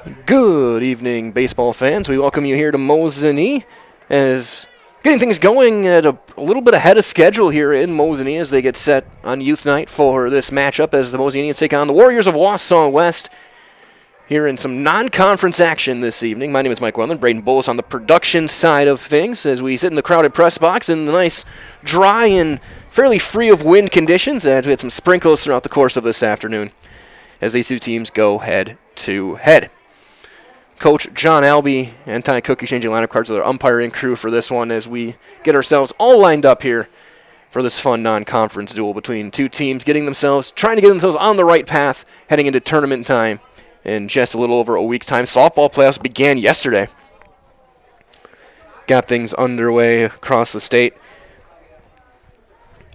Good evening, baseball fans. We welcome you here to Mosinee as getting things going at a little bit ahead of schedule here in Mosinee as they get set on youth night for this matchup as the Mosineans take on the Warriors of Wausau West here in some non-conference action this evening. My name is Mike Wellman. Braden Bullis on the production side of things as we sit in the crowded press box in the nice, dry, and fairly free of wind conditions. And we had some sprinkles throughout the course of this afternoon as these two teams go head-to-head. Coach John Albee and Ty Cook exchanging lineup cards with our umpiring crew for this one as we get ourselves all lined up here for this fun non-conference duel between two teams trying to get themselves on the right path heading into tournament time in just a little over a week's time. Softball playoffs began yesterday. Got things underway across the state.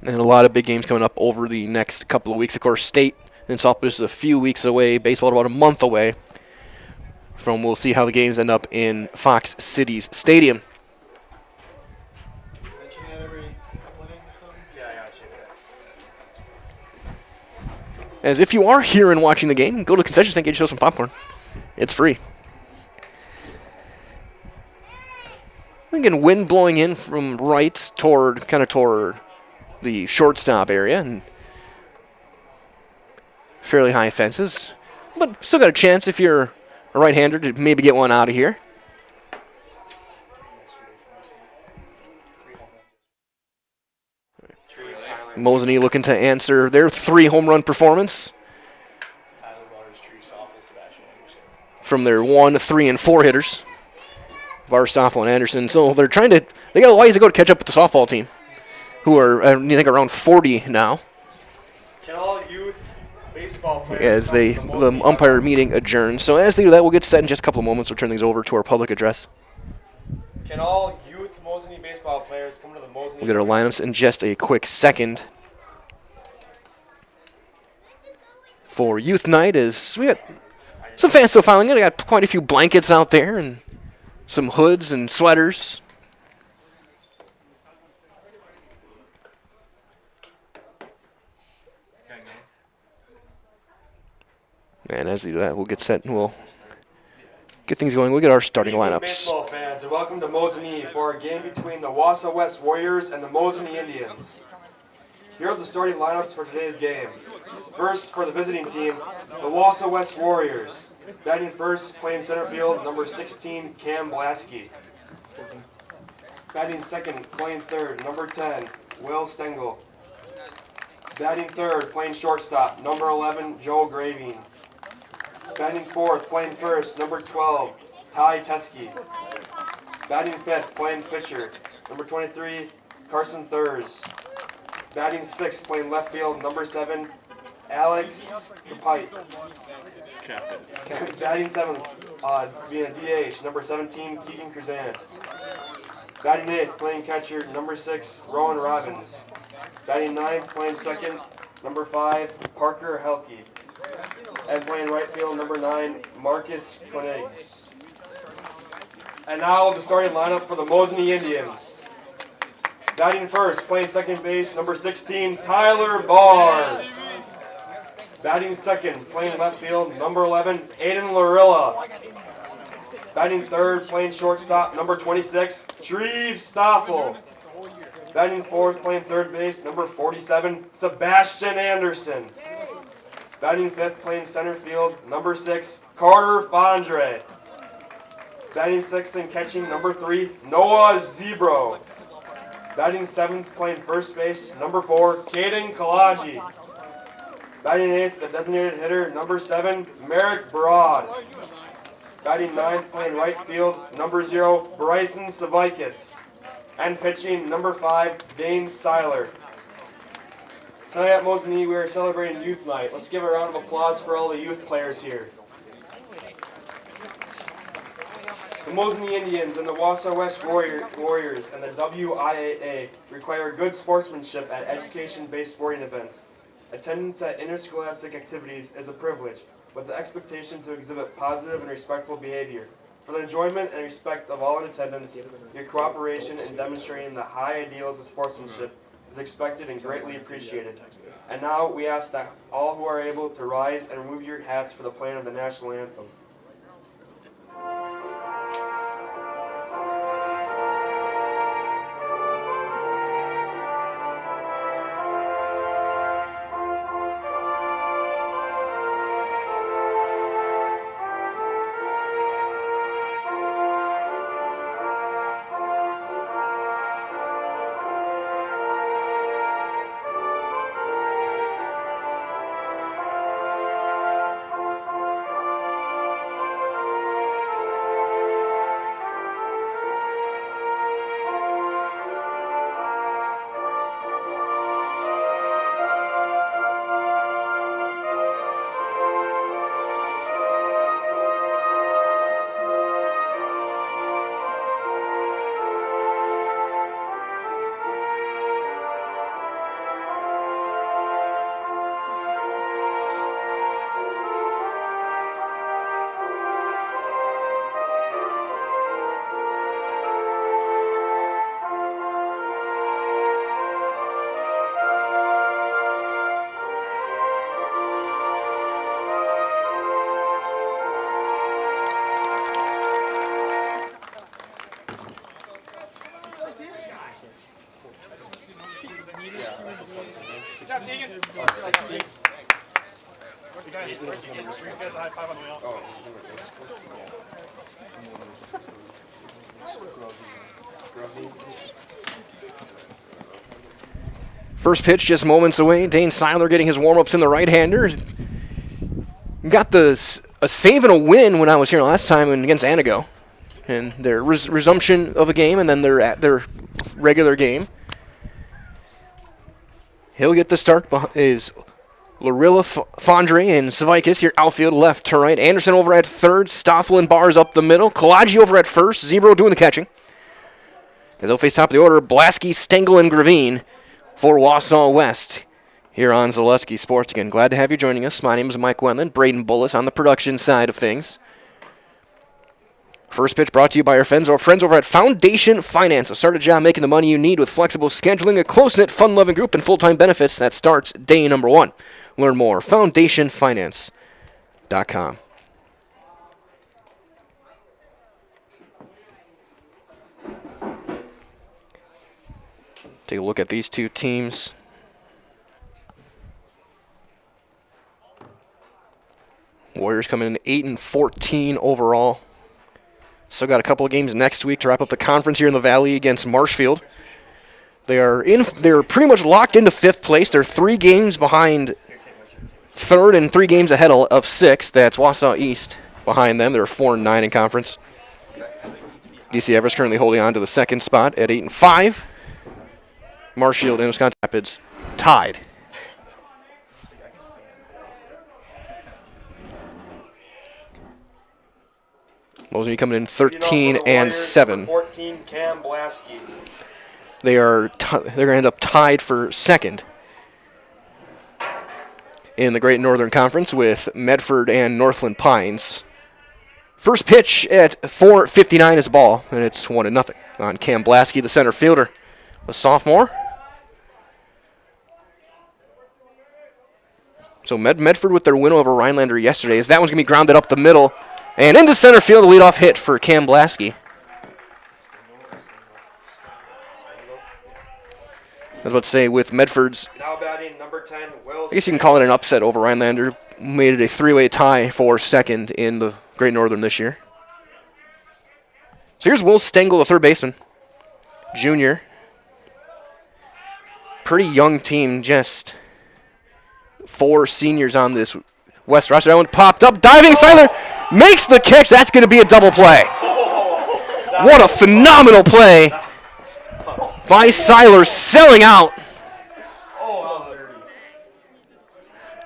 And a lot of big games coming up over the next couple of weeks. Of course, state and softball is a few weeks away. Baseball about a month away. We'll see how the games end up in Fox Cities Stadium. As if you are here and watching the game, go to the concession stand and get yourself some popcorn. It's free. Again, wind blowing in from right toward the shortstop area and fairly high fences, but still got a chance if you're a right-hander to maybe get one out of here. Mosinee looking to answer their 3-home run performance from their 1, 3, and 4 hitters, Barstoffel and Anderson. So they got a ways to go to catch up with the softball team, who are, I think, around 40 now. Can all youth baseball players as the umpire meeting adjourns. So as they do that, we'll get set in just a couple of moments. We'll turn things over to our public address. Can all youth Mosinee baseball players come to the Mosinee? We'll get our lineups in just a quick second. For youth night is we got some fans still filing in. I got quite a few blankets out there and some hoods and sweaters. And as they do that, we'll get set and we'll get things going. We'll get our starting lineups. Baseball fans, and welcome to Mosinee for a game between the Wausau West Warriors and the Mosinee Indians. Here are the starting lineups for today's game. First, for the visiting team, the Wausau West Warriors. Batting first, playing center field, number 16, Cam Blasky. Batting second, playing third, number 10, Will Stengel. Batting third, playing shortstop, number 11, Joe Graving. Batting fourth, playing first, number 12, Ty Teske. Batting fifth, playing pitcher, number 23, Carson Thurs. Batting sixth, playing left field, number 7, Alex Kapite. Batting seventh, being a DH, number 17, Keegan Cruzan. Batting eighth, playing catcher, number 6, Rowan Robbins. Batting ninth, playing second, number 5, Parker Helke. And playing right field, number 9, Marcus Koenigs. And now the starting lineup for the Mosinee Indians. Batting first, playing second base, number 16, Tyler Bars. Batting second, playing left field, number 11, Aiden Larilla. Batting third, playing shortstop, number 26, Treve Stoffel. Batting fourth, playing third base, number 47, Sebastian Anderson. Batting fifth, playing center field, number 6, Carter Fondre. Batting sixth and catching, number 3, Noah Zebro. Batting seventh, playing first base, number 4, Caden Kalaji. Batting eighth, the designated hitter, number 7, Merrick Broad. Batting ninth, playing right field, number 0, Bryson Savikis. And pitching, number 5, Dane Seiler. Tonight at Mosinee, we are celebrating Youth Night. Let's give a round of applause for all the youth players here. The Mosinee Indians and the Wausau West Warriors and the WIAA require good sportsmanship at education-based sporting events. Attendance at interscholastic activities is a privilege, with the expectation to exhibit positive and respectful behavior. For the enjoyment and respect of all in attendance, your cooperation in demonstrating the high ideals of sportsmanship is expected and greatly appreciated. And now we ask that all who are able to rise and remove your hats for the playing of the national anthem. First pitch just moments away. Dane Seiler getting his warm-ups in the right-hander. Got a save and a win when I was here last time against Anago. And their resumption of a game, and then they're at their regular game. He'll get the start. Is Lorilla, Fondre, and Savikis here outfield left to right. Anderson over at third. Stoffel and Bars up the middle. Kalagi over at first. Zebro doing the catching. As they'll face top of the order, Blasky, Stengel, and Gravine for Wausau West here on Zaleski Sports. Again, glad to have you joining us. My name is Mike Wendland. Braden Bullis on the production side of things. First pitch brought to you by our friends over at Foundation Finance. A start a job making the money you need with flexible scheduling, a close-knit, fun-loving group, and full-time benefits. That starts day number one. Learn more. FoundationFinance.com. Take a look at these two teams. Warriors coming in 8-14 overall. Still got a couple of games next week to wrap up the conference here in the Valley against Marshfield. They're pretty much locked into fifth place. They're 3 games behind third and 3 games ahead of sixth. That's Wausau East behind them. They're 4-9 in conference. DC Everest currently holding on to the second spot at 8-5. Marshfield and Wisconsin Rapids tied. Mosinee coming in 13-7. 14, Cam Blasky. They're going to end up tied for second in the Great Northern Conference with Medford and Northland Pines. First pitch at 4:59 is a ball, and it's 1-0 on Cam Blasky, the center fielder, a sophomore. So Medford with their win over Rhinelander yesterday, as that one's going to be grounded up the middle. And into center field, the leadoff hit for Cam Blasky. I was about to say, with Medford's, Now batting number 10, Will. I guess you can call it an upset over Rhinelander. Made it a 3-way tie for second in the Great Northern this year. So here's Will Stengel, the third baseman, junior. Pretty young team, just 4 seniors on this West roster. That one popped up. Diving Seiler makes the catch. That's going to be a double play. What a phenomenal play by Seiler, selling out.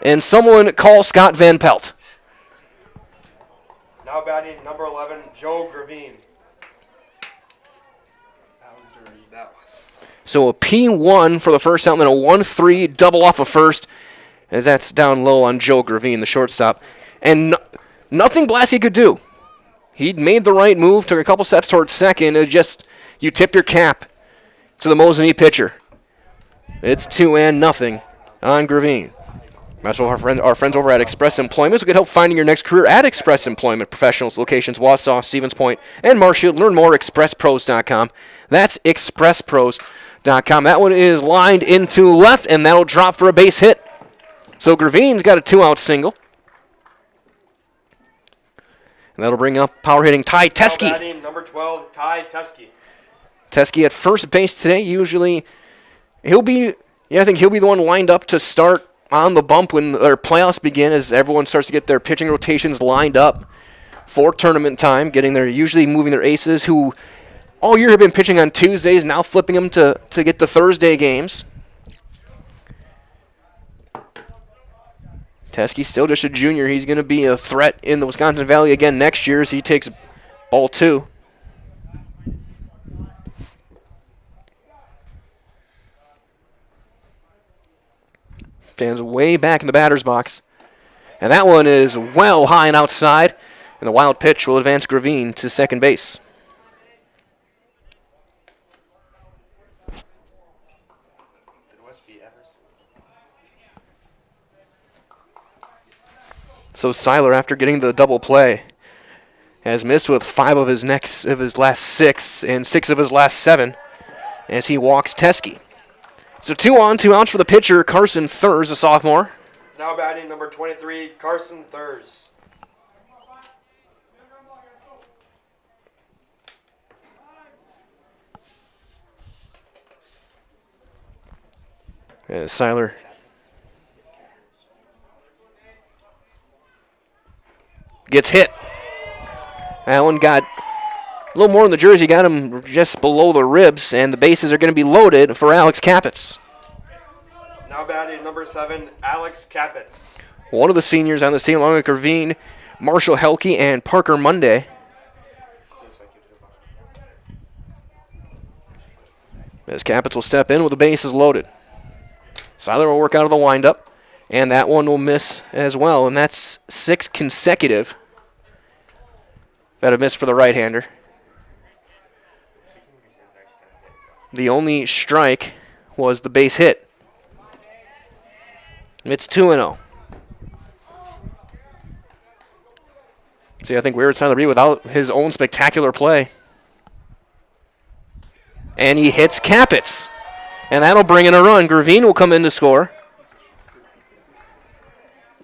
And someone call Scott Van Pelt. Now batting number 11, Joe Gravine. So a P1 for the first out, and then a 1-3 double off of first, as that's down low on Joe Gravine, the shortstop. And nothing Blasky could do. He'd made the right move, took a couple steps towards second, and just, you tip your cap to the Mosinee pitcher. It's 2-0 on Gravine. That's what our friends over at Express Employment, so we could help finding your next career at Express Employment Professionals, locations Wausau, Stevens Point, and Marshfield. Learn more, expresspros.com. That's expresspros.com. That one is lined into left, and that'll drop for a base hit. So Gravine's got a 2-out single. And that'll bring up power hitting Ty Teske. Batting number 12, Ty Teske. Teske at first base today. Usually, I think he'll be the one lined up to start on the bump when their playoffs begin, as everyone starts to get their pitching rotations lined up for tournament time, usually moving their aces who all year have been pitching on Tuesdays, now flipping them to get the Thursday games. Teske still just a junior. He's going to be a threat in the Wisconsin Valley again next year as he takes ball 2. Stands way back in the batter's box. And that one is well high and outside. And the wild pitch will advance Gravine to second base. So Seiler, after getting the double play, has missed with 5 of his last 6 and 6 of his last 7 as he walks Teske. So 2 on, 2 outs for the pitcher, Carson Thurs, a sophomore. Now batting number 23, Carson Thurs. As Seiler gets hit. That one got a little more in the jersey, got him just below the ribs, and the bases are going to be loaded for Alex Capitz. Now batting number 7, Alex Capitz. One of the seniors on the team, along with Gravine, Marshall Helke, and Parker Monday. As Capitz will step in with the bases loaded. Seiler will work out of the windup, and that one will miss as well, and that's 6 consecutive that have missed for the right-hander. The only strike was the base hit. It's 2-0. See, I think Weird Seiler B without his own spectacular play. And he hits Capitz. And that'll bring in a run. Gravine will come in to score.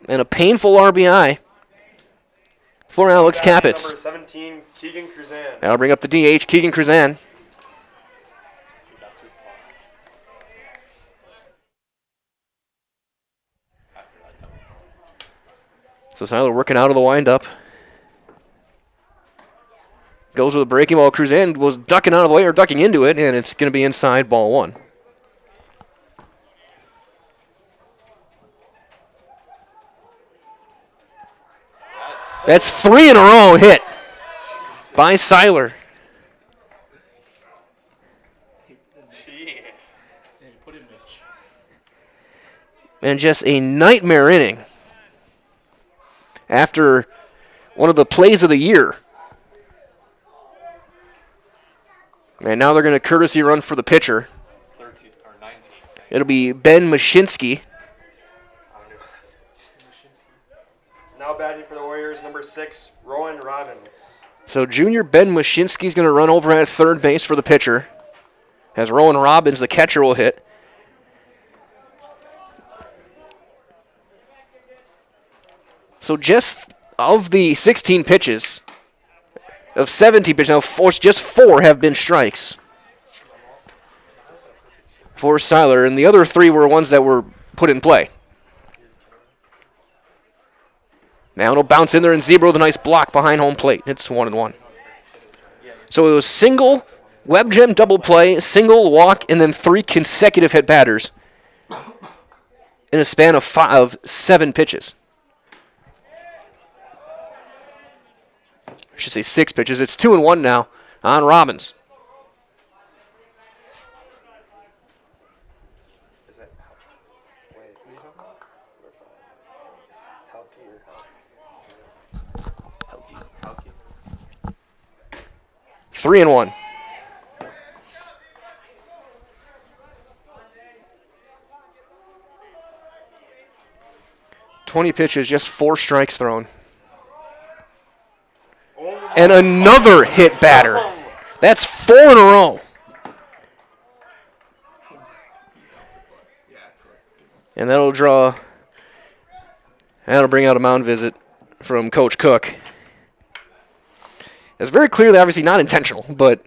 And a painful RBI for Alex Capitz. Number 17, Keegan Cruzan. That'll bring up the DH, Keegan Cruzan. So Seiler working out of the windup. Goes with a breaking ball. Cruzan was ducking out of the way or ducking into it, and it's going to be inside ball 1. That's 3 in a row hit by Seiler. And just a nightmare inning after one of the plays of the year. And now they're going to courtesy run for the pitcher. 13 or 19. It'll be Ben Mashinsky. Now batting for the Warriors, number 6, Rowan Robbins. So junior Ben Mashinsky's going to run over at third base for the pitcher. As Rowan Robbins, the catcher, will hit. So just of the 16 pitches, of 17 pitches, now just 4 have been strikes for Seiler, and the other 3 were ones that were put in play. Now it'll bounce in there, and Zebro with a nice block behind home plate. It's 1-1. So it was single, web gem double play, single walk, and then 3 consecutive hit batters in a span of 7 pitches. I should say 6 pitches. It's 2-1 now on Robbins. Is that wait, what are you talking about? 3-1. "20 pitches, just 4 strikes thrown. And another hit batter. That's 4 in a row. And that'll bring out a mound visit from Coach Cook. It's very clearly obviously not intentional, but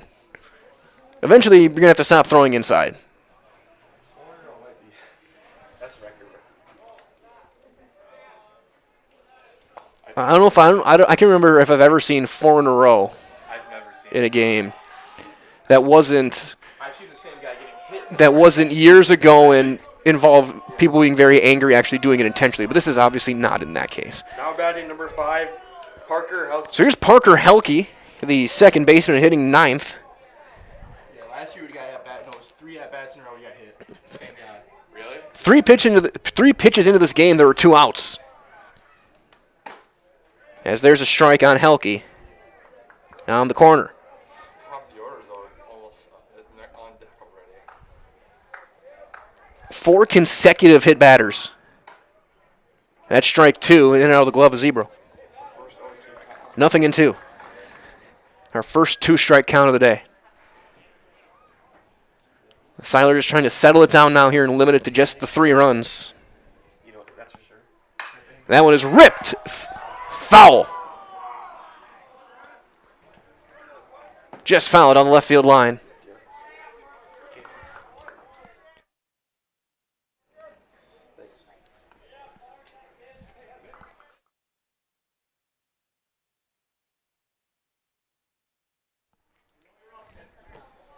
eventually you're going to have to stop throwing inside. I don't know if I can remember if I've ever seen 4 in a row in a game. That wasn't. I've seen the same guy getting hit. That wasn't years ago and involved people being very angry, actually doing it intentionally. But this is obviously not in that case. Now batting number 5, Parker Helke. So here's Parker Helke, the second baseman, hitting 9th. Yeah, last year we got at bat. No, it was 3 at bats in a row. We got hit. Same guy. Really? 3 pitches into this game, there were 2 outs. As there's a strike on Helke. Down the corner. Top of the order's almost on deck already. 4 consecutive hit batters. That's strike 2, in and out of the glove of Zebro. Nothing in 2. Our first 2-strike count of the day. Seiler just trying to settle it down now here and limit it to just the 3 runs. That's for sure. That one is ripped. Foul. Just fouled on the left field line.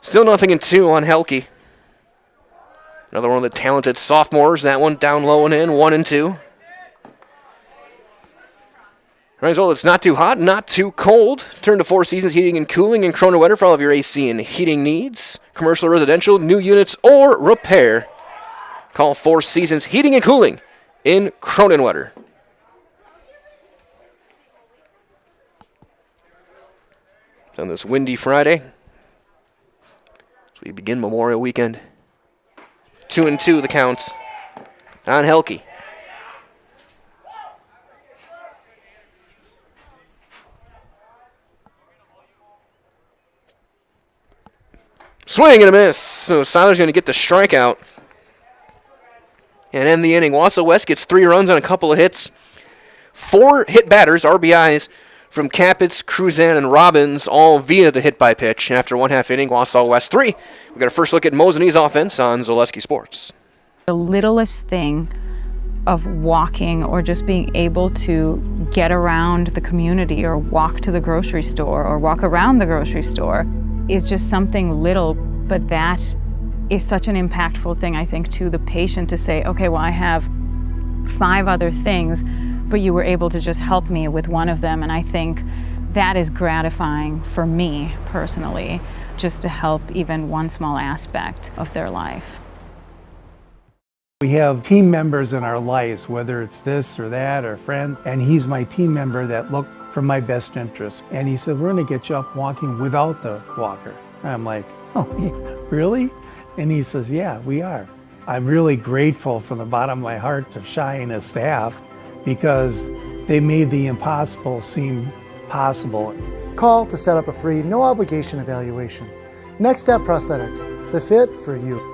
Still 0-2 on Helke. Another one of the talented sophomores. That one down low and in, 1-2. Right, as well, it's not too hot, not too cold. Turn to Four Seasons Heating and Cooling in Kronewetter for all of your AC and heating needs. Commercial, residential, new units, or repair. Call Four Seasons Heating and Cooling in Kronewetter. On this windy Friday, as we begin Memorial Weekend. 2-2 the count on Helke. Swing and a miss. So Seiler's going to get the strikeout and end the inning. Wausau West gets 3 runs on a couple of hits. 4 hit batters, RBIs, from Capitz, Cruzan, and Robbins, all via the hit by pitch. And after 1/2 inning, Wausau West 3. We got a first look at Mosinee's offense on Zaleski Sports. The littlest thing of walking or just being able to get around the community or walk to the grocery store or walk around the grocery store is just something little, but that is such an impactful thing, I think, to the patient to say, okay, well, I have 5 other things, but you were able to just help me with one of them. And I think that is gratifying for me personally, just to help even one small aspect of their life. We have team members in our lives, whether it's this or that or friends, and he's my team member that look for my best interest. And he said, we're gonna get you up walking without the walker. And I'm like, oh, really? And he says, yeah, we are. I'm really grateful from the bottom of my heart to Shai and his staff because they made the impossible seem possible. Call to set up a free, no obligation evaluation. Next Step Prosthetics, the fit for you.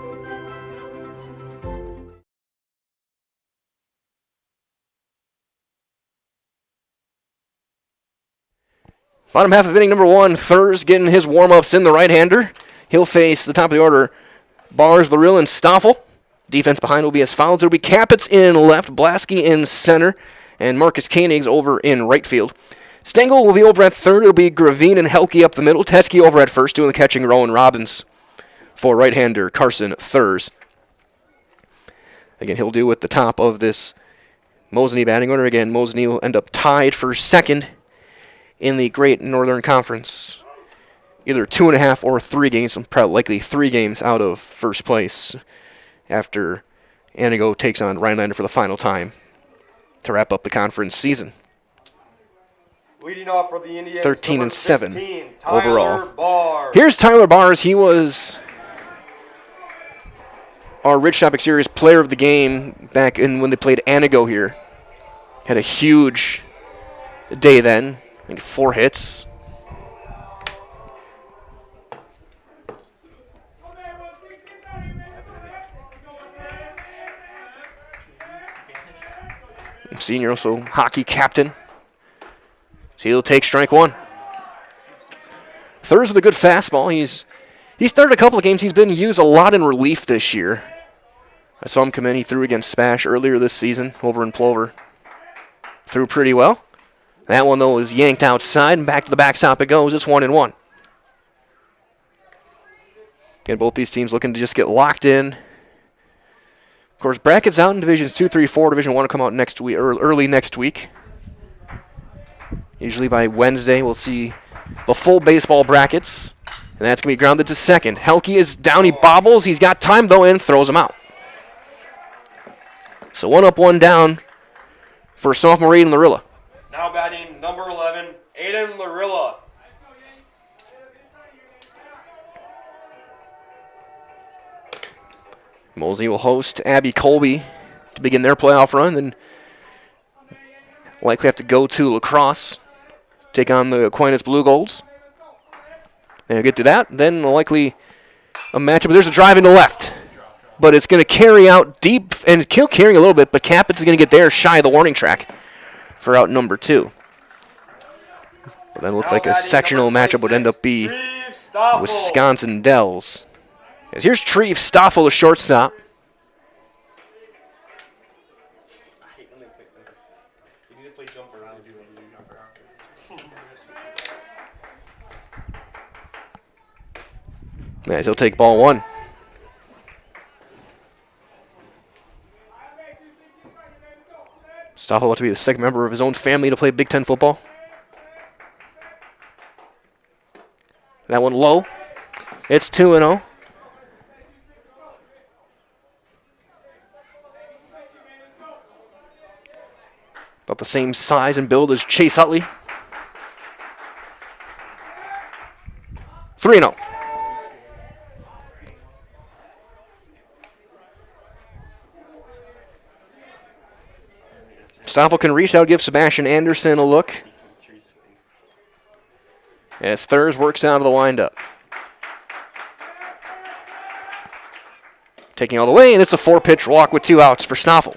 Bottom half of inning number 1, Thurs getting his warm-ups in, the right-hander. He'll face the top of the order, Bars, Larill, and Stoffel. Defense behind will be as follows. It'll be Capitz in left, Blasky in center, and Marcus Koenig's over in right field. Stengel will be over at third. It'll be Gravine and Helke up the middle. Teskey over at first, doing the catching, Rowan Robbins for right-hander Carson Thurs. Again, he'll do at the top of this Mosinee batting order. Again, Mosinee will end up tied for second in the Great Northern Conference. Either 2.5 or 3 games, probably likely 3 games out of first place after Anago takes on Rhinelander for the final time to wrap up the conference season. Leading off for the Indians, 13-7 Tyler overall. Bars. Here's Tyler Bars. He was our Rich Topic Series player of the game back in when they played Anago here. Had a huge day then. I think 4 hits. Senior, also hockey captain. So he'll take strike 1. Thurs with a good fastball. He started a couple of games. He's been used a lot in relief this year. I saw him come in. He threw against Spash earlier this season over in Plover. Threw pretty well. That one, though, is yanked outside, and back to the backstop it goes. It's 1-1. Again, both these teams looking to just get locked in. Of course, brackets out in Divisions 2, 3, 4. Division 1 will come out next week, or early next week. Usually by Wednesday, we'll see the full baseball brackets, and that's going to be grounded to second. Helke is down. He bobbles. He's got time, though, and throws him out. So 1 up, 1 down for sophomore Aiden Larilla. Now batting number 11, Aiden Larilla. Mosinee will host Abby Colby to begin their playoff run, then likely have to go to La Crosse, take on the Aquinas Blue Golds. And get through that, then they'll likely a matchup. There's a drive into left. But it's going to carry out deep, and kill carrying a little bit, but Capitz is going to get there shy of the warning track for out number 2. But then it looks like a sectional matchup would end up be Wisconsin Dells. As here's Treve Stoffel, the shortstop. As he'll take ball 1. Stoffel about to be the second member of his own family to play Big Ten football. That one low. It's 2-0. About the same size and build as Chase Utley. 3-0. Stoffel can reach out, give Sebastian Anderson a look. As Thurs works out of the windup. Taking all the way, and it's a 4-pitch walk with 2 outs for Stoffel.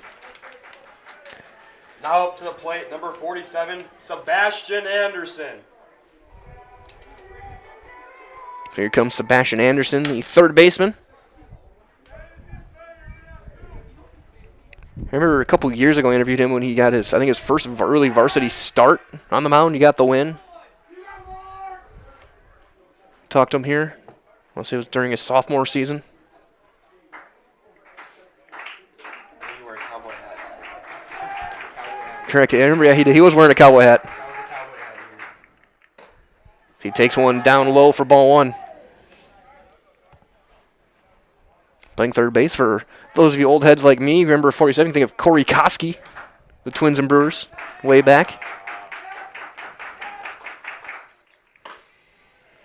Now up to the plate, number 47, Sebastian Anderson. So here comes Sebastian Anderson, the third baseman. I remember a couple years ago I interviewed him when he got his first early varsity start on the mound. He got the win. Talked to him here. I'll say it was during his sophomore season. Correct. I remember, yeah, he was wearing a cowboy hat. He takes one down low for ball 1. Playing third base for those of you old heads like me. Remember 47, think of Corey Koski, the Twins and Brewers, way back.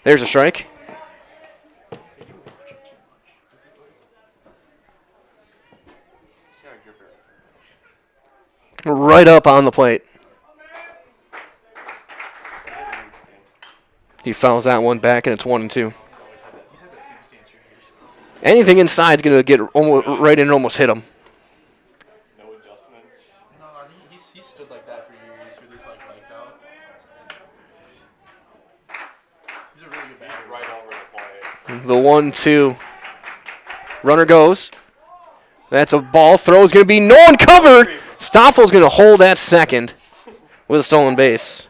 There's a strike. Right up on the plate. He fouls that one back, and it's 1-2. Anything inside's going to get almost right in and almost hit him. No adjustments. No, he stood like that for years with his legs out. He's a really good batter. Right over the plate. The 1-2. Runner goes. That's a ball. Throw's going to be no one covered. Stoffel's going to hold at second with a stolen base.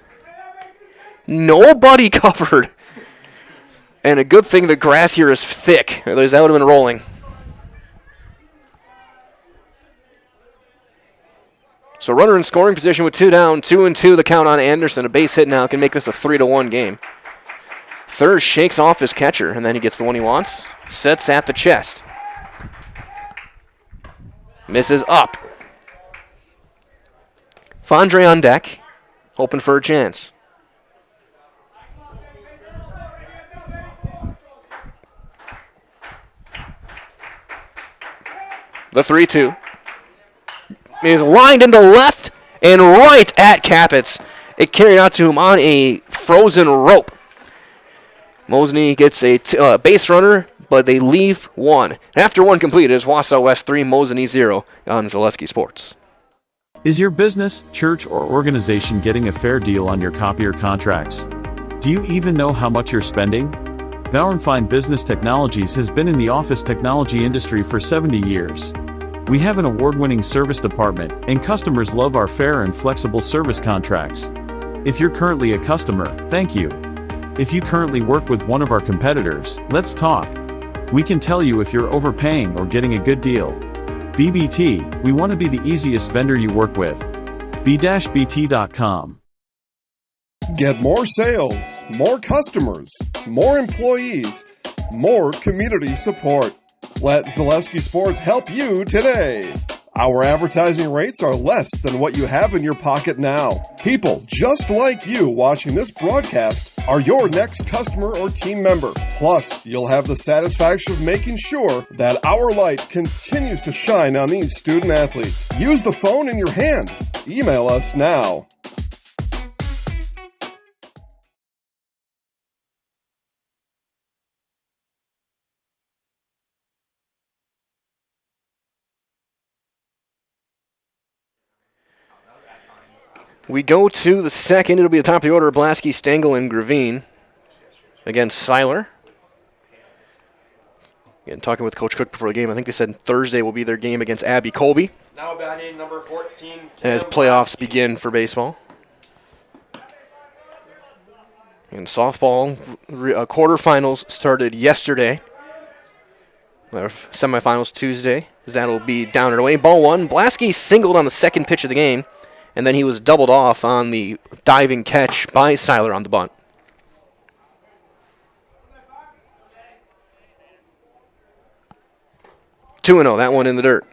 Nobody covered. And a good thing the grass here is thick. Otherwise, that would have been rolling. So runner in scoring position with 2 down. 2-2 the count on Anderson. A base hit now can make this a 3-1 game. Thurs shakes off his catcher, and then he gets the one he wants. Sets at the chest. Misses up. Fondre on deck, hoping for a chance. The 3-2 is lined into left and right at Capitz. It carried out to him on a frozen rope. Mosinee gets a base runner, but they leave 1. After 1 completed, is Wausau West 3, Mosinee 0 on Zaleski Sports. Is your business, church, or organization getting a fair deal on your copier contracts? Do you even know how much you're spending? Bauernfeind Business Technologies has been in the office technology industry for 70 years. We have an award-winning service department, and customers love our fair and flexible service contracts. If you're currently a customer, thank you. If you currently work with one of our competitors, let's talk. We can tell you if you're overpaying or getting a good deal. BBT, we want to be the easiest vendor you work with. b-bt.com. Get more sales, more customers, more employees, more community support. Let Zaleski Sports help you today. Our advertising rates are less than what you have in your pocket now. People just like you watching this broadcast are your next customer or team member. Plus, you'll have the satisfaction of making sure that our light continues to shine on these student athletes. Use the phone in your hand. Email us now. We go to the second. It'll be the top of the order. Blasky, Stengel, and Gravine against Seiler. Again, talking with Coach Cook before the game, I think they said Thursday will be their game against Abbey Colby Now batting number 14. as Cam playoffs Blasky. begin for baseball. And softball quarterfinals started yesterday. Semifinals Tuesday. That'll be down and away. Ball one. Blasky singled on the second pitch of the game, and then he was doubled off on the diving catch by Seiler on the bunt. Two 2-0, that one in the dirt.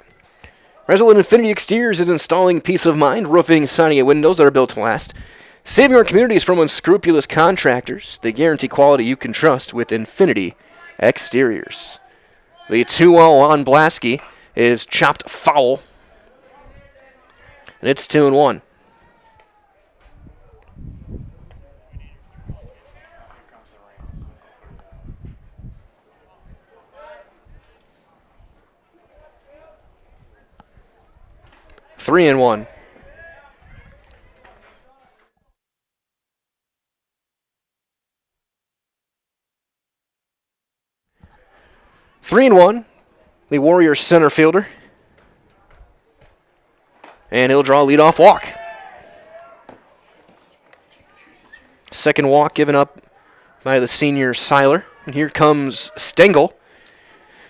Resolute Infinity Exteriors is installing peace of mind, roofing, siding, and windows that are built to last. Saving our communities from unscrupulous contractors. They guarantee quality you can trust with Infinity Exteriors. The 2-0 on Blasky is chopped foul. And it's 2-1. Three and one. Three and one. The Warriors center fielder. And he'll draw a leadoff walk. Second walk given up by the senior Seiler. And here comes Stengel.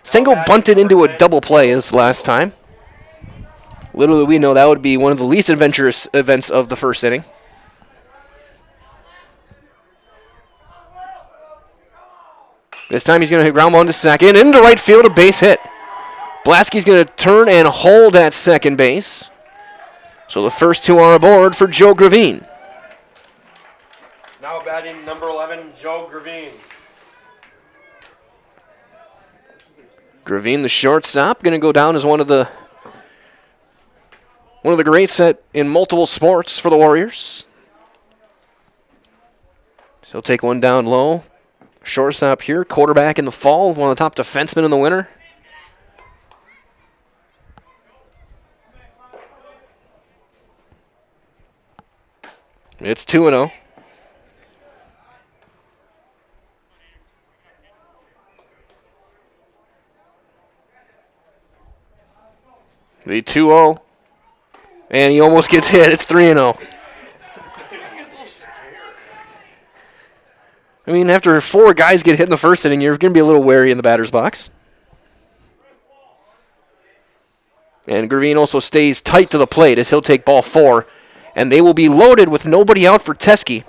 Stengel bunted into a double play his last time. Little did we know that would be one of the least adventurous events of the first inning. This time he's going to hit ground ball into second. Into right field, a base hit. Blasky's going to turn and hold at second base. So the first two are aboard for Joe Gravine. Now batting number 11, Joe Gravine. Gravine, the shortstop, going to go down as one of the greats in multiple sports for the Warriors. So he'll take one down low. Shortstop here, quarterback in the fall, one of the top defensemen in the winter. It's 2-0. The 2-0. And he almost gets hit. It's 3-0. I mean, after four guys get hit in the first inning, you're going to be a little wary in the batter's box. And Gravine also stays tight to the plate as he'll take ball four. And they will be loaded with nobody out for Teskey.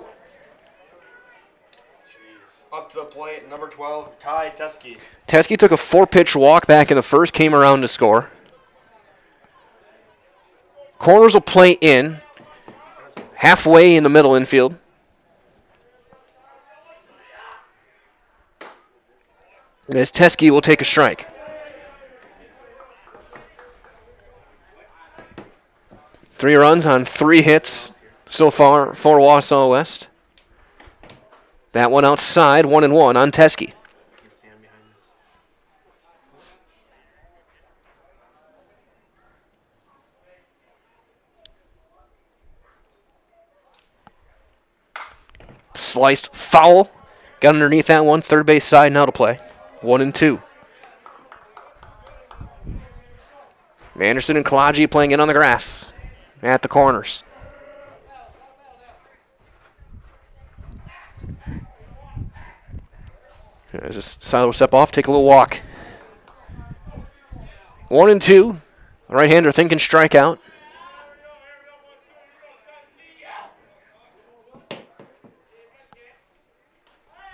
Up to the plate, number 12, Ty Teskey. Teskey took a four-pitch walk back in the first, came around to score. Corners will play in, halfway in the middle infield. As Teskey will take a strike. Three runs on three hits so far for Wausau West. That one outside, 1-1 on Teskey. Sliced foul. Got underneath that one. Third base side now to play. 1-2. Anderson and Kalaji playing in on the grass at the corners. As this Seiler will step off, take a little walk. 1-2. The right-hander thinking strikeout.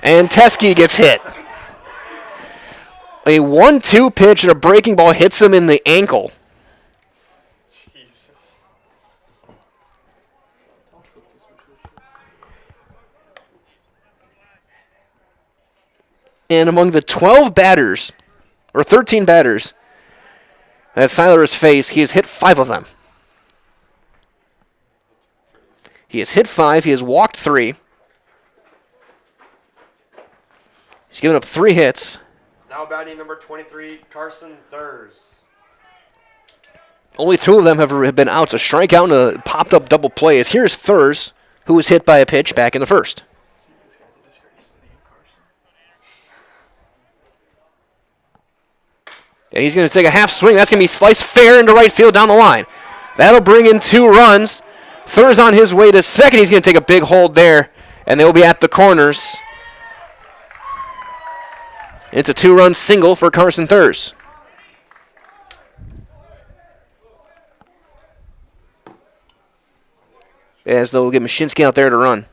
And Teskey gets hit. A 1-2 pitch and a breaking ball hits him in the ankle. Jesus. And among the 12 batters, or 13 batters, that Seiler has faced, he has hit 5 of them. He has hit 5, he has walked 3. He's given up 3 hits. Now batting number 23, Carson Thurs. Only 2 of them have been outs. A strikeout and a popped-up double play. As here's Thurs, who was hit by a pitch back in the first. And he's going to take a half swing. That's going to be sliced fair into right field down the line. That'll bring in 2 runs. Thurs on his way to second. He's going to take a big hold there, and they'll be at the corners. It's a 2-run single for Carson Thurs. As they'll get Mashinsky out there to run.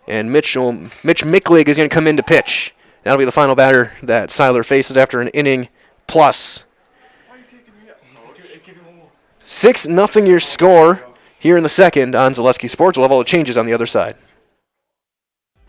And Mitch Micklig is going to come in to pitch. That'll be the final batter that Seiler faces after an inning plus. 6-0 your score here in the second on Zaleski Sports. We'll have all the changes on the other side.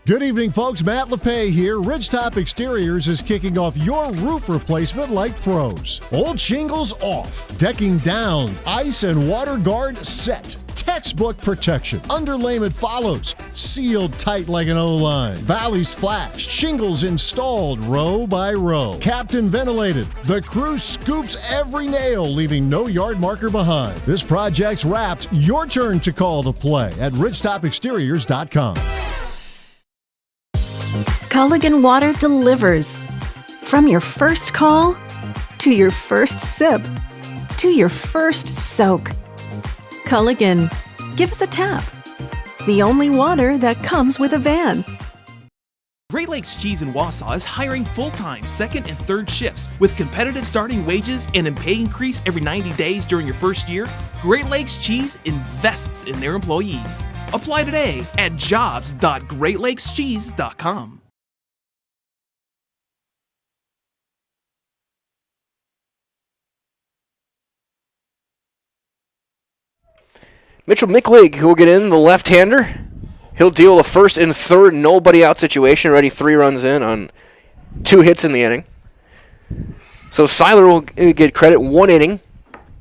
Good evening, folks. Matt LePay here. Ridgetop Exteriors is kicking off your roof replacement like pros. Old shingles off, decking down, ice and water guard set. Textbook protection. Underlayment follows. Sealed tight like an O-line. Valleys flashed. Shingles installed row by row. Captain ventilated. The crew scoops every nail, leaving no yard marker behind. This project's wrapped. Your turn to call the play at ridgetopexteriors.com. Culligan Water delivers. From your first call, to your first sip, to your first soak. Culligan, give us a tap. The only water that comes with a van. Great Lakes Cheese in Wausau is hiring full-time second and third shifts with competitive starting wages and a pay increase every 90 days during your first year. Great Lakes Cheese invests in their employees. Apply today at jobs.greatlakescheese.com. Mitchell Micklig, who will get in, the left-hander. He'll deal a first and third nobody out situation, already 3 runs in on 2 hits in the inning. So Seiler will get credit, 1 inning.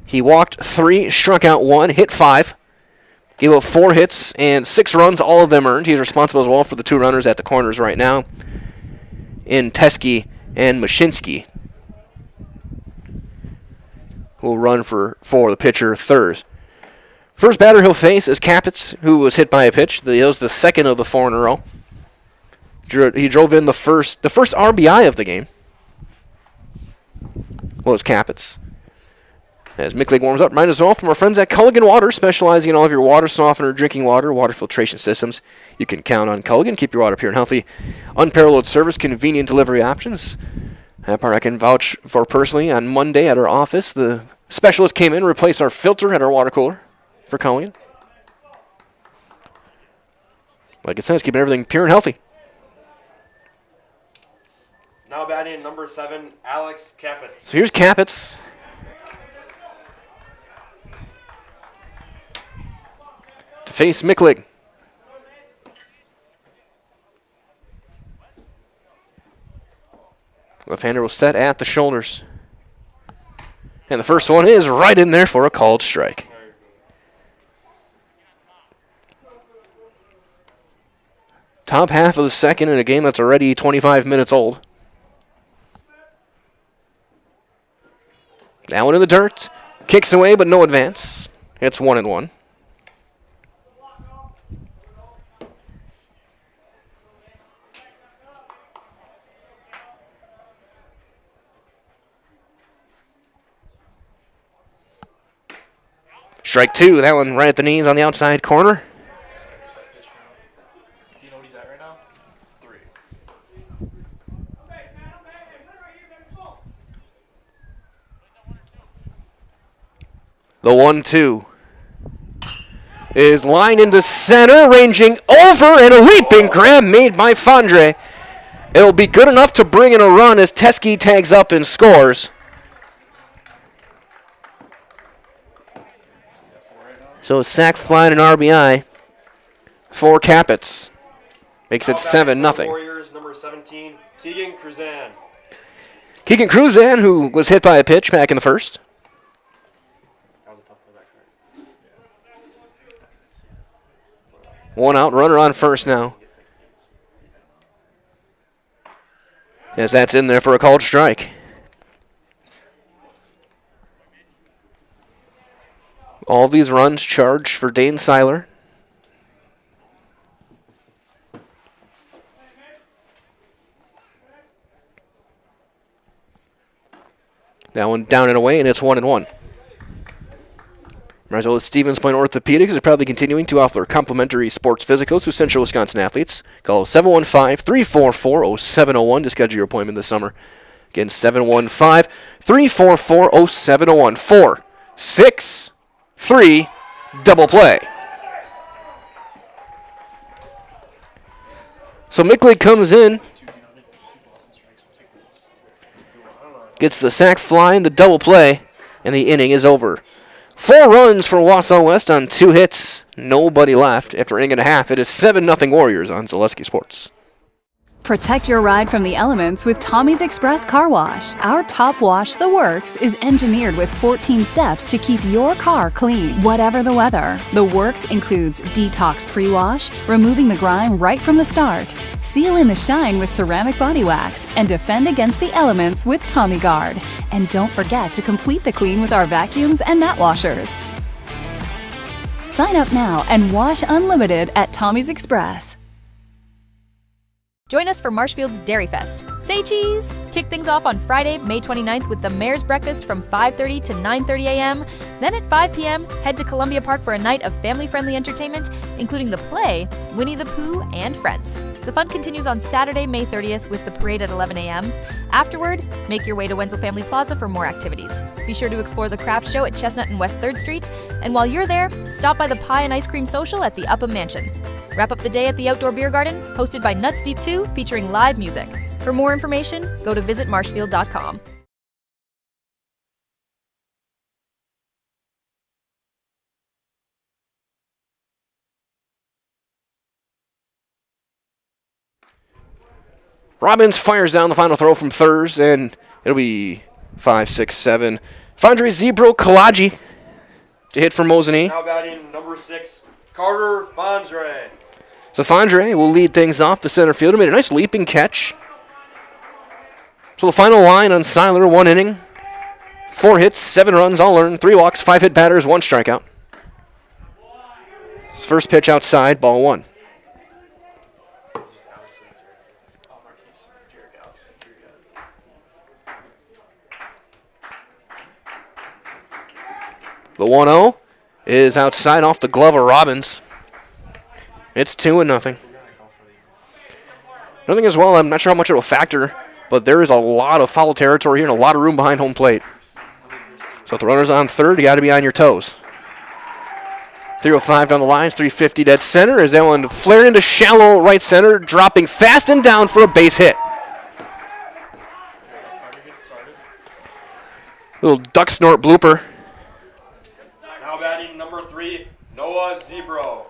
He walked 3, struck out 1, hit 5. Gave up 4 hits and 6 runs, all of them earned. He's responsible as well for the 2 runners at the corners right now in Teskey and Mashinsky. Will run for the pitcher, Thurs. First batter he'll face is Capitz, who was hit by a pitch. That was the second of the 4 in a row. He drove in the first RBI of the game. Was Capitz. As Micklig warms up, remind us all from our friends at Culligan Water, specializing in all of your water softener, drinking water, water filtration systems. You can count on Culligan. Keep your water pure and healthy. Unparalleled service, convenient delivery options. That part I can vouch for personally. On Monday at our office, the specialist came in to replace our filter at our water cooler for Culligan. Like it says, keeping everything pure and healthy. Now batting number 7, Alex Capitz. So here's Capitz. To face Micklig. Left-hander will set at the shoulders. And the first one is right in there for a called strike. Top half of the second in a game that's already 25 minutes old. That one in the dirt. Kicks away, but no advance. It's 1-1. Strike 2. That one right at the knees on the outside corner. The 1-2 is lined into center, ranging over, and a leaping grab made by Fondre. It'll be good enough to bring in a run as Teskey tags up and scores. So a sac fly and an RBI for Capitz. Makes it 7-0. Warriors, number 17, Keegan Cruzan. Keegan Cruzan, who was hit by a pitch back in the first. One out, runner on first now. As that's in there for a called strike. All these runs charged for Dane Seiler. That one down and away, and it's 1-1. Marzella Stevens Point Orthopedics is proudly continuing to offer complimentary sports physicals to Central Wisconsin athletes. Call 715-344-0701 to schedule your appointment this summer. Again, 715-344-0701. 4, 6, 3, double play. So Mickley comes in, gets the sac fly and the double play, and the inning is over. 4 runs for Wausau West on 2 hits. Nobody left. After an inning and a half, it is 7-0 Warriors on Zaleski Sports. Protect your ride from the elements with Tommy's Express Car Wash. Our top wash, The Works, is engineered with 14 steps to keep your car clean, whatever the weather. The Works includes detox pre-wash, removing the grime right from the start, seal in the shine with ceramic body wax, and defend against the elements with Tommy Guard. And don't forget to complete the clean with our vacuums and mat washers. Sign up now and wash unlimited at Tommy's Express. Join us for Marshfield's Dairy Fest. Say cheese! Kick things off on Friday, May 29th with the Mayor's Breakfast from 5:30 to 9:30 a.m. Then at 5 p.m., head to Columbia Park for a night of family-friendly entertainment, including the play Winnie the Pooh and Friends. The fun continues on Saturday, May 30th with the parade at 11 a.m. Afterward, make your way to Wenzel Family Plaza for more activities. Be sure to explore the craft show at Chestnut and West 3rd Street, and while you're there, stop by the Pie and Ice Cream Social at the Upham Mansion. Wrap up the day at the Outdoor Beer Garden, hosted by Nuts Deep 2, featuring live music. For more information, go to visitmarshfield.com. Robbins fires down the final throw from Thurs, and it'll be 5, 6, 7. Fondre Zebro Kalaji to hit for Mosinee. Now batting number 6, Carter Fondre. So Fondre will lead things off the center fielder. Made a nice leaping catch. So the final line on Seiler, 1 inning. 4 hits, 7 runs, all earned, 3 walks, 5 hit batters, 1 strikeout. His first pitch outside, ball 1. The 1-0 is outside off the glove of Robbins. It's 2-0. Nothing as well, I'm not sure how much it will factor, but there is a lot of foul territory here and a lot of room behind home plate. So if the runner's on third, you got to be on your toes. 305 down the lines, 350 dead center. As that one flared into shallow right center, dropping fast and down for a base hit. Little duck snort blooper. Now batting number 3, Noah Zebro.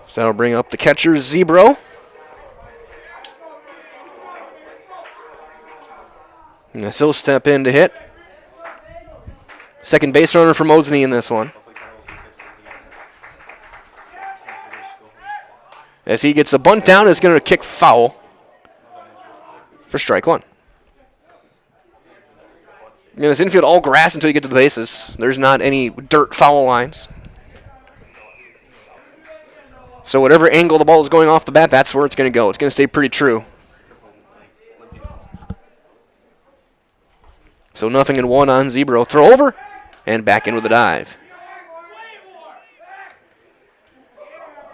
So that'll bring up the catcher, Zebro. And he'll step in to hit. Second base runner for Mosinee in this one. As he gets a bunt down, it's going to kick foul for strike 1. You know, this infield all grass until you get to the bases. There's not any dirt foul lines. So whatever angle the ball is going off the bat, that's where it's going to go. It's going to stay pretty true. So 0-1 on Zebro. Throw over and back in with a dive.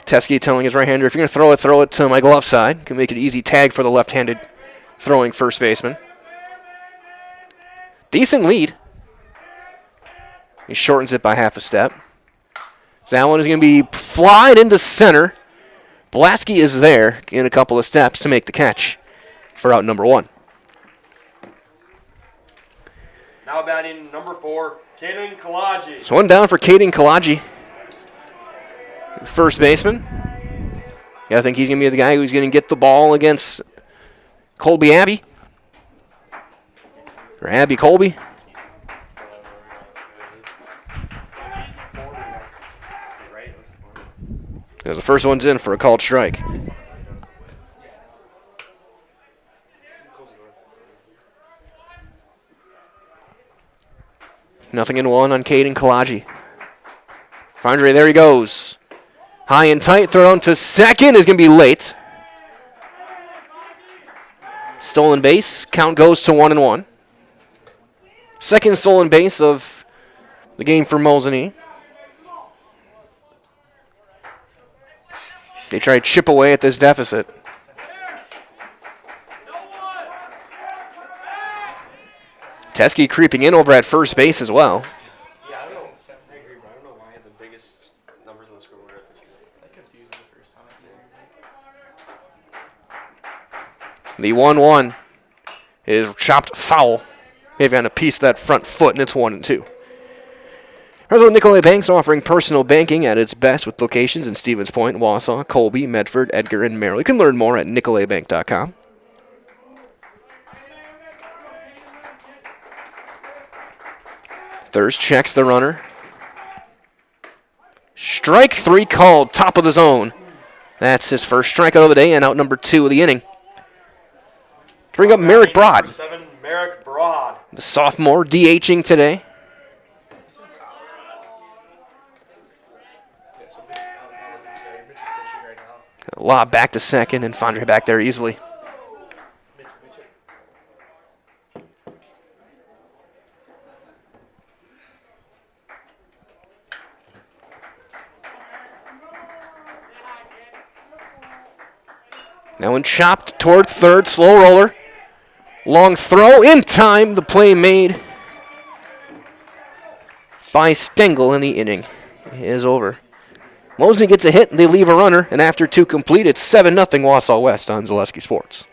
Teskey telling his right-hander, if you're going to throw it to my glove side. Can make it easy tag for the left-handed throwing first baseman. Decent lead. He shortens it by half a step. So that one is going to be flied into center. Blasky is there in a couple of steps to make the catch for out number 1. Now batting number 4, Caden Kalaji. So one down for Caden Kalaji. First baseman. Yeah, I think he's going to be the guy who's going to get the ball against Colby Abbey. Or Abbey Colby. The first one's in for a called strike. Nothing in 1 on Caden Kalaji. Fondre, there he goes. High and tight, throw down to second is going to be late. Stolen base, count goes to 1-1. Second stolen base of the game for Mosinee. They try to chip away at this deficit. Teskey creeping in over at first base as well. Yeah, I agree, but I don't know why the biggest numbers on the scoreboard are 50. That confused me the first time I see it. The 1-1 is chopped foul. They've got a piece of that front foot, and it's 1-2. Here's Nicolay Bank's offering personal banking at its best with locations in Stevens Point, Wausau, Colby, Medford, Edgar, and Merrill. You can learn more at nicolaybank.com. Thurs checks the runner. Strike 3 called, top of the zone. That's his first strikeout of the day and out number 2 of the inning. Bring up Merrick Broad. Number 7, Merrick Broad. The sophomore DHing today. A lob back to second, and Fondre back there easily. Now one chopped toward third, slow roller. Long throw, in time, the play made by Stengel, and the inning is over. Mosinee gets a hit, and they leave a runner, and after 2 complete, it's 7-0 Wausau West on Zaleski Sports.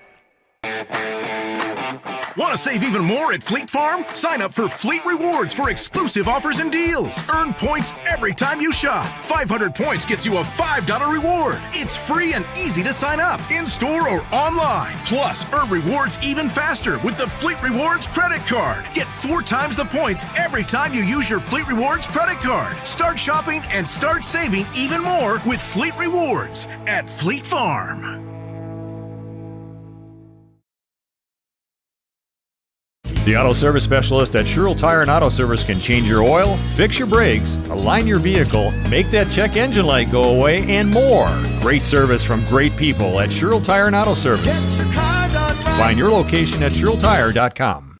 Want to save even more at Fleet Farm? Sign up for Fleet Rewards for exclusive offers and deals. Earn points every time you shop. 500 points gets you a $5 reward. It's free and easy to sign up, in-store or online. Plus, earn rewards even faster with the Fleet Rewards credit card. Get 4 times the points every time you use your Fleet Rewards credit card. Start shopping and start saving even more with Fleet Rewards at Fleet Farm. The auto service specialist at Sherrill Tire and Auto Service can change your oil, fix your brakes, align your vehicle, make that check engine light go away, and more. Great service from great people at Sherrill Tire and Auto Service. Find your location at SherrillTire.com.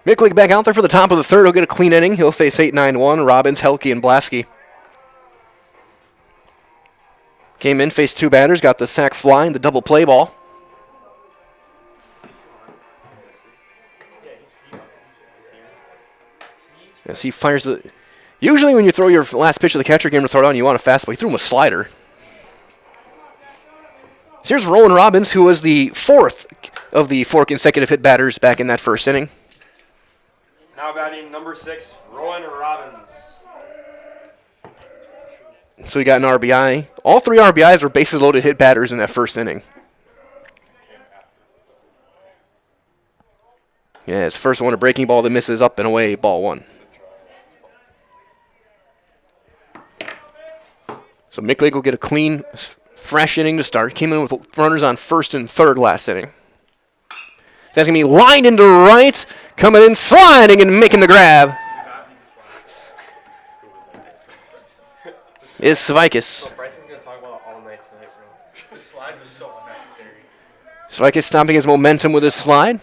Micklig back out there for the top of the third. He'll get a clean inning. He'll face 8-9-1, Robbins, Helke, and Blasky. Came in, faced 2 batters, got the sac fly and the double play ball. Yes, he fires the... Usually when you throw your last pitch of the catcher game to throw down, you want a fastball. He threw him a slider. So here's Rowan Robbins, who was the 4th of the 4 consecutive hit batters back in that first inning. Now batting number 6, Rowan Robbins. So he got an RBI. All 3 RBIs were bases loaded hit batters in that first inning. Yeah, his first one, a breaking ball that misses up and away, ball 1. So Micklig will get a clean, fresh inning to start. Came in with runners on first and third last inning. That's going to be lined into right, coming in, sliding, and making the grab is Svikis. So Bryce is going to talk about it all night tonight, bro. The slide was so unnecessary. Svikis stopping his momentum with his slide.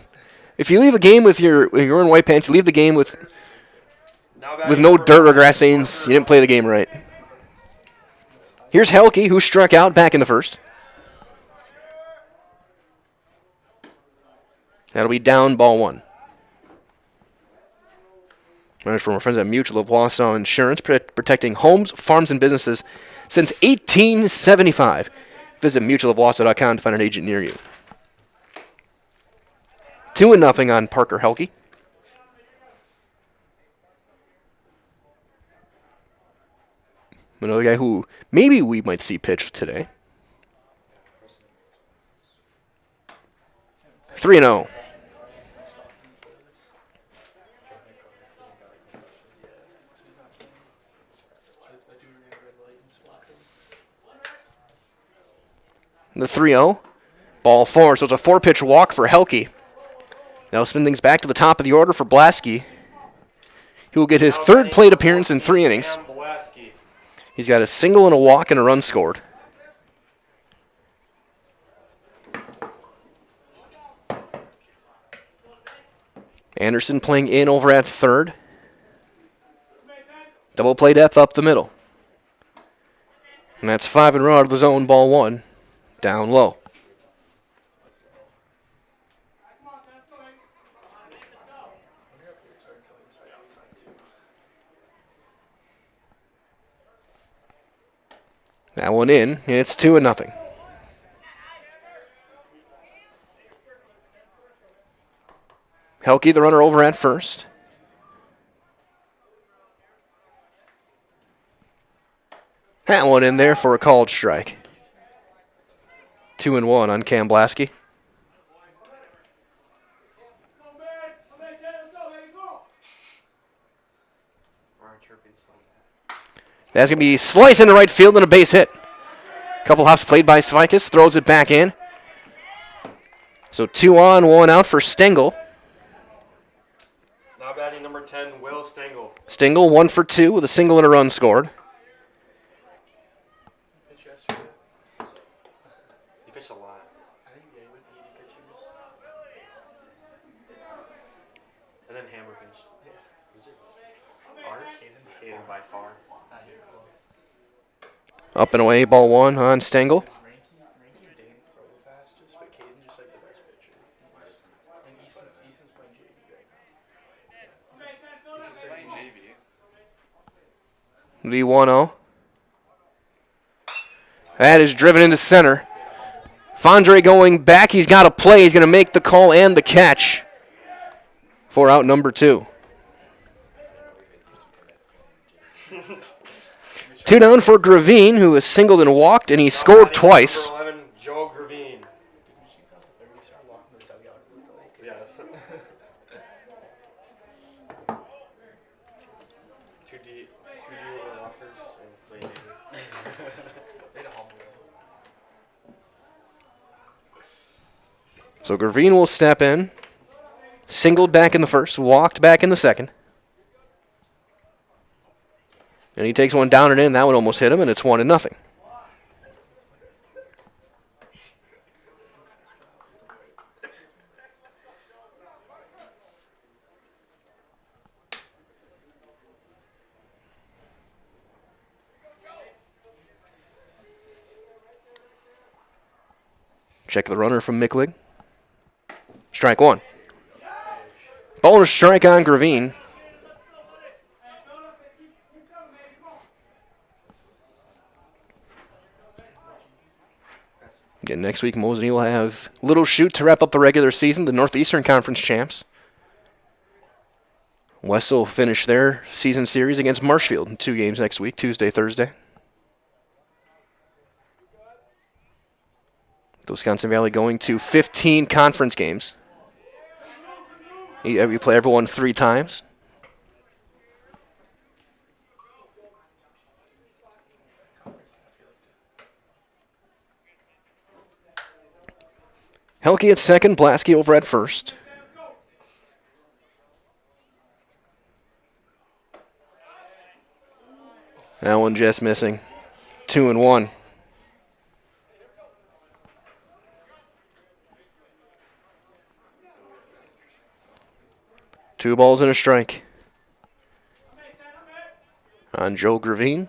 If you leave a game with your in white pants, you leave the game with no dirt or grass stains, you didn't play the game right. Here's Helke, who struck out back in the first. That'll be down, ball 1. Runners from our friends at Mutual of Wausau Insurance, protecting homes, farms, and businesses since 1875. Visit mutualofwausau.com to find an agent near you. 2-0 on Parker Helke. Another guy who maybe we might see pitch today. 3-0. The 3-0. Ball 4, so it's a 4-pitch walk for Helke. Now spin things back to the top of the order for Blasky. He will get his third plate appearance in 3 innings. He's got a single and a walk and a run scored. Anderson playing in over at third. Double play depth up the middle. And that's 5 in a row out of the zone, ball 1. Down low. That one in. It's 2-0. Helke, the runner, over at first. That one in there for a called strike. 2-1 on Cam Blasky. That's going to be sliced into right field and a base hit. Couple hops played by Svikas, throws it back in. So 2 on, 1 out for Stengel. Now batting number 10, Will Stengel. Stengel 1 for 2 with a single and a run scored. He pitched a lot. And then Hammer pitched. Ours? Hayden by far. Up and away, ball 1 on Stengel. The 1-0. That is driven into center. Fondre going back. He's got a play. He's going to make the call and the catch for out number 2. 2 down for Gravine, who has singled and walked, and he scored twice. Number 11, Joe Gravine. Yeah, that's Two D over offers and play. So Gravine will step in. Singled back in the first, walked back in the second. And he takes one down and in. That one almost hit him, and it's 1-0. Check the runner from Micklig. Strike 1. Ball and a strike on Gravine. Again, next week, Mosinee will have Little Chute to wrap up the regular season, the Northeastern Conference champs. West will finish their season series against Marshfield in 2 games next week, Tuesday, Thursday. The Wisconsin Valley going to 15 conference games. We play everyone 3 times. Helke at second, Blasky over at first. That one just missing. 2-1. Two balls and a strike on Joe Gravine.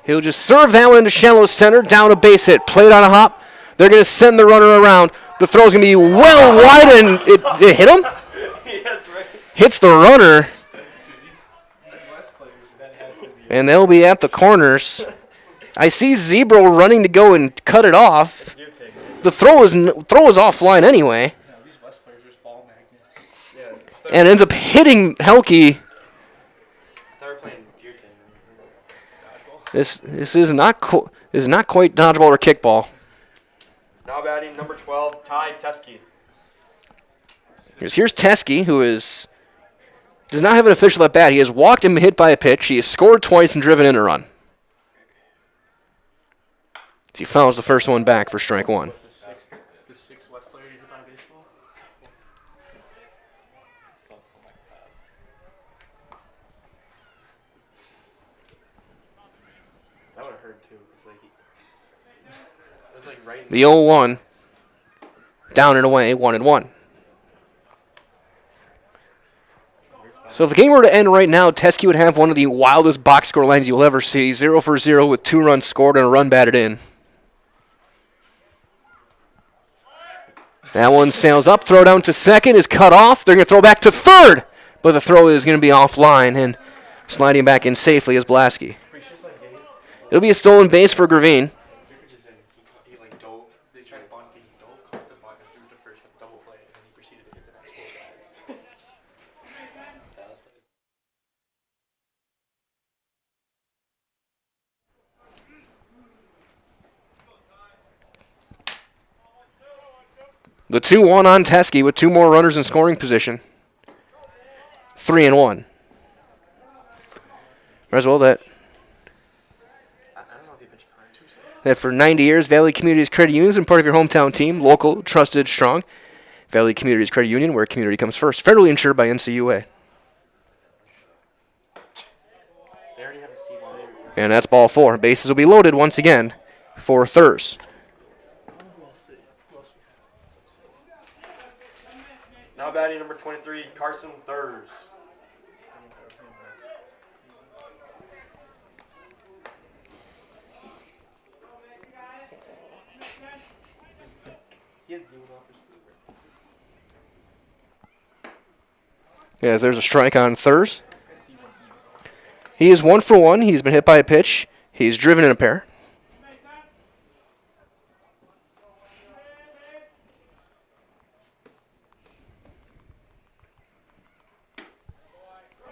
He'll just serve that one into shallow center, down a base hit. Played on a hop. They're going to send the runner around. The throw's going to be well wide, and it hit him? Yes, right. Hits the runner. And they'll be at the corners. I see Zebro running to go and cut it off. The throw is offline anyway. And ends up hitting Helke. This is not quite dodgeball or kickball. Now batting number 12, Ty Teske. Here's Teske, who does not have an official at bat. He has walked and been hit by a pitch. He has scored twice and driven in a run. As he fouls the first one back for strike one. The six West player you hit by baseball? That would have hurt too. It's like it was like right. The 0-1. Down and away, 1-1. So if the game were to end right now, Teske would have one of the wildest box score lines you'll ever see. 0 for 0 with 2 runs scored and a run batted in. That one sails up, throw down to second, is cut off. They're going to throw back to third, but the throw is going to be offline, and sliding back in safely is Blasky. It'll be a stolen base for Gravine. He like dove. They tried to bunt. He dove, caught the bunt, and threw to first with double play, and then he proceeded to hit the next 4 guys. That was funny. The 2-1 on Teske with 2 more runners in scoring position. 3-1. Might as well that for 90 years, Valley Communities Credit Union has been part of your hometown team, local, trusted, strong. Valley Communities Credit Union, where community comes first. Federally insured by NCUA. And that's ball 4. Bases will be loaded once again for Thurs. Now batting number 23, Carson Thurs. Yes, there's a strike on Thurs. He is 1 for 1. He's been hit by a pitch. He's driven in a pair.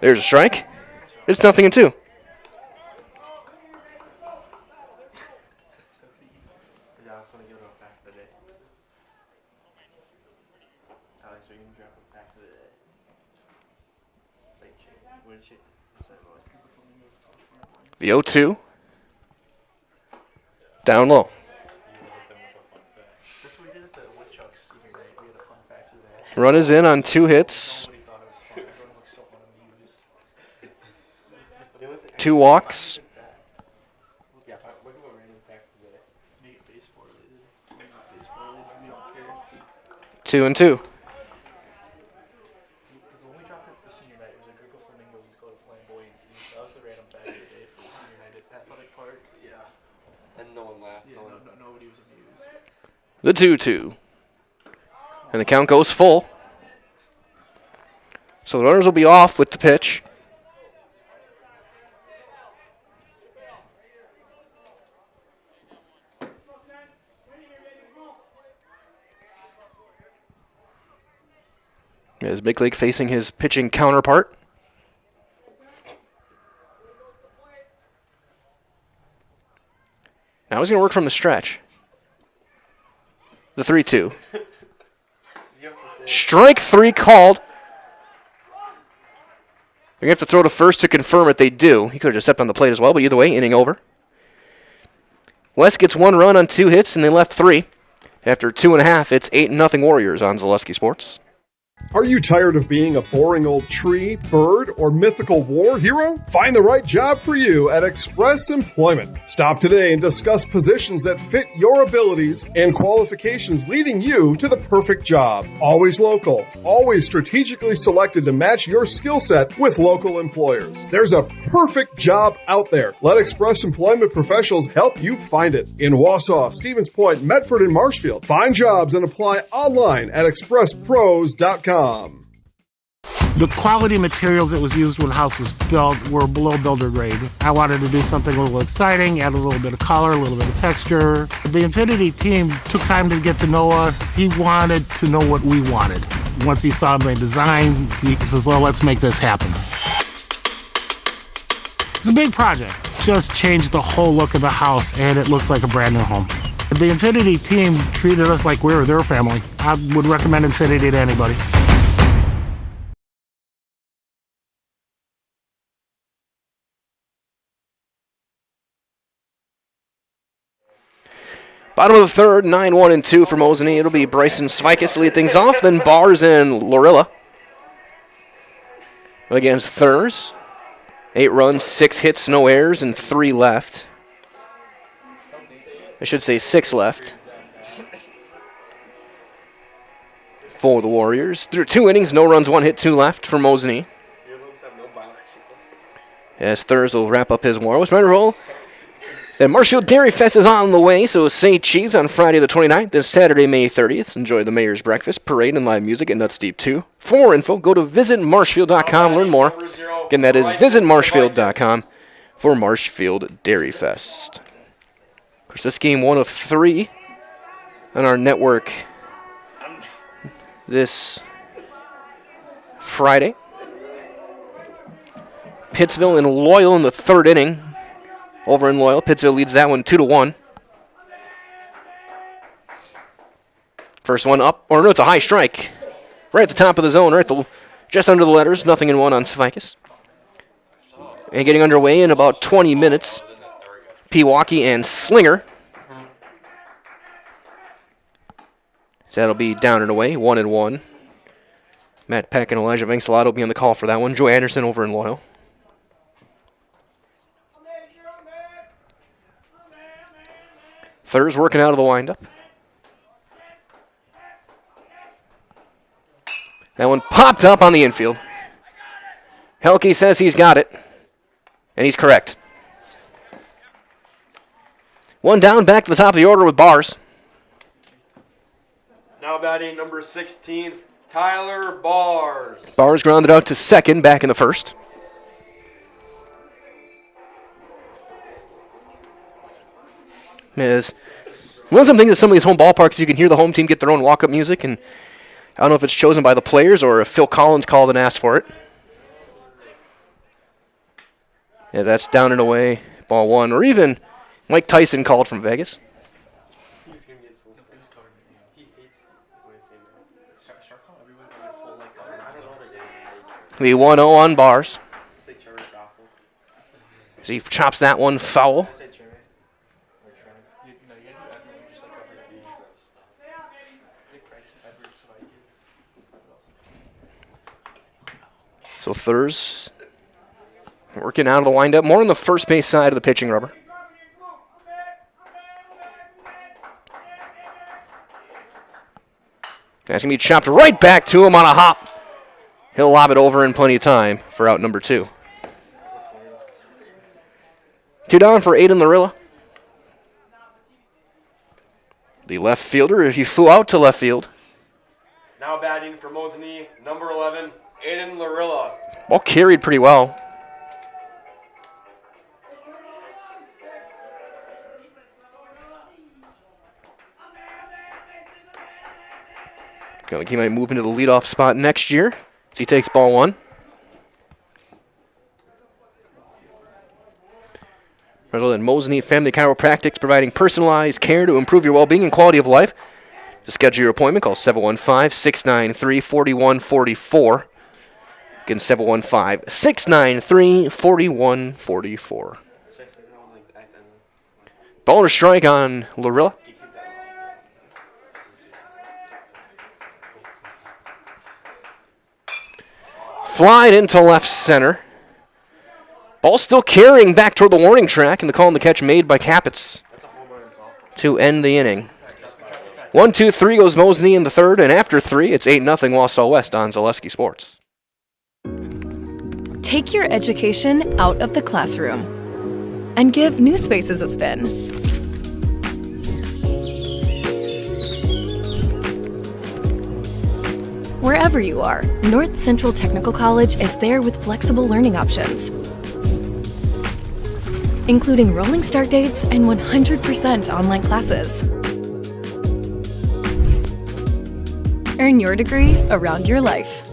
There's a strike. It's 0-2. The 0-2. Down low. Run is in on 2 hits. 2 walks. 2-2. The 2-2. And the count goes full. So the runners will be off with the pitch. As Big League facing his pitching counterpart. Now he's going to work from the stretch. The 3-2. Strike 3 called. They're going to have to throw to first to confirm it. They do. He could have just stepped on the plate as well, but either way, inning over. West gets 1 run on 2 hits, and they left 3. After 2.5, it's 8-0 Warriors on Zaleski Sports. Are you tired of being a boring old tree, bird, or mythical war hero? Find the right job for you at Express Employment. Stop today and discuss positions that fit your abilities and qualifications, leading you to the perfect job. Always local, always strategically selected to match your skill set with local employers. There's a perfect job out there. Let Express Employment professionals help you find it. In Wausau, Stevens Point, Medford, and Marshfield. Find jobs and apply online at expresspros.com. The quality materials that was used when the house was built were below builder grade. I wanted to do something a little exciting, add a little bit of color, a little bit of texture. The Infinity team took time to get to know us. He wanted to know what we wanted. Once he saw my design, he says, well, let's make this happen. It's a big project. Just changed the whole look of the house, and it looks like a brand new home. The Infinity team treated us like we were their family. I would recommend Infinity to anybody. Bottom of the third, 9-1-2 for Mosinee. It'll be Bryson Svikas to lead things off, then Bars and Lorilla against Thurs. 8 runs, 6 hits, no errors, and 3 left. I should say 6 left for the Warriors. Through 2 innings, no runs, 1 hit, 2 left for Mosinee. As Thurs will wrap up his Wausau West roll. Then Marshfield Dairy Fest is on the way, so say cheese on Friday the 29th and Saturday, May 30th. Enjoy the Mayor's Breakfast, parade, and live music at Nuts Deep 2. For more info, go to visitmarshfield.com, learn more. Again, that is visitmarshfield.com for Marshfield Dairy Fest. Of course, this game 1 of 3 on our network this Friday. Pittsville and Loyal in the 3rd inning. Over in Loyal, Pittsville leads that one 2-1. First one up, or no, it's a high strike. Right at the top of the zone, just under the letters, 0-1 on Svikas. And getting underway in about 20 minutes, Pewaukee and Slinger. So that'll be down and away, 1-1. Matt Peck and Elijah Vanksalato will be on the call for that one. Joe Anderson over in Loyal. Thurs working out of the windup. That one popped up on the infield. Helke says he's got it, and he's correct. 1 down, back to the top of the order with Bars. Now batting number 16, Tyler Bars. Bars grounded out to second, back in the first. One something that some of these home ballparks, you can hear the home team get their own walk-up music, and I don't know if it's chosen by the players or if Phil Collins called and asked for it. Yeah, that's down and away, ball 1, or even Mike Tyson called from Vegas. The 1-0 on Bars. So he chops that one foul. So Thurs working out of the windup, more on the first base side of the pitching rubber. That's going to be chopped right back to him on a hop. He'll lob it over in plenty of time for out number 2. 2 down for Aiden Lorilla. The left fielder, he flew out to left field. Now batting for Mosinee, number 11, Aiden Lorilla. Ball carried pretty well. He might move into the leadoff spot next year as he takes ball 1. Rather than Mosinee Family Chiropractics, providing personalized care to improve your well-being and quality of life. To schedule your appointment, call 715-693-4144. Again, 715-693-4144. Ball to strike on Lorilla. Flied into left center. Ball still carrying back toward the warning track, and the call on the catch made by Capitz to end the inning. 1-2-3 goes Mosinee in the 3rd, and after 3, it's 8-0 Wausau West on Zaleski Sports. Take your education out of the classroom and give New Spaces a spin. Wherever you are, North Central Technical College is there with flexible learning options, including rolling start dates and 100% online classes. Earn your degree around your life.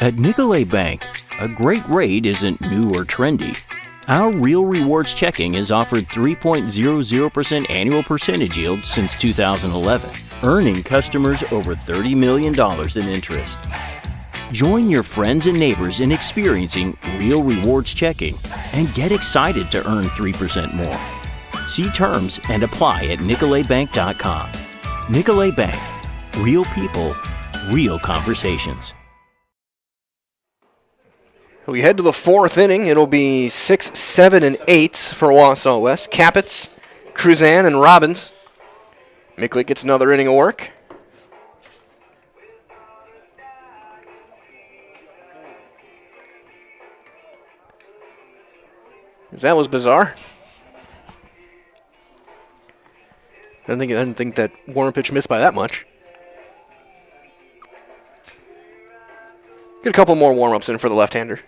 At Nicolay Bank, a great rate isn't new or trendy. Our Real Rewards checking has offered 3.00% annual percentage yield since 2011, earning customers over $30 million in interest. Join your friends and neighbors in experiencing Real Rewards checking and get excited to earn 3% more. See terms and apply at nicoletbank.com. Nicolet Bank. Real people, real conversations. We head to the fourth inning. It'll be 6, 7, and 8 for Wausau West. Capitz, Cruzan, and Robbins. Mickley gets another inning of work. That was bizarre. I didn't think that warm pitch missed by that much. Get a couple more warm-ups in for the left-hander.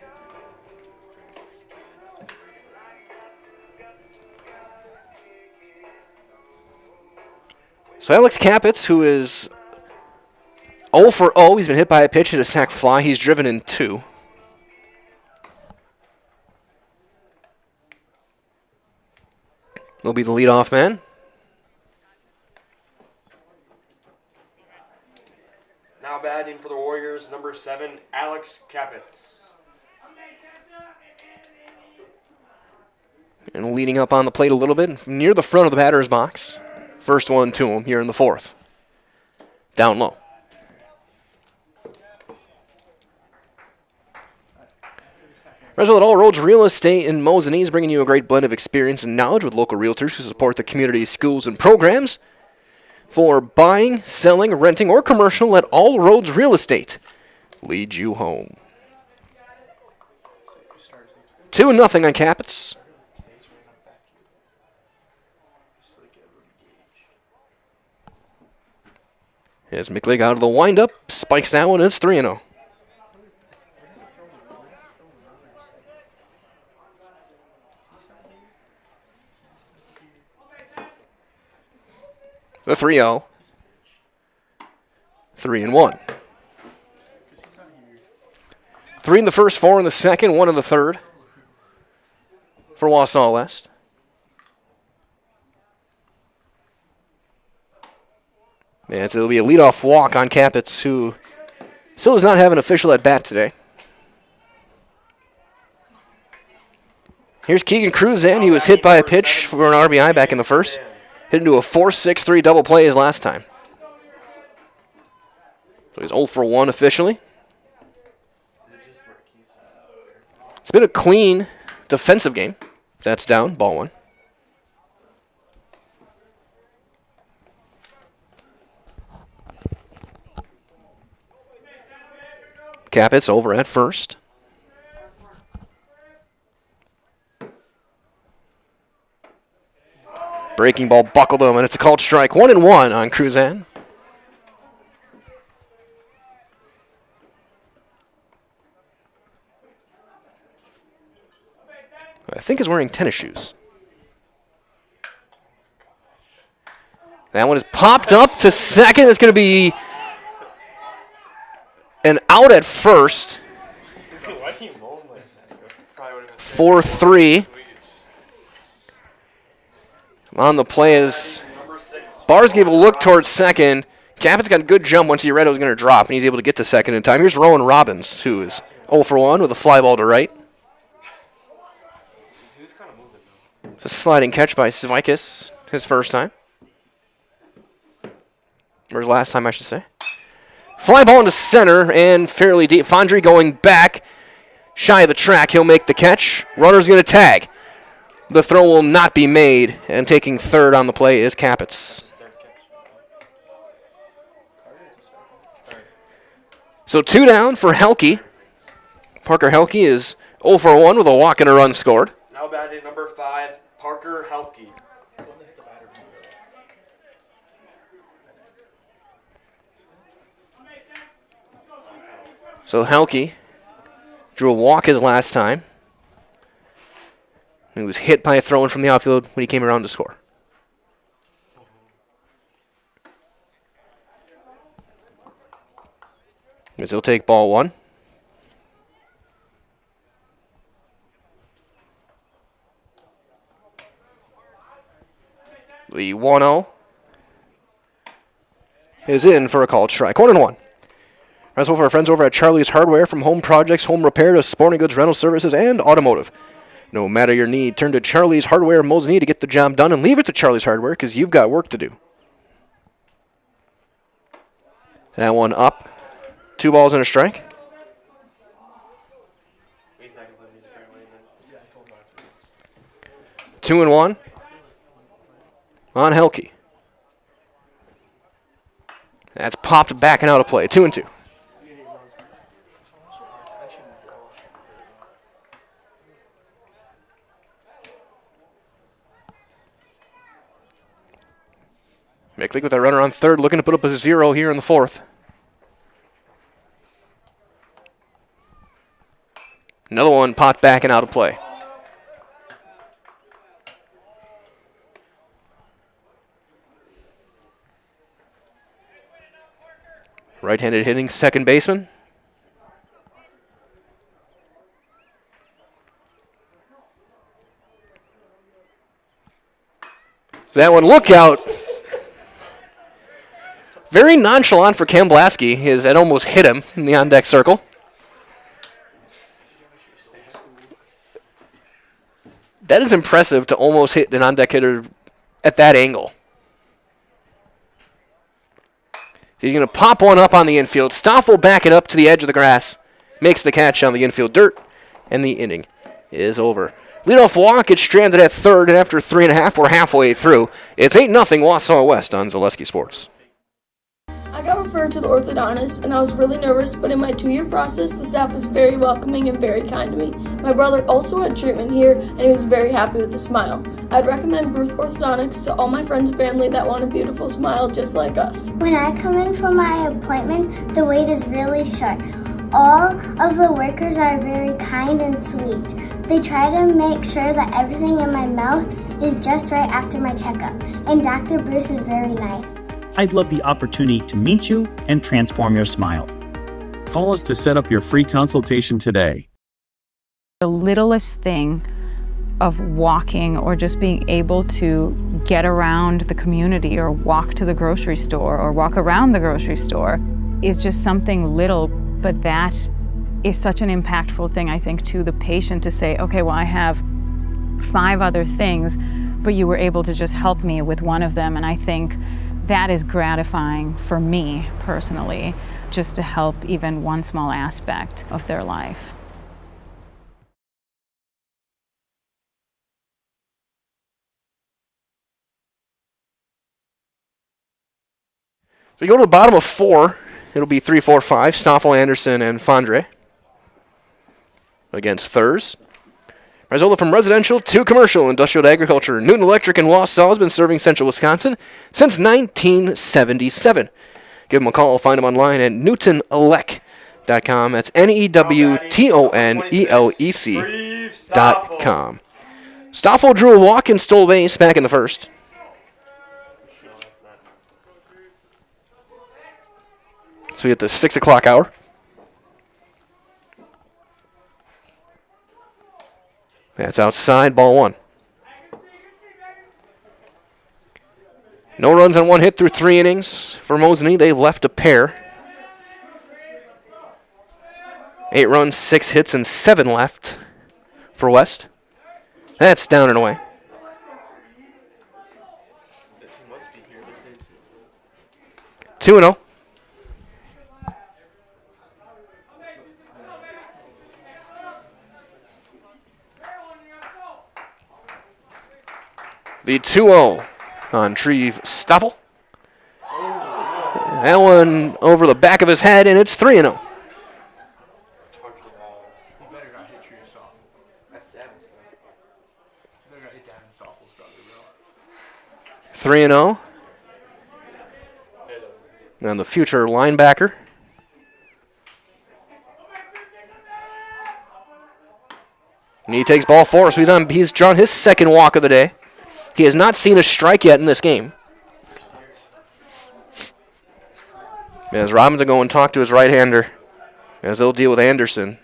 So Alex Capitz, who is 0 for 0, he's been hit by a pitch, hit a sac fly. He's driven in 2. Will be the leadoff man. Now batting for the Warriors, number 7, Alex Capitz. And leading up on the plate a little bit, near the front of the batter's box. First one to him here in the fourth. Down low. Resident All Roads Real Estate in Mosinee is bringing you a great blend of experience and knowledge with local realtors who support the community, schools, and programs. For buying, selling, renting, or commercial, let All Roads Real Estate lead you home. 2-0 on Capitz. As McLeod out of the windup, spikes that one, and it's 3-0. The 3-0. 3-1. 3 in the first, 4 in the second, 1 in the third for Wausau West. And so it'll be a leadoff walk on Capitz, who still does not have an official at bat today. Here's Keegan Cruzan. He was hit by a pitch for an RBI back in the first. Hit into a 4-6-3 double play his last time. So he's 0 for 1 officially. It's been a clean defensive game. That's down, ball 1. Capitz over at first. Breaking ball buckled him, and it's a called strike. 1-1 on Cruzan. I think he's wearing tennis shoes. That one is popped up to second. It's going to be an out at first. 4-3. On the play as Bars gave a look towards second. Capitz got a good jump once he read it was going to drop, and he's able to get to second in time. Here's Rowan Robbins, who is 0 for 1 with a fly ball to right. It's a sliding catch by Svikis, his first time. Or his last time, I should say. Fly ball into center and fairly deep. Fondry going back, shy of the track. He'll make the catch. Runner's going to tag. The throw will not be made, and taking third on the play is Capitz. So 2 down for Helke. Parker Helke is 0 for 1 with a walk and a run scored. Now batting number 5, Parker Helke. So Helke drew a walk his last time. He was hit by a throw-in from the outfield when he came around to score. As he'll take ball 1. The 1-0 is in for a called strike. 1-1. As well for our friends over at Charlie's Hardware, from home projects, home repair to sporting goods rental services and automotive. No matter your need, turn to Charlie's Hardware Mosinee to get the job done, and leave it to Charlie's Hardware because you've got work to do. That one up. 2 balls and a strike. Two and one on Helke. That's popped back and out of play. 2 and 2. McLeod with that runner on third, looking to put up a 0 here in the fourth. Another one popped back and out of play. Right-handed hitting second baseman. That one, look out. Very nonchalant for Cam Blasky. It almost hit him in the on-deck circle. That is impressive to almost hit an on-deck hitter at that angle. He's going to pop one up on the infield. Stoffel back it up to the edge of the grass. Makes the catch on the infield dirt, and the inning is over. Leadoff walk, it's stranded at third, and after 3.5, we're halfway through. It's 8-0 Wausau West on Zaleski Sports. I got referred to the orthodontist, and I was really nervous, but in my 2-year process, the staff was very welcoming and very kind to me. My brother also had treatment here, and he was very happy with the smile. I'd recommend Bruce Orthodontics to all my friends and family that want a beautiful smile just like us. When I come in for my appointments, the wait is really short. All of the workers are very kind and sweet. They try to make sure that everything in my mouth is just right after my checkup, and Dr. Bruce is very nice. I'd love the opportunity to meet you and transform your smile. Call us to set up your free consultation today. The littlest thing of walking or just being able to get around the community or walk to the grocery store or walk around the grocery store is just something little, but that is such an impactful thing, I think, to the patient to say, okay, well, I have 5 other things, but you were able to just help me with one of them. And I think that is gratifying for me personally, just to help even one small aspect of their life. So we go to the bottom of 4. It'll be 3, 4, 5. Stoffel, Anderson, and Fondre against Thurs. Rizola from residential to commercial, industrial to agriculture. Newton Electric in Wausau has been serving central Wisconsin since 1977. Give them a call. Find them online at newtonelec.com. That's NEWTONELEC.com. Stoffel drew a walk and stole base back in the first. So we hit the 6 o'clock hour. That's outside, ball 1. No runs on 1 hit through 3 innings for Mosinee. They've left a pair. 8 runs, 6 hits, and 7 left for West. That's down and away. Two and 0. The 2-0 on Treve Stoffel. That one over the back of his head, and it's 3-0. 3-0. And the future linebacker. And he takes ball 4, so he's drawn his second walk of the day. He has not seen a strike yet in this game. As Robinson go and talk to his right-hander as they'll deal with Anderson.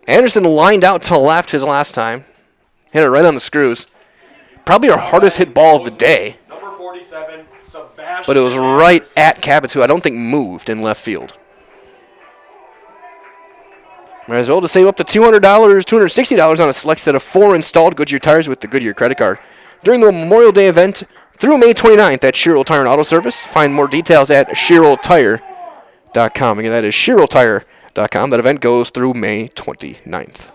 Anderson lined out to left his last time. Hit it right on the screws. Probably our hardest hit ball of the day. Number 47, Sebastian. But it was right at Cabot, who I don't think moved in left field. Might as well to save up to $200, $260 on a select set of 4 installed Goodyear tires with the Goodyear credit card during the Memorial Day event through May 29th at Sherrill Tire and Auto Service. Find more details at SherrillTire.com. Again, that is SherrillTire.com. That event goes through May 29th.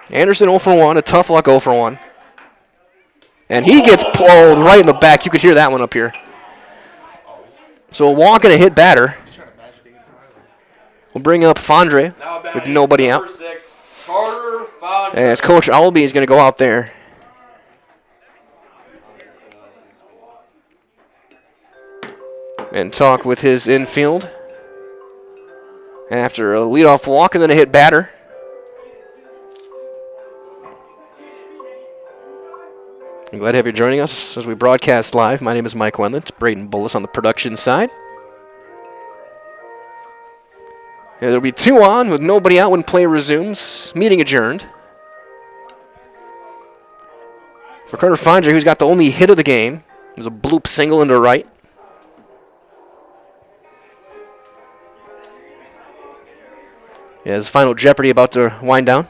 Anderson 0 for 1, a tough luck 0 for 1. And he gets pulled right in the back. You could hear that one up here. So a walk and a hit batter. We'll bring up Fondre with nobody out. As Coach Albee is going to go out there. And talk with his infield. After a leadoff walk and then a hit batter. I'm glad to have you joining us as we broadcast live. My name is Mike Wendland. It's Braden Bullis on the production side. And there'll be 2 on with nobody out when play resumes. Meeting adjourned. For Carter Fondre, who's got the only hit of the game. There's a bloop single into right. His final Jeopardy about to wind down.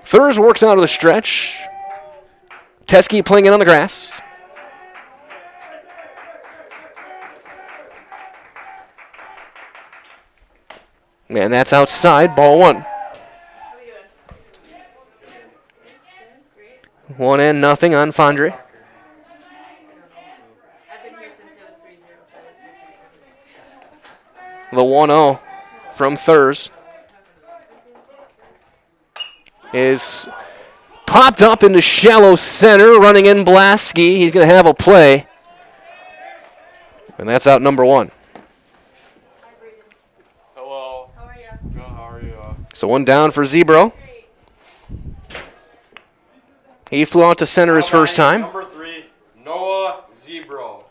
Thurs works out of the stretch. Teskey playing it on the grass. And that's outside, ball 1. 1-0 on Fondre. The 1-0 from Thurs is popped up into shallow center, running in Blaski. He's going to have a play. And that's out number 1. Hello. How are you? Good, how are you? So 1 down for Zebro. He flew out to center his first time. Number 3, Noah Zebro.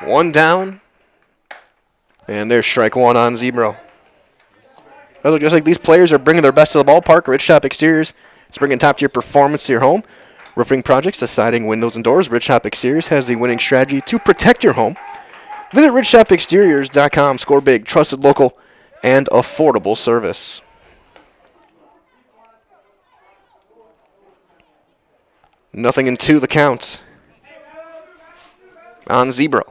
One down. And there's strike 1 on Zebro. It looks just like these players are bringing their best to the ballpark. Ridgetop Exteriors is bringing top-tier performance to your home. Roofing projects, the siding, windows, and doors. Ridgetop Exteriors has the winning strategy to protect your home. Visit ridgetopexteriors.com. Score big, trusted, local, and affordable service. Nothing in 2 the count on Zebro.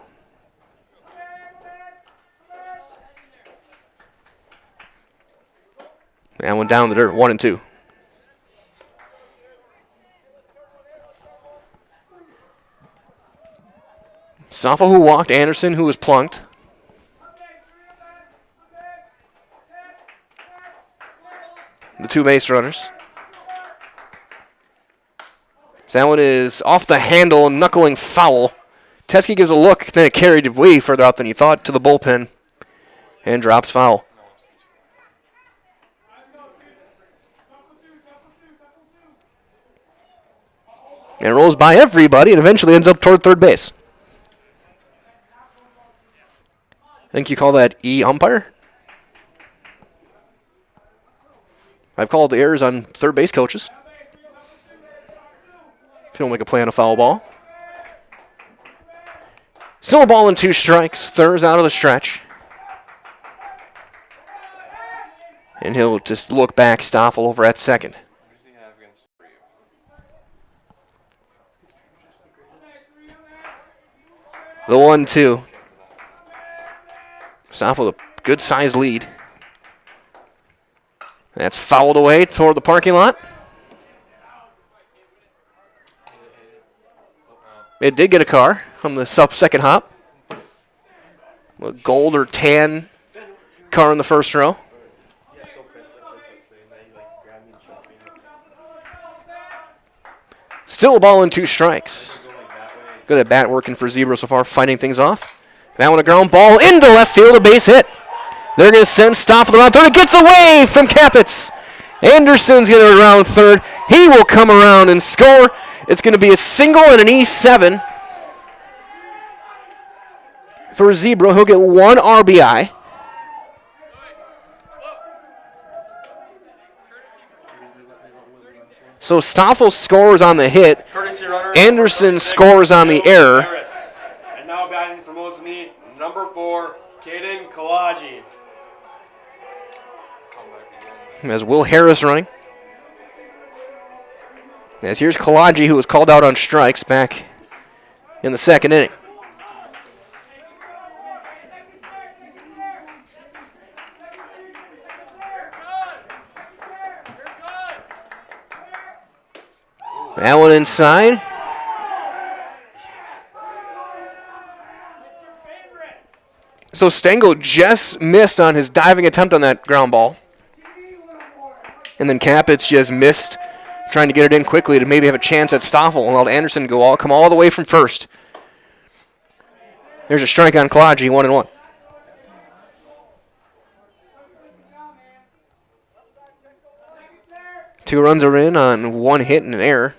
And 1 down the dirt, 1-2. Safa who walked, Anderson who was plunked. The 2 base runners. So that one is off the handle, knuckling foul. Teskey gives a look, then it carried way further out than he thought to the bullpen and drops foul. And it rolls by everybody and eventually ends up toward third base. I think you call that umpire. I've called the errors on third base coaches. If you don't make a play on a foul ball. Still a ball and 2 strikes. Thurs out of the stretch. And he'll just look back, Stoffel over at second. The 1-2. Stoffel with a good-sized lead. That's fouled away toward the parking lot. It did get a car on the second hop. A gold or tan car in the first row. Still a ball and 2 strikes. Good at bat working for Zebra so far, fighting things off. That one a ground ball into left field, a base hit. They're going to send Stoffel around third. It gets away from Capitz. Anderson's going to around third. He will come around and score. It's going to be a single and an E7 for Zebra. He'll get 1 RBI. So Stoffel scores on the hit. Anderson scores on the error. And now batting for Mosinee, number 4, Caden Kalaji. As Will Harris running. As here's Kalaji, who was called out on strikes back in the second inning. That one inside. So Stengel just missed on his diving attempt on that ground ball. And then Capitz just missed, trying to get it in quickly to maybe have a chance at Stoffel and allowed Anderson to come all the way from first. There's a strike on Kalaji, 1-1. Two runs are in on 1 hit and an error.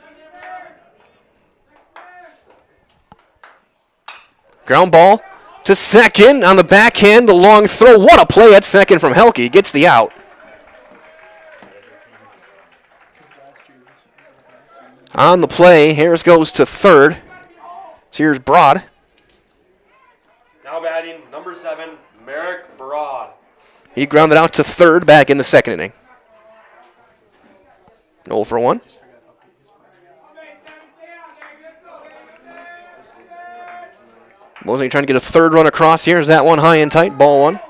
Ground ball to second on the backhand, the long throw. What a play at second from Helke. Gets the out. On the play, Harris goes to third. So here's Broad. Now batting, number 7, Merrick Broad. He grounded out to third back in the second inning. 0 for 1. Mosinee trying to get a third run across here. Is that one high and tight? Ball 1.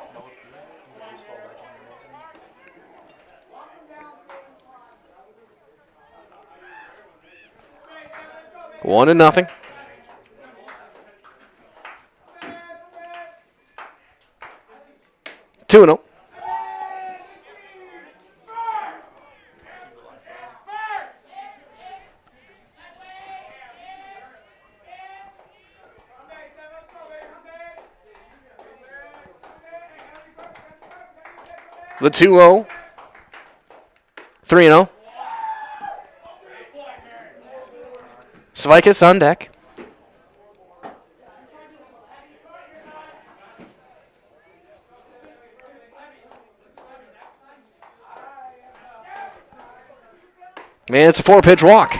One and nothing. 2-0. The 2-0. 3-0. Svikas on deck. Man, it's a 4-pitch walk.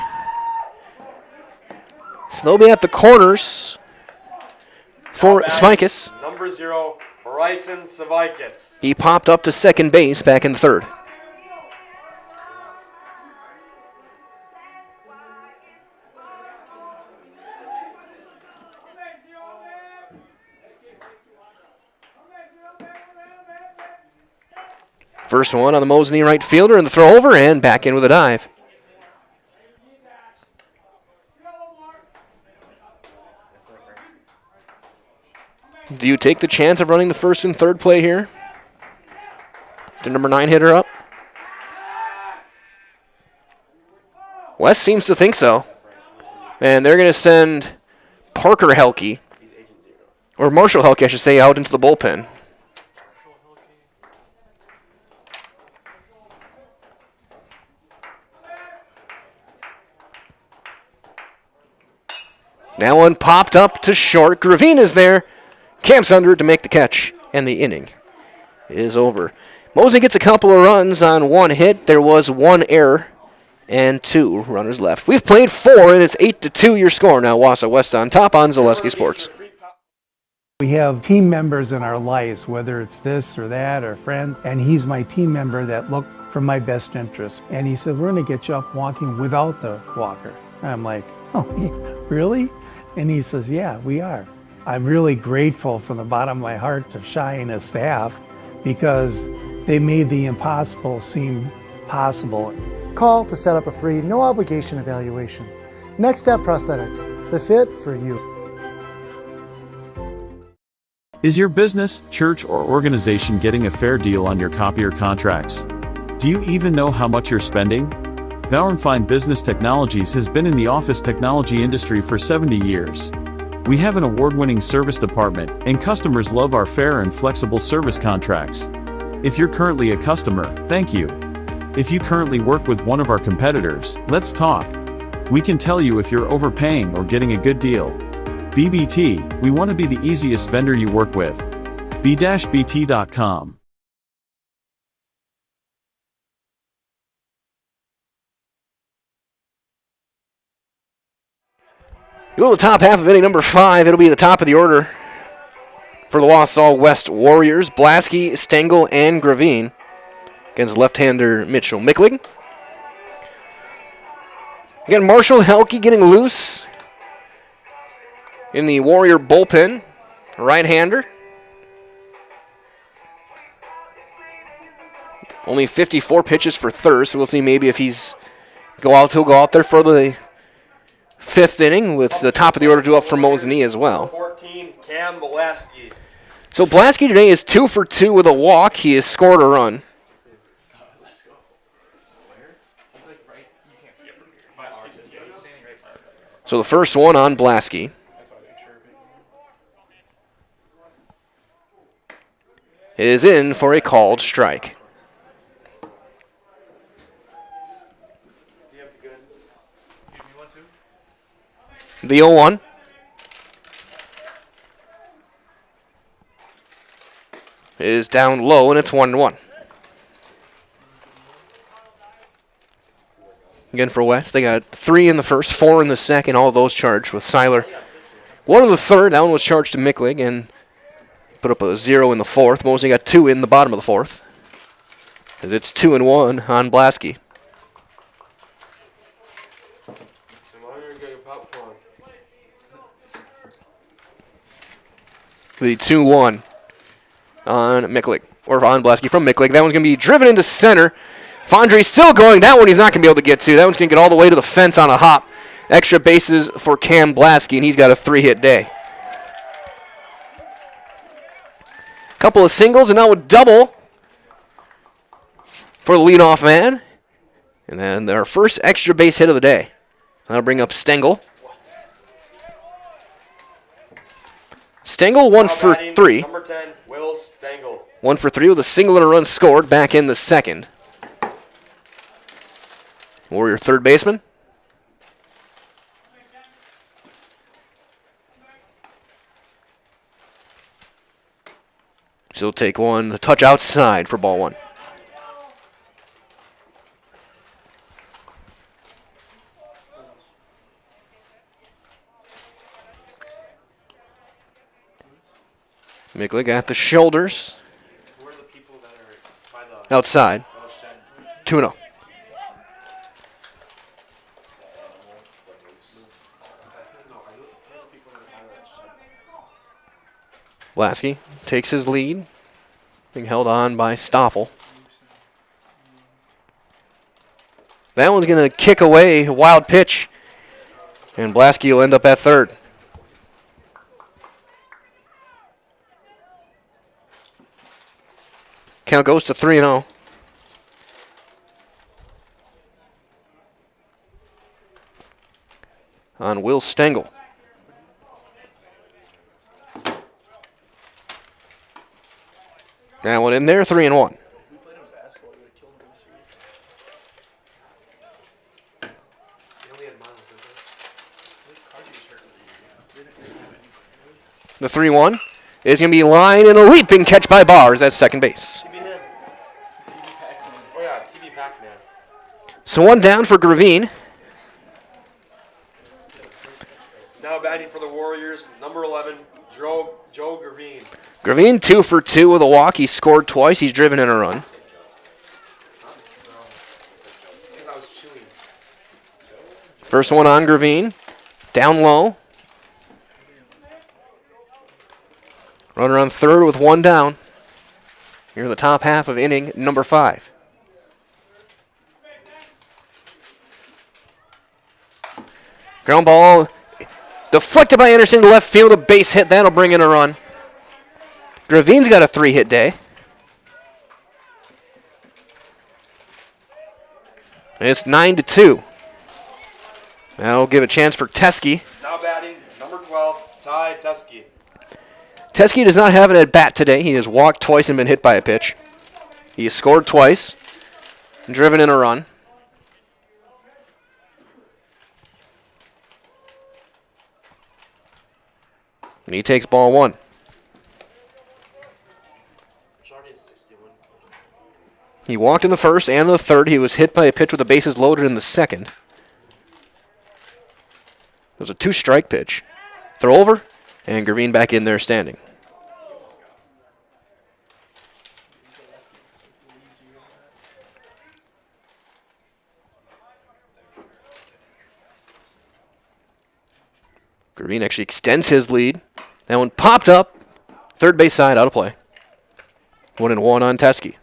Snowby at the corners for Svikas. Number 0, Bryson Svikas. He popped up to second base back in the third. First one on the Mosinee right fielder, and the throw over and back in with a dive. Do you take the chance of running the first and third play here? The number 9 hitter up. West seems to think so. And they're going to send Parker Helke, or Marshall Helke, I should say, out into the bullpen. That one popped up to short. Gravine is there. Camps under it to make the catch. And the inning is over. Mosinee gets a couple of runs on 1 hit. There was 1 error and 2 runners left. We've played 4, and it's 8-2 your score now. Wausau West on top on Zaleski Sports. We have team members in our lives, whether it's this or that or friends, and he's my team member that look for my best interest. And he said, we're going to get you up walking without the walker. And I'm like, oh, really? And he says, yeah, we are. I'm really grateful from the bottom of my heart to Shai and his staff because they made the impossible seem possible. Call to set up a free, no obligation evaluation. Next Step Prosthetics, the fit for you. Is your business, church, or organization getting a fair deal on your copier contracts? Do you even know how much you're spending? Bauer & Fine Business Technologies has been in the office technology industry for 70 years. We have an award-winning service department, and customers love our fair and flexible service contracts. If you're currently a customer, thank you. If you currently work with one of our competitors, let's talk. We can tell you if you're overpaying or getting a good deal. BBT, we want to be the easiest vendor you work with. b-bt.com. You go to the top half of inning number 5. It'll be the top of the order for the Wausau West Warriors. Blasky, Stengel, and Gravine against left-hander Mitchell Micklig. Again, Marshall Helke getting loose in the Warrior bullpen. Right-hander. Only 54 pitches for third, so we'll see maybe if he'll go out there for the 5th inning with the top of the order due up for Mosinee as well. 14, Cam Blasky. So Blasky today is 2 for 2 with a walk. He has scored a run. So the first one on Blasky. Is in for a called strike. The 0-1. Is down low, and it's 1-1. Again for West, they got 3 in the first, 4 in the second, all of those charged with Seiler. 1 in the third, that one was charged to Micklig, and put up a 0 in the fourth. Mosinee got 2 in the bottom of the fourth, as it's 2-1 on Blasky. The 2-1 on Micklig, or on Blasky from Micklig. That one's going to be driven into center. Fondre's still going. That one he's not going to be able to get to. That one's going to get all the way to the fence on a hop. Extra bases for Cam Blasky, and he's got a 3-hit day. Couple of singles, and now a double for the leadoff man. And then their first extra base hit of the day. That'll bring up Stengel. Stengel 1 for 3. Number 10, Will Stengel. 1 for 3 with a single and a run scored back in the second. Warrior third baseman. So he'll take one, a touch outside for ball 1. Micklig at the shoulders. Outside. 2-0. Blasky takes his lead, being held on by Stoffel. That one's going to kick away, a wild pitch, and Blasky will end up at third. Count goes to 3-0. On Will Stengel. That one in there, 3-1. The 3-1 is going to be line and a leaping catch by Bars at second base. So one down for Gravine. Now batting for the Warriors, number 11, Joe Gravine. Gravine 2 for 2 with a walk. He scored twice. He's driven in a run. First one on Gravine. Down low. Runner on third with one down. Here in the top half of inning number 5. Ground ball deflected by Anderson to left field. A base hit. That'll bring in a run. Gravine's got a 3-hit day. And it's 9-2. That'll give a chance for Teske. Now batting, number 12, Ty Teske. Teske does not have an at-bat today. He has walked twice and been hit by a pitch. He has scored twice and driven in a run. And he takes ball one. He walked in the first and the third. He was hit by a pitch with the bases loaded in the second. It was a 2-strike pitch. Throw over, and Graveen back in there standing. Graveen actually extends his lead. That one popped up. Third base side, out of play. 1-1 on Teskey.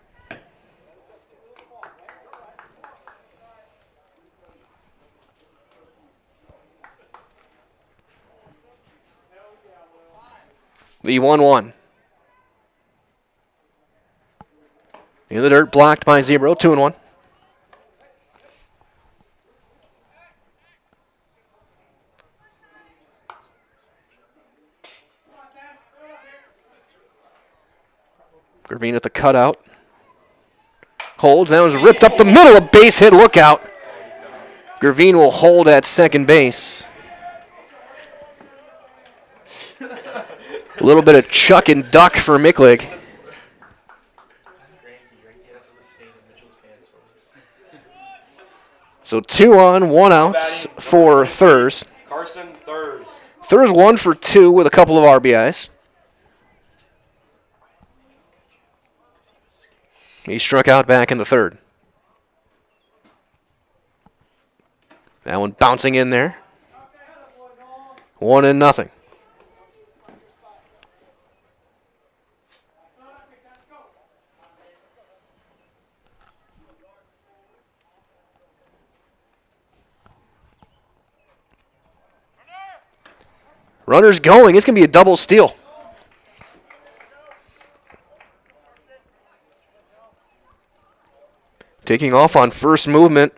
The 1-1. In the dirt, blocked by 0, 2-1. Graveen at the cutout. Holds. That was ripped up the middle. A base hit. Look out. Graveen will hold at second base. A little bit of chuck and duck for Miklig. So 2 on, 1 out for Thurs. Carson Thurs. Thurs 1 for 2 with a couple of RBIs. He struck out back in the third. That one bouncing in there. 1-0. Runners going. It's going to be a double steal. Taking off on first movement.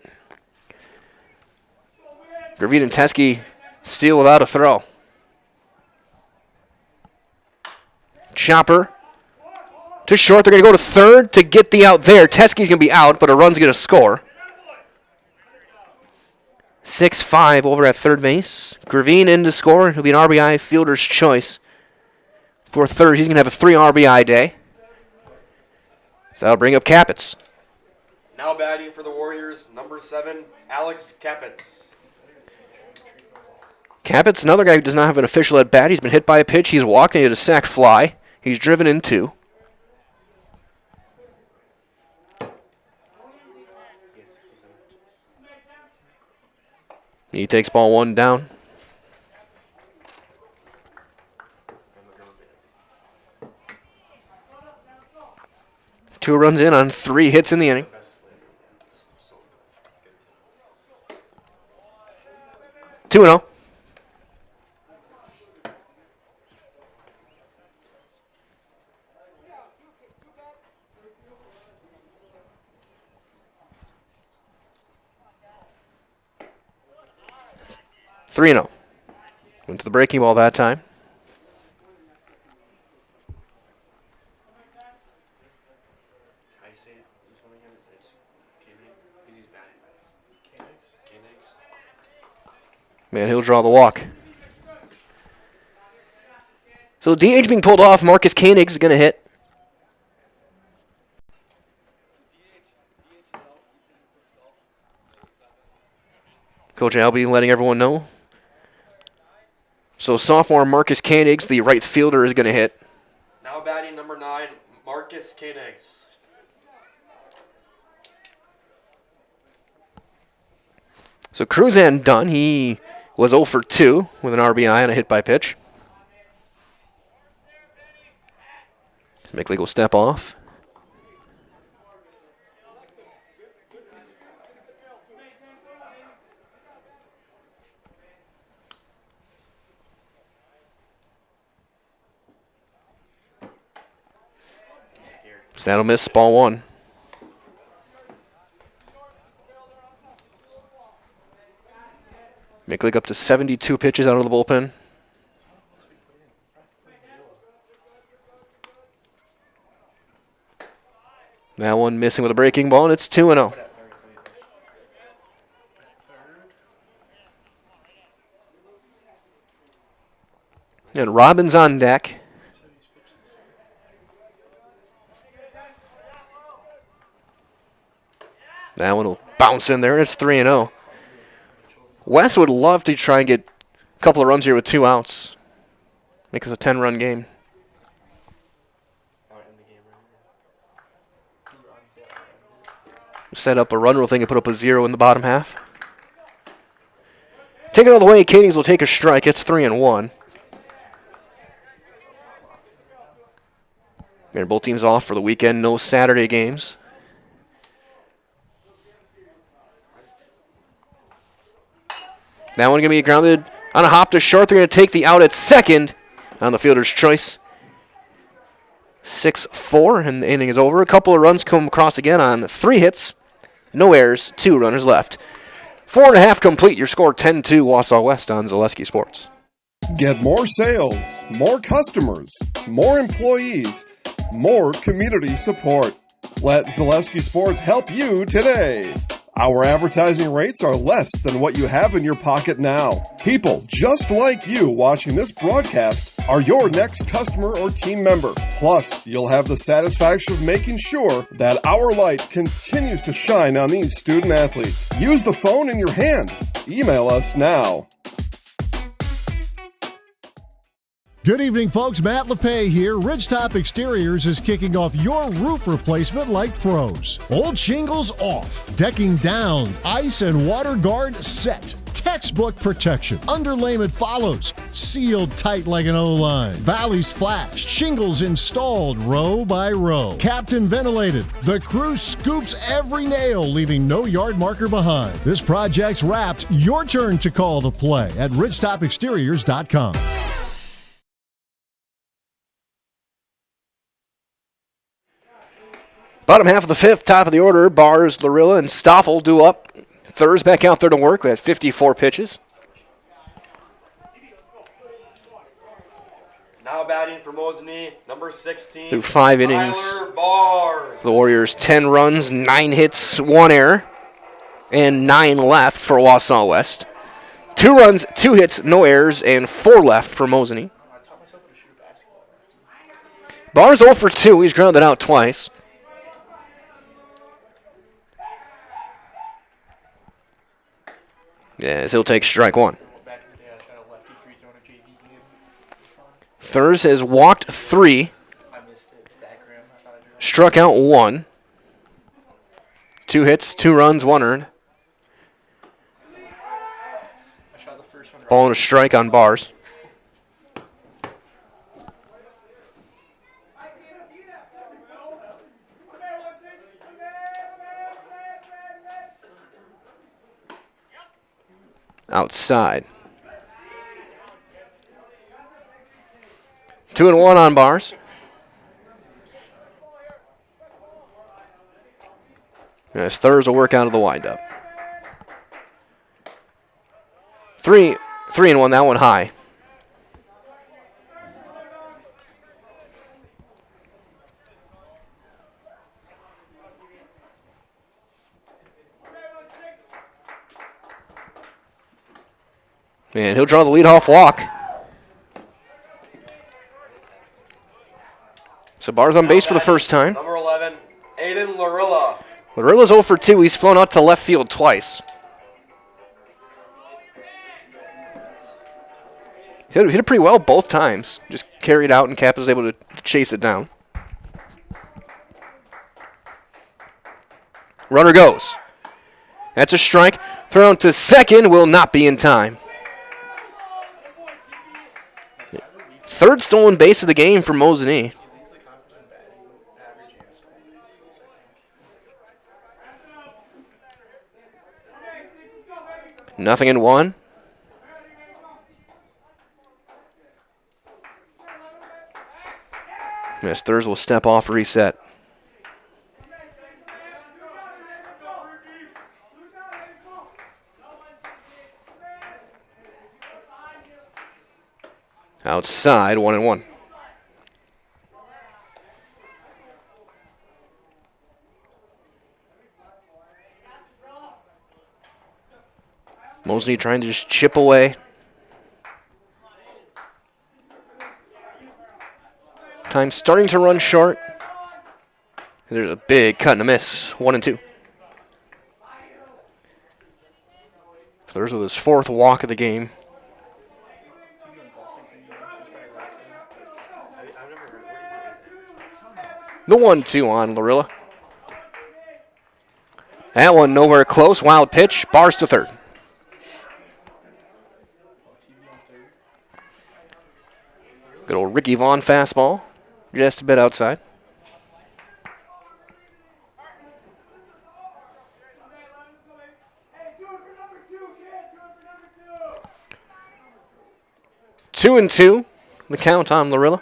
Graveen and Teskey steal without a throw. Chopper to short. They're going to go to third to get the out there. Teskey's going to be out, but a run's going to score. 6-5 over at third base. Graveen in to score. He'll be an RBI fielder's choice for third. He's going to have a 3 RBI day. So that'll bring up Capitz. Now batting for the Warriors, number 7, Alex Capitz. Capitz, another guy who does not have an official at bat. He's been hit by a pitch. He's walked and he had a sac fly. He's driven in 2. He takes ball 1 down. Two runs in on 3 hits in the inning. Two 2-0. Three 3-0. Went to the breaking ball that time. Man, he'll draw the walk. So DH being pulled off. Marcus Koenig is going to hit. Coach Albee letting everyone know. So sophomore Marcus Koenig, the right fielder, is going to hit. Now batting number 9, Marcus Koenig. So Cruzan done. He was 0 for 2 with an RBI and a hit by pitch. Miklig will step off. So that'll miss ball 1. Miklig up to 72 pitches out of the bullpen. That one missing with a breaking ball, and it's 2-0. And Robbins on deck. That one will bounce in there, and it's 3-0. West would love to try and get a couple of runs here with 2 outs. Make us a 10-run game. Set up a run rule thing and put up a 0 in the bottom half. Take it all the way, Katie's will take a strike. It's 3-1. And both teams off for the weekend. No Saturday games. That one going to be grounded on a hop to short. They're going to take the out at second on the fielder's choice. 6-4, and the inning is over. A couple of runs come across again on 3 hits. No errors, 2 runners left. 4.5 complete. Your score 10-2 Wausau West on Zaleski Sports. Get more sales, more customers, more employees, more community support. Let Zaleski Sports help you today. Our advertising rates are less than what you have in your pocket now. People just like you watching this broadcast are your next customer or team member. Plus, you'll have the satisfaction of making sure that our light continues to shine on these student athletes. Use the phone in your hand. Email us now. Good evening, folks. Matt LePay here. Ridgetop Exteriors is kicking off your roof replacement like pros. Old shingles off, decking down, ice and water guard set. Textbook protection. Underlayment follows. Sealed tight like an O-line. Valleys flashed. Shingles installed row by row. Captain ventilated. The crew scoops every nail, leaving no yard marker behind. This project's wrapped. Your turn to call the play at ridgetopexteriors.com. Bottom half of the 5th, top of the order, Bars, Lorilla, and Stoffel due up. Thurs back out there to work. We had 54 pitches. Now batting for Mosinee, number 16. Through 5 innings. Tyler Bars. The Warriors 10 runs, 9 hits, 1 error, and 9 left for Wausau West. 2 runs, 2 hits, no errors, and 4 left for Mosinee. Bars 0 for 2. He's grounded out twice. Yes, he'll take strike 1. Thurs has walked 3. Struck out 1. 2 hits, 2 runs, 1 earned. Ball and a strike on Bars. Outside. 2-1 on Bars. As Thurs will work out of the windup. 3-1, that one high. And he'll draw the leadoff walk. So Bars on base for the first time. Number 11, Aiden Lorilla. Lorilla's 0 for 2. He's flown out to left field twice. Hit it pretty well both times. Just carried out, and Cap is able to chase it down. Runner goes. That's a strike. Thrown to second will not be in time. Third stolen base of the game for Mosinee. Nothing in 1. Yes, Thurs will step off, reset. Outside, 1-1. Mosinee trying to just chip away. Time starting to run short. There's a big cut and a miss. 1-2. Thurs with his 4th walk of the game. The 1-2 on Lorilla. That one nowhere close. Wild pitch. Bars to third. Good old Ricky Vaughn fastball. Just a bit outside. Two and two. The count on Lorilla.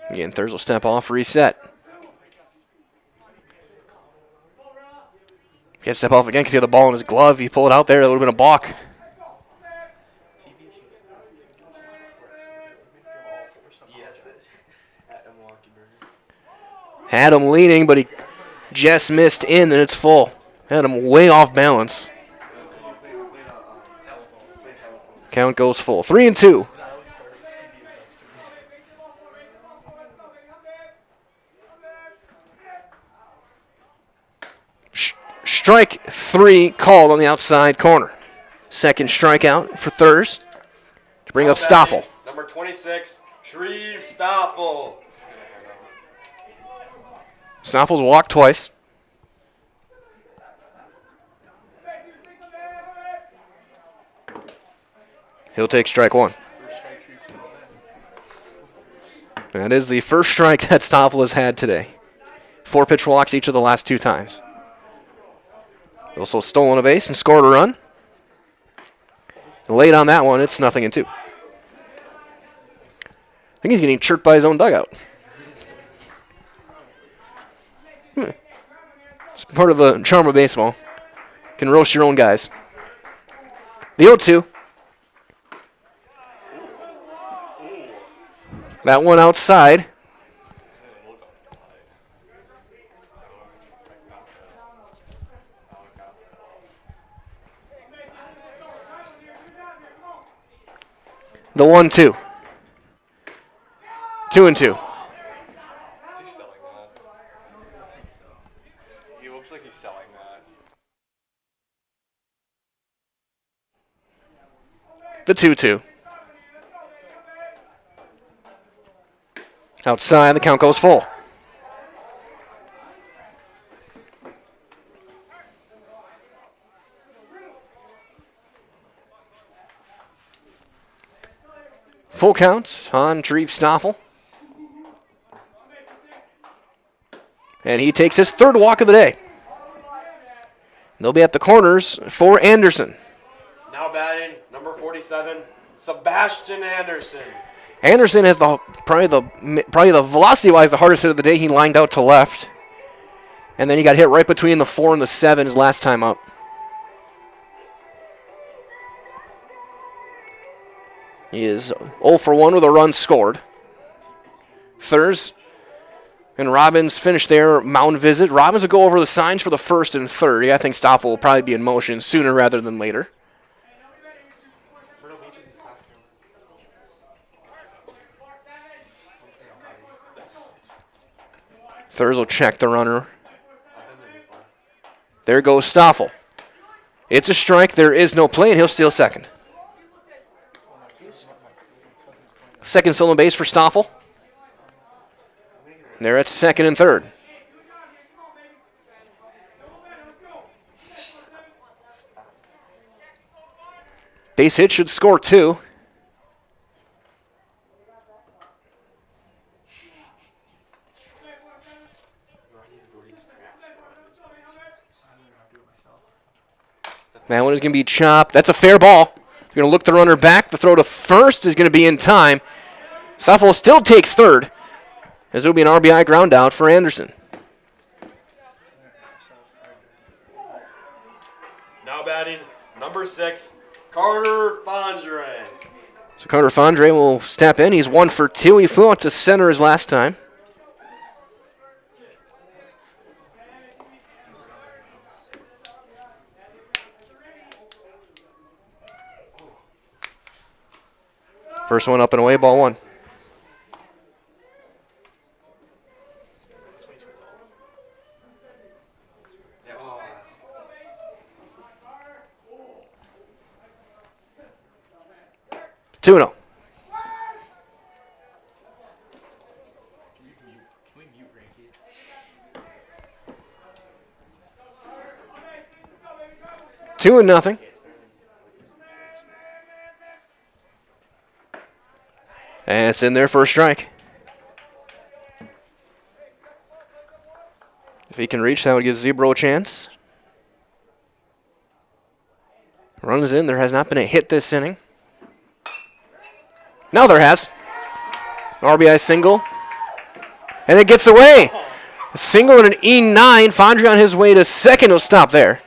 Again, Thurs will step off, reset. Can't step off again because he had the ball in his glove. He pulled it out there. That would have been a balk. Had him leaning, but he just missed in, and it's full. Had him way off balance. Count goes full. 3-2. Strike 3 called on the outside corner. Second strikeout for Thurs to bring up Stoffel. Number 26, Shreve Stoffel. Stoffel's walked twice. He'll take strike 1. That is the first strike that Stoffel has had today. 4 pitch walks each of the last 2 times. Also stolen a base and scored a run. Late on that one, it's 0-2. I think he's getting chirped by his own dugout. It's part of the charm of baseball. Can roast your own guys. The 0-2. That one outside. The 1-2. 2-2. He looks like he's selling that. The 2-2. Outside, the count goes full. Full count on Shreve Stoffel. And he takes his 3rd walk of the day. They'll be at the corners for Anderson. Now batting, number 47, Sebastian Anderson. Anderson has probably the velocity-wise the hardest hit of the day. He lined out to left. And then he got hit right between the 4 and the 7 his last time up. He is 0 for 1 with a run scored. Thurs and Robbins finish their mound visit. Robbins will go over the signs for the 1st and 3rd. I think Stoffel will probably be in motion sooner rather than later. Thurs will check the runner. There goes Stoffel. It's a strike. There is no play, and he'll steal second. Second stolen base for Stoffel. They're at 2nd and 3rd. Base hit should score 2. That one is going to be chopped. That's a fair ball. Going to look the runner back. The throw to first is going to be in time. Stoffel still takes 3rd, as it will be an RBI ground out for Anderson. Now batting, number 6, Carter Fondre. So Carter Fondre will step in. He's 1 for 2. He flew out to center his last time. First one up and away, ball 1. Two and 0. Two and nothing. And it's in there for a strike. If he can reach, that would give Zebro a chance. Runs in. There has not been a hit this inning. Now there has. RBI single. And it gets away. A single and an E9. Fondry on his way to second. He'll stop there.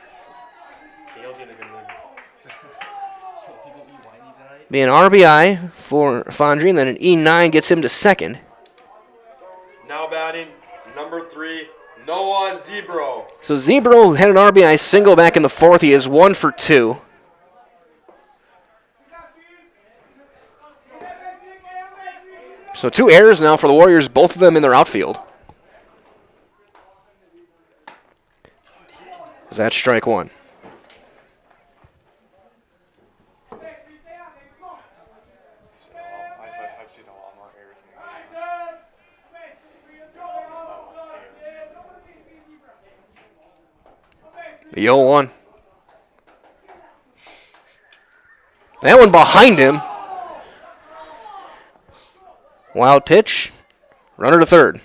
Be an RBI for Fondry, and then an E9 gets him to second. Now batting, number 3, Noah Zebro. So Zebro had an RBI single back in the 4th. He is 1 for 2. So 2 errors now for the Warriors, both of them in their outfield. That's strike 1. The 0-1. That one behind him. Wild pitch. Runner to third.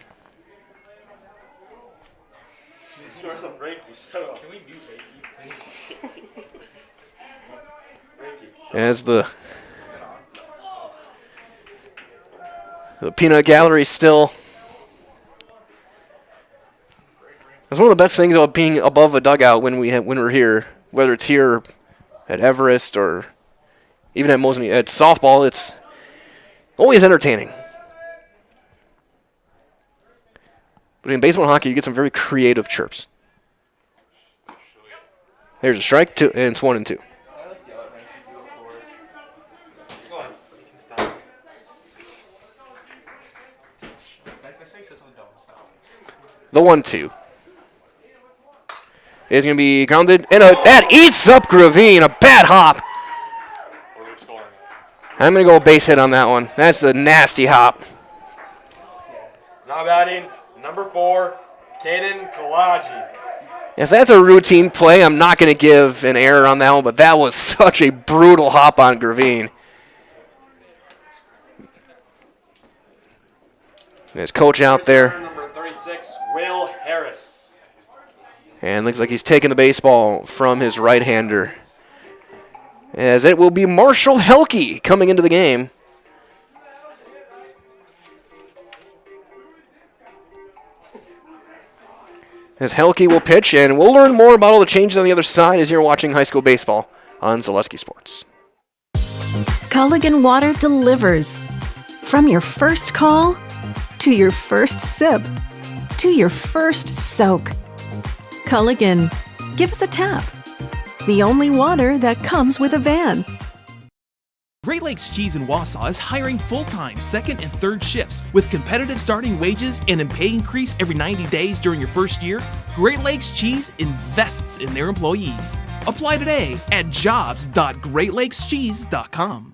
As the peanut gallery still. That's one of the best things about being above a dugout when we're here, whether it's here at Everest or even at Mosinee. At softball, it's always entertaining. But in baseball and hockey, you get some very creative chirps. There's a strike, 2, and it's 1 and 2. The 1-2 is going to be grounded, and that eats up Gravine. A bad hop. I'm going to go base hit on that one. That's a nasty hop. Now batting, number 4, Caden Kalaji. If that's a routine play, I'm not going to give an error on that one, but that was such a brutal hop on Gravine. There's coach out there. Number 36, Will Harris. And looks like he's taking the baseball from his right-hander. As it will be Marshall Helke coming into the game. As Helke will pitch, and we'll learn more about all the changes on the other side as you're watching high school baseball on Zaleski Sports. Culligan Water delivers. From your first call to your first sip to your first soak. Culligan, give us a tap. The only water that comes with a van. Great Lakes Cheese in Wausau is hiring full-time second and third shifts with competitive starting wages and a pay increase every 90 days during your first year. Great Lakes Cheese invests in their employees. Apply today at jobs.greatlakescheese.com.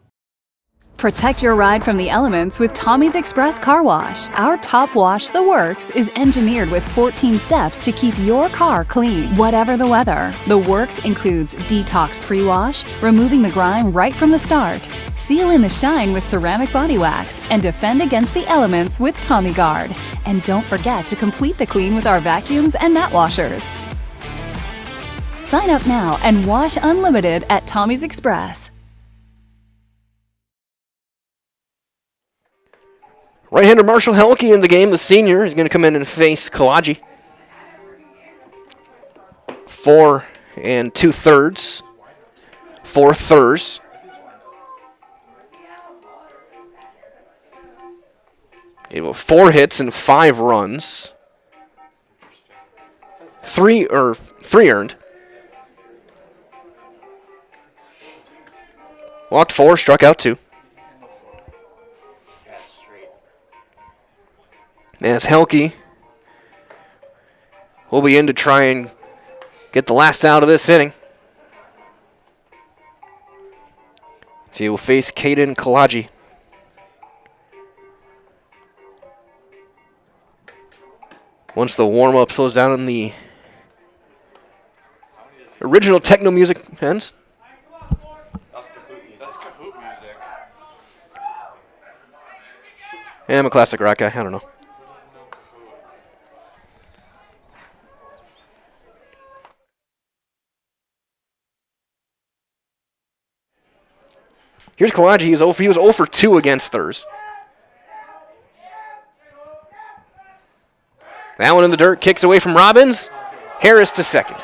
Protect your ride from the elements with Tommy's Express Car Wash. Our top wash, The Works, is engineered with 14 steps to keep your car clean, whatever the weather. The Works includes detox pre-wash, removing the grime right from the start, seal in the shine with ceramic body wax, and defend against the elements with Tommy Guard. And don't forget to complete the clean with our vacuums and mat washers. Sign up now and wash unlimited at Tommy's Express. Right-hander Marshall Helke in the game. The senior is going to come in and face Kalaji. 4 2/3. 4 thirds. He will 4 hits and 5 runs. 3 earned. Walked 4, struck out 2. as Helke will be in to try and get the last out of this inning. So he will face Caden Kalaji. Once the warm-up slows down and the original techno music ends. That's Kahoot music. That's Kahoot music. Yeah, I'm a classic rock guy. I don't know. Here's Kalaji. He was 0 for 2 against Thurs. That one in the dirt. Kicks away from Robbins. Harris to second.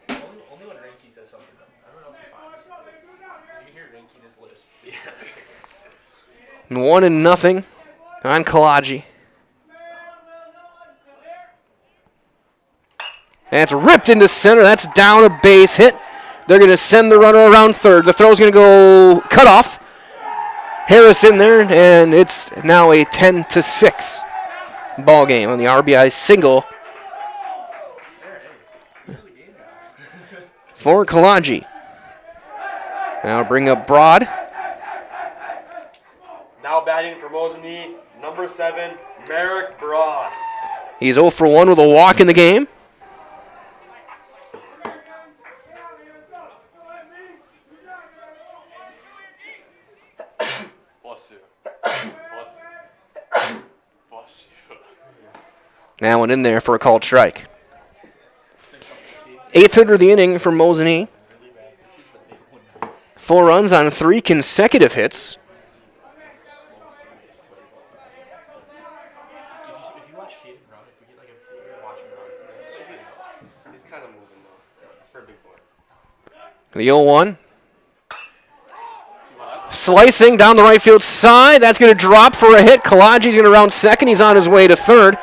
Only when Ranky says something. Everyone else is fine. You can hear Ranky in his lisp. And 1-0 on Kalaji. That's ripped into center. That's down a base hit. They're going to send the runner around third. The throw's going to go cut off. Harris in there, and it's now a 10-6 ball game on the RBI single for Kalaji. Now bring up Broad. Now batting for Mosinee, number 7, Merrick Broad. He's 0 for 1 with a walk in the game. Bless you. Bless you. Bless you. Now one in there for a called strike. 8th hitter of the inning for Mosinee. 4 runs on 3 consecutive hits. If you watch Caden run, if we get like a watch him run, He's kind of moving though. For a big boy. The 0-1. Slicing down the right field side. That's going to drop for a hit. Kalaji's going to round second. He's on his way to third.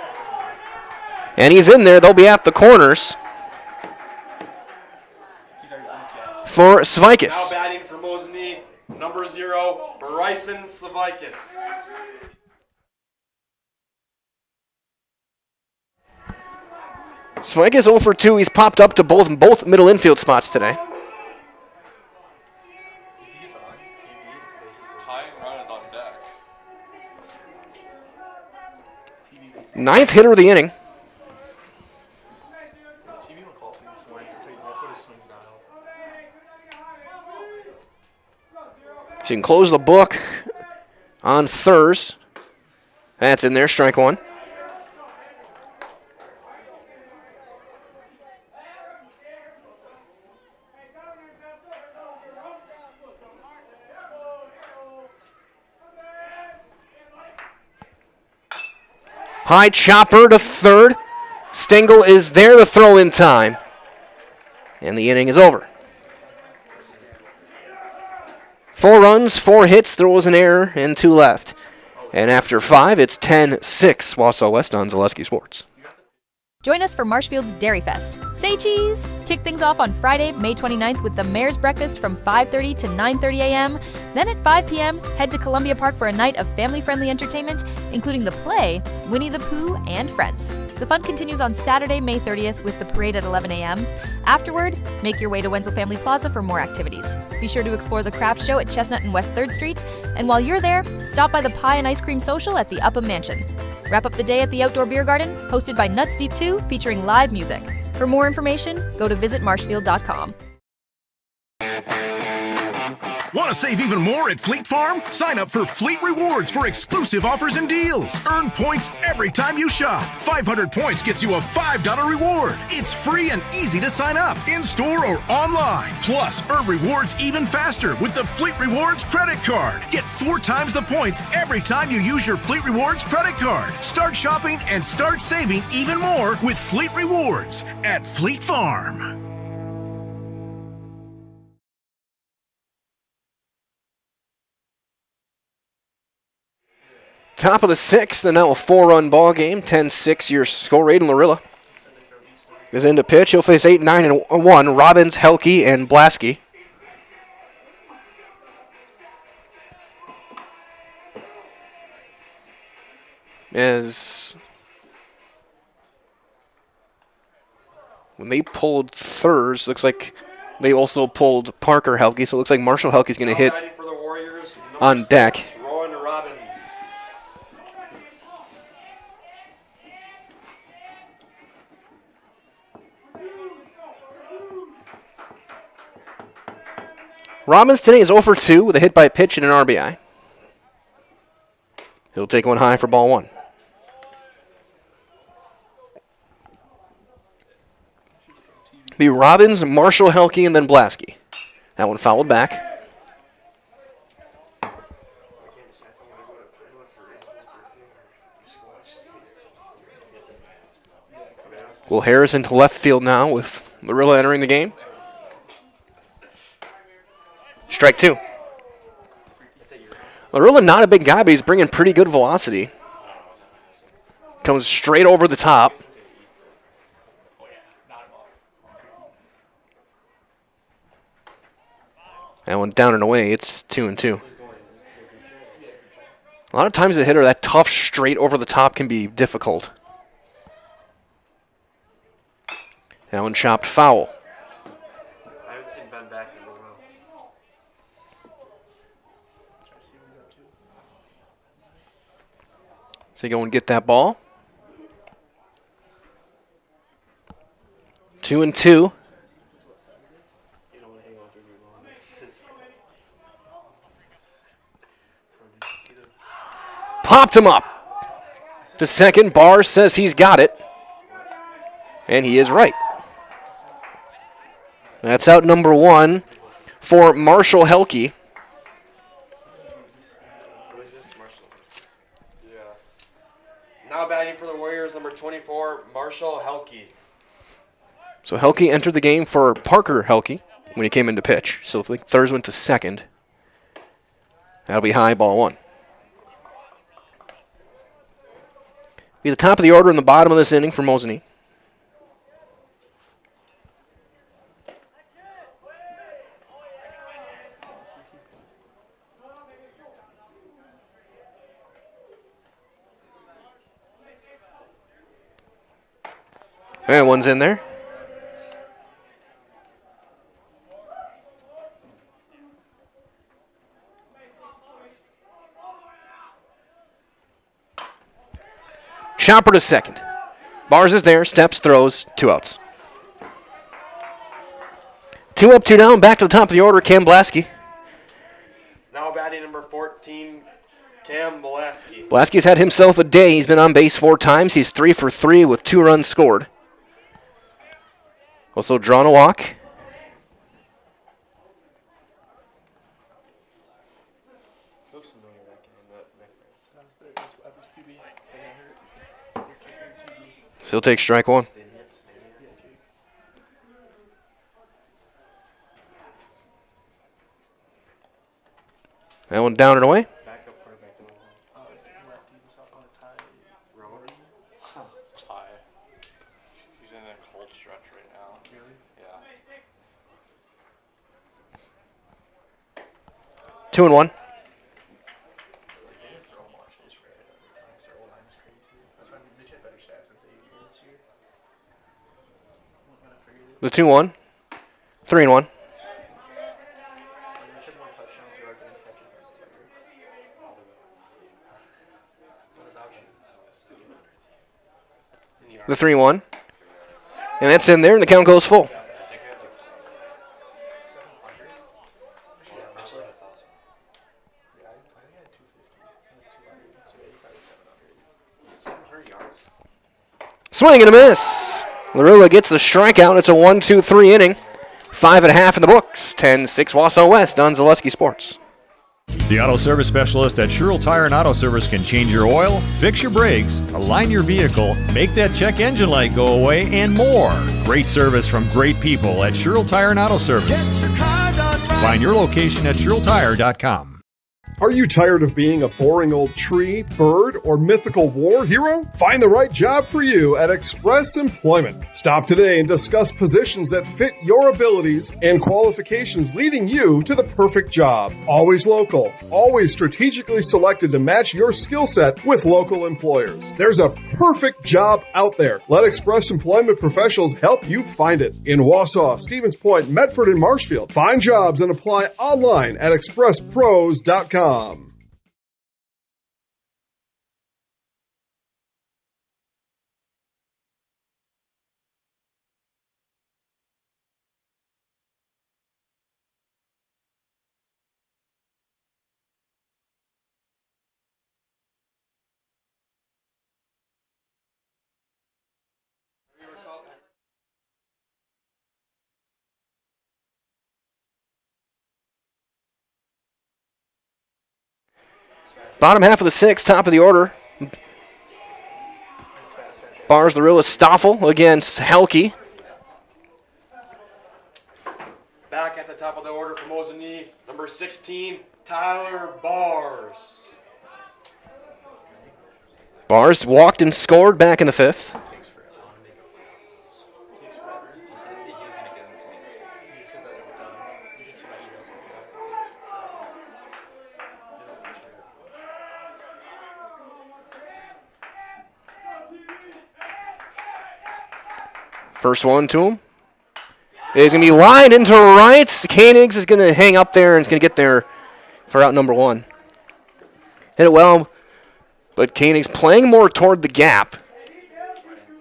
And he's in there. They'll be at the corners for Svikis. Now batting for Mosinee, number 0, Bryson Svikis. Svikis 0 for 2. He's popped up to both middle infield spots today. Ninth hitter of the inning. TV will call for this morning. That's what his swing's now. She can close the book on Thurs. That's in there, strike 1. High chopper to third. Stengel is there, the throw in time. And the inning is over. 4 runs, 4 hits, there was an error, and 2 left. And after 5, it's 10-6 Wausau West on Zaleski Sports. Join us for Marshfield's Dairy Fest. Say cheese! Kick things off on Friday, May 29th with the Mayor's Breakfast from 5:30 to 9:30 a.m. Then at 5 p.m., head to Columbia Park for a night of family-friendly entertainment, including the play, Winnie the Pooh, and Friends. The fun continues on Saturday, May 30th with the parade at 11 a.m. Afterward, make your way to Wenzel Family Plaza for more activities. Be sure to explore the craft show at Chestnut and West 3rd Street, and while you're there, stop by the Pie and Ice Cream Social at the Upham Mansion. Wrap up the day at the Outdoor Beer Garden, hosted by Nuts Deep 2, featuring live music. For more information, go to visitmarshfield.com. Want to save even more at Fleet Farm? Sign up for Fleet Rewards for exclusive offers and deals. Earn points every time you shop. 500 points gets you a $5 reward. It's free and easy to sign up, in-store or online. Plus, earn rewards even faster with the Fleet Rewards credit card. Get 4 times the points every time you use your Fleet Rewards credit card. Start shopping and start saving even more with Fleet Rewards at Fleet Farm. Top of the 6th, and now a 4-run ball game. 10-6 your score. Aiden Larilla. is in to pitch. He'll face 8, 9, and 1. Robbins, Helke, and Blasky. As when they pulled Thurs, looks like they also pulled Parker Helke, so it looks like Marshall Helke's going to hit For the Warriors, on deck. Rowan Robbins. Robbins today is 0 for 2 with a hit by pitch and an RBI. He'll take one high for ball 1. Be Robbins, Marshall Helke, and then Blasky. That one fouled back. Will Harrison to left field now with Marilla entering the game. Strike 2. Marilla not a big guy, but he's bringing pretty good velocity. Comes straight over the top. That one down and away. It's 2-2. A lot of times the hitter, that tough straight over the top can be difficult. That one chopped foul. I haven't seen Ben back in a while. So go and get that ball. 2-2. Popped him up to second. Barr says he's got it. And he is right. That's out number 1 for Marshall Helke. Now batting for the Warriors, number 24, Marshall Helke. So Helke entered the game for Parker Helke when he came in to pitch. So I think Thurs went to second. That'll be high, ball 1. Be the top of the order in the bottom of this inning for Mosinee. And one's in there. Chopper to second. Bars is there, steps, throws, 2 outs. 2 up, 2 down, back to the top of the order, Cam Blasky. Now batting number 14, Cam Blasky. Blasky's had himself a day. He's been on base 4 times. He's 3 for 3 with 2 runs scored. Also drawn a walk. So he'll take strike 1. That one down and away. He's in a cold stretch right now. Really? Yeah. 2-1. The 2-1. 3-1. The 3-1. And that's in there, and the count goes full. Swing and a miss. Larilla gets the strikeout. It's a 1-2-3 inning. 5.5 in the books. 10-6 Wausau West on Zaleski Sports. The auto service specialist at Sherrill Tire and Auto Service can change your oil, fix your brakes, align your vehicle, make that check engine light go away, and more. Great service from great people at Sherrill Tire and Auto Service. Find your location at SherrillTire.com. Are you tired of being a boring old tree, bird, or mythical war hero? Find the right job for you at Express Employment. Stop today and discuss positions that fit your abilities and qualifications, leading you to the perfect job. Always local, always strategically selected to match your skill set with local employers. There's a perfect job out there. Let Express Employment professionals help you find it. In Wausau, Stevens Point, Medford, and Marshfield. Find jobs and apply online at expresspros.com. Bottom half of the sixth, top of the order. Bars, Lorilla, Stoffel against Helke. Back at the top of the order for Mosinee, number 16, Tyler Bars. Bars walked and scored back in the fifth. First one to him. It's going to be lined into right. Koenigs is going to hang up there and is going to get there for out number one. Hit it well, but Koenigs playing more toward the gap.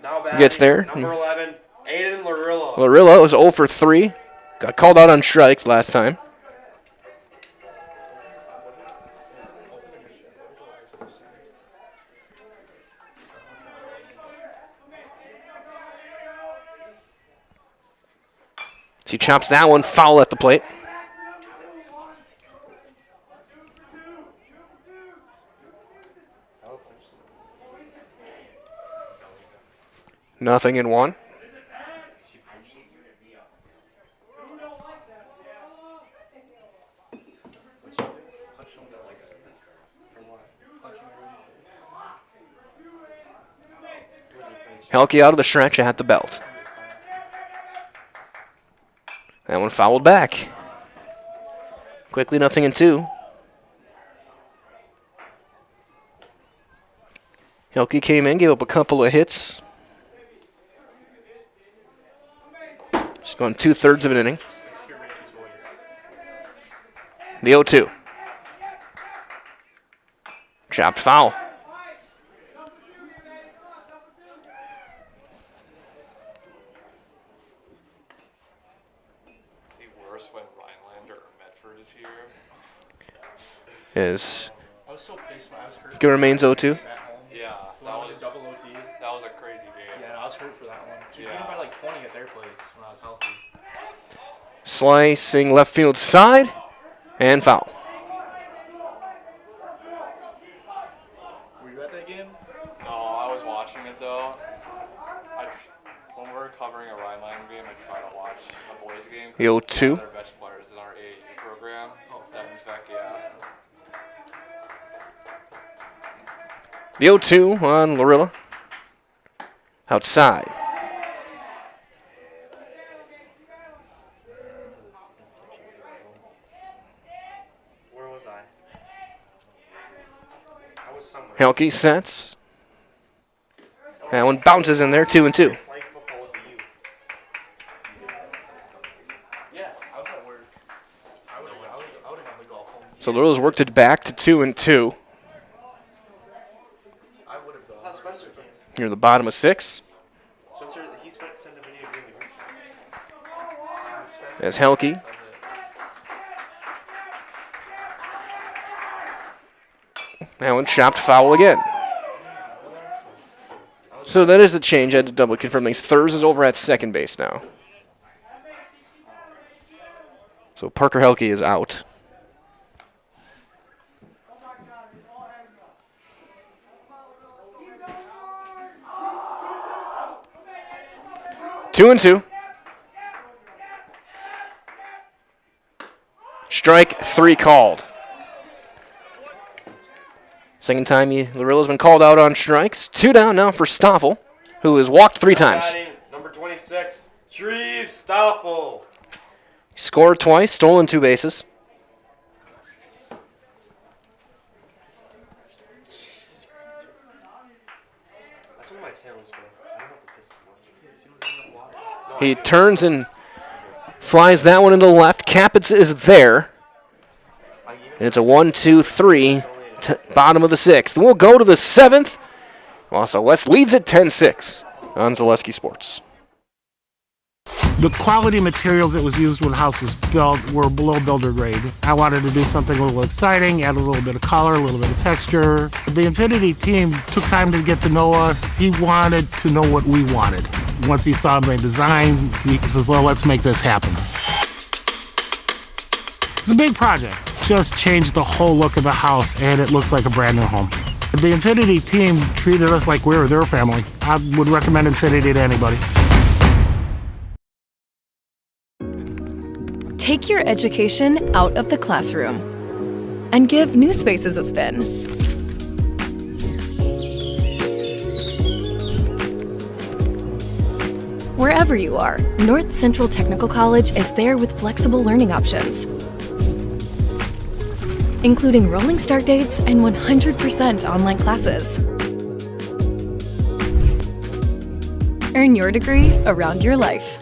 Now Gets there. Number 11, Aiden Lorilla. Lorilla was 0 for 3. Got called out on strikes last time. He chops that one foul at the plate. Nothing in one. Helke out of the stretch at the belt. That one fouled back. Quickly, nothing in two. Helke came in, gave up a couple of hits. Just going 2/3 of an inning. The 0-2. Chopped foul. Is I was so pissed when I was hurt. it remains 0-2. Yeah, that was double OT. That was a crazy game. Yeah, and I was hurt for that one. We beat them by like 20 at their place when I was healthy. Slicing left field side and foul. Were you at that game? No, I was watching it though. When we were covering a Rhineland game, I try to watch the boys game. The 0-2. One of their best players in our AAU program. Oh, in fact, yeah. The 0-2 on Lorilla. Outside. Where was I? I was somewhere. Helke sets. That one bounces in there, 2-2. Yes, I was at work. I would have gone to golf home. So Lorilla's worked it back to 2-2. I would have gone. Spencer came. Near the bottom of 6. Spencer, he sent a video in the group chat. As Helke. That one chopped foul again. So that is the change. I had to double confirm things. Thurs is over at second base now. So Parker Helke is out. Two and two. Strike 3 called. Second time Lorilla's been called out on strikes. 2 down now for Stoffel, who has walked 3 times. Batting, number 26, Trees Stoffel. Scored twice, stolen 2 bases. That's one of my talents, bro. I don't have to piss much. He turns and flies that one into the left. Capitz is there. And it's a 1-2-3, bottom of the 6th. We'll go to the 7th. Wausau West leads at 10-6 on Zaleski Sports. The quality materials that was used when the house was built were below builder grade. I wanted to do something a little exciting, add a little bit of color, a little bit of texture. The Infinity team took time to get to know us. He wanted to know what we wanted. Once he saw my design, he says, well, let's make this happen. It's a big project. Just changed the whole look of the house, and it looks like a brand new home. The Infinity team treated us like we were their family. I would recommend Infinity to anybody. Take your education out of the classroom and give new spaces a spin. Wherever you are, North Central Technical College is there with flexible learning options, including rolling start dates and 100% online classes. Earn your degree around your life.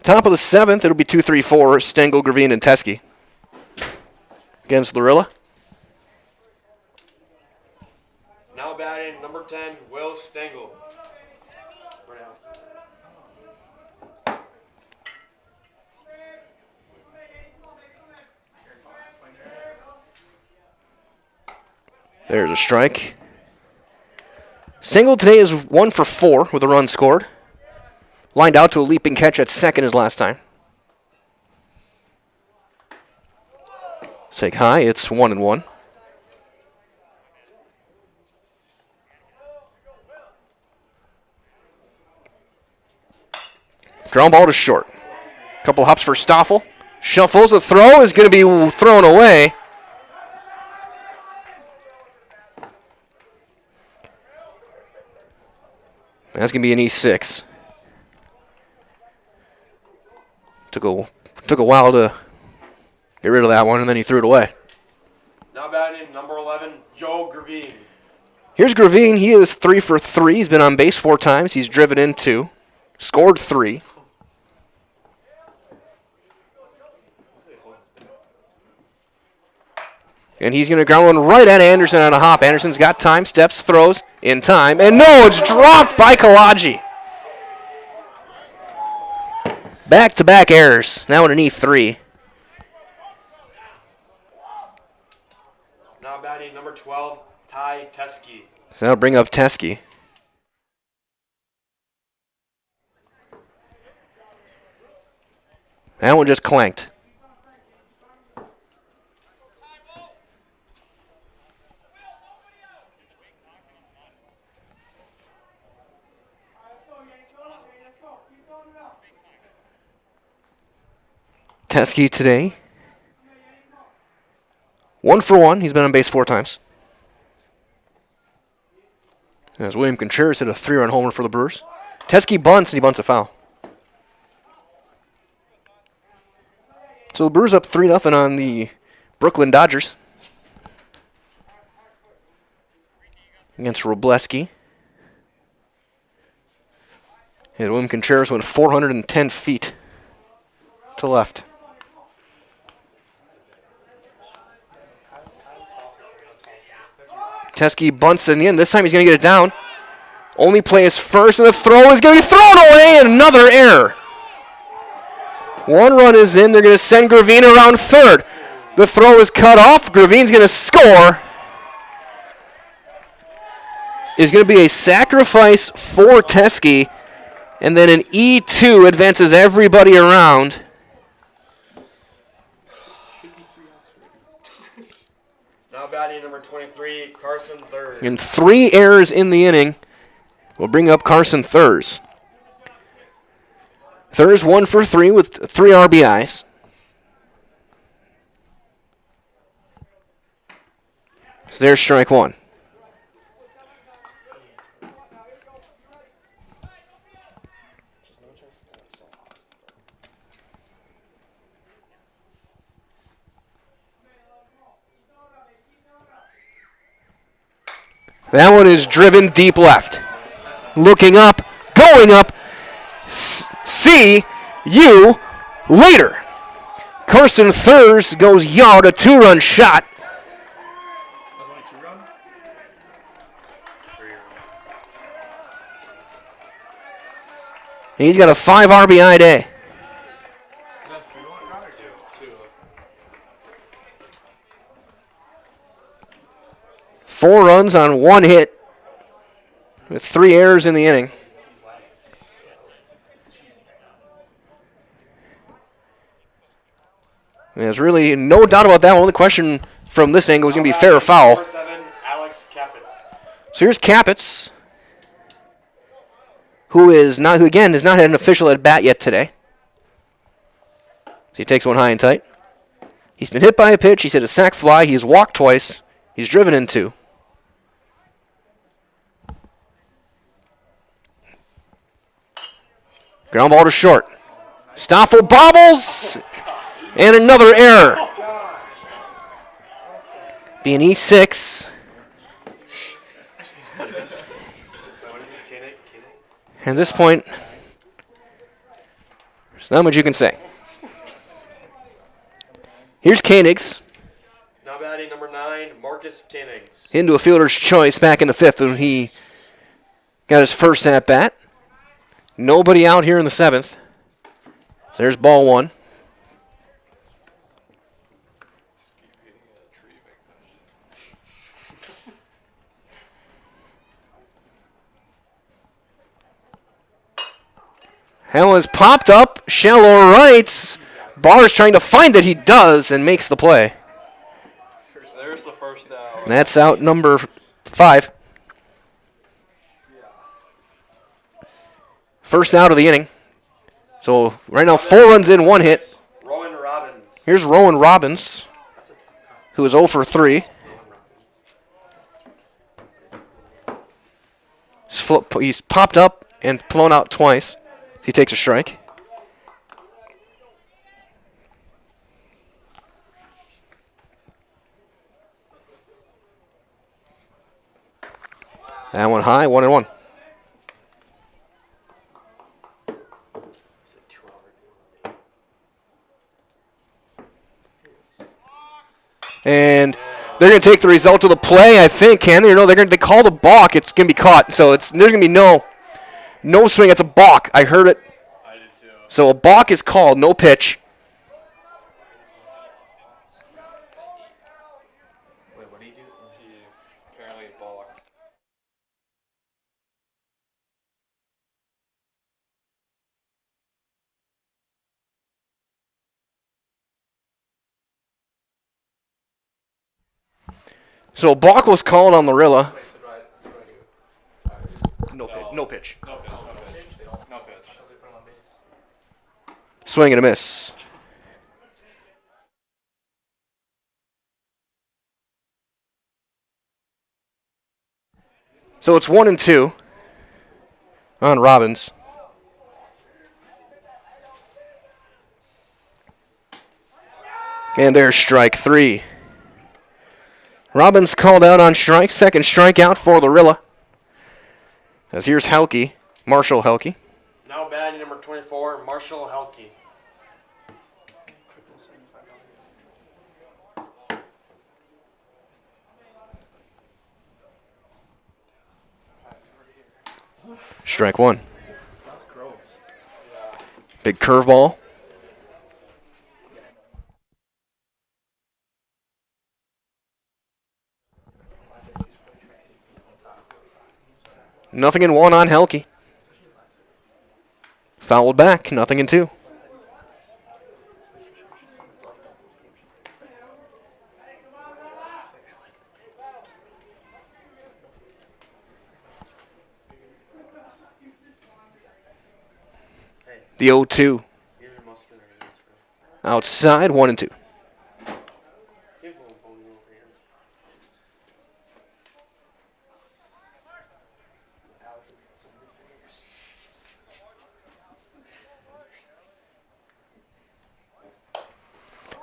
Top of the 7th, it'll be 2-3-4, Stengel, Gravine, and Teskey against Lorilla. Now batting, number 10, Will Stengel. There's a strike. Stengel today is 1 for 4 with a run scored. Lined out to a leaping catch at second his last time. Take high, it's 1-1. Ground ball to short. Couple hops for Stoffel. Shuffles, the throw is going to be thrown away. That's going to be an E6. Took a while to get rid of that one, and then he threw it away. Now batting, number 11, Joe Gravine. Here's Gravine. He is 3 for 3. He's been on base 4 times. He's driven in 2. Scored 3. And he's going to ground one right at Anderson on a hop. Anderson's got time, steps, throws in time. And no, it's dropped by Kalaji. Back-to-back errors. Now in an E3. Now batting, number 12, Ty Teskey. So that'll bring up Teskey. That one just clanked. Teskey today, 1 for 1. He's been on base 4 times. As William Contreras hit a 3-run homer for the Brewers. Teskey bunts, and he bunts a foul. So the Brewers up 3-0 on the Brooklyn Dodgers. Against Robleski. And William Contreras went 410 feet to left. Teskey bunts in the end. This time he's going to get it down. Only play is first, and the throw is going to be thrown away, and another error. 1 run is in. They're going to send Gravine around third. The throw is cut off. Gravine's going to score. Is going to be a sacrifice for Teskey, and then an E2 advances everybody around. Now batting number 23, Carson Thurs. And 3 errors in the inning will bring up Carson Thurs. Thurs 1 for 3 with 3 RBIs. So there's strike 1. That one is driven deep left. Looking up, going up. See you later. Carson Thurs goes yard, a 2-run shot. He's got a 5 RBI day. 4 runs on 1 hit with 3 errors in the inning. There's really no doubt about that one. The question from this angle is going to be fair or foul. Number 7, Alex Capitz. So here's Capitz, who again has not had an official at bat yet today. So he takes one high and tight. He's been hit by a pitch. He's hit a sac fly. He's walked twice. He's driven in 2. Ground ball to short. Stoffel bobbles, and another error. Be an E6. At this point, there's not much you can say. Here's Koenigs. Now batting number 9, Marcus Koenigs. Into a fielder's choice back in the 5th when he got his first at-bat. Nobody out here in the 7th. So there's ball 1. That was popped up, shallow rights. Barr's trying to find it. He does and makes the play. There's the first out. And that's out number 5. First out of the inning. So right now 4 runs in, 1 hit. Rowan Robbins. Here's Rowan Robbins, who is 0 for 3. He's popped up and flown out twice. He takes a strike. That one high, 1-1. And they're going to take the result of the play, I think, can they? Or no, they call the balk. It's going to be caught. So there's going to be no swing. It's a balk. I heard it. I did too. So a balk is called, no pitch. Wait, what did he do? He apparently balked. So a balk was called on Lorilla. No pitch. No pitch. Swing and a miss. So it's 1-2 on Robbins. And there's strike 3. Robbins called out on strike. Second strikeout for Lorilla. As here's Helke, Marshall Helke. Now batting number 24, Marshall Helke. Strike 1. Big curveball. 0-1 on Helke. Fouled back, 0-2. The 0-2. Outside, 1-2.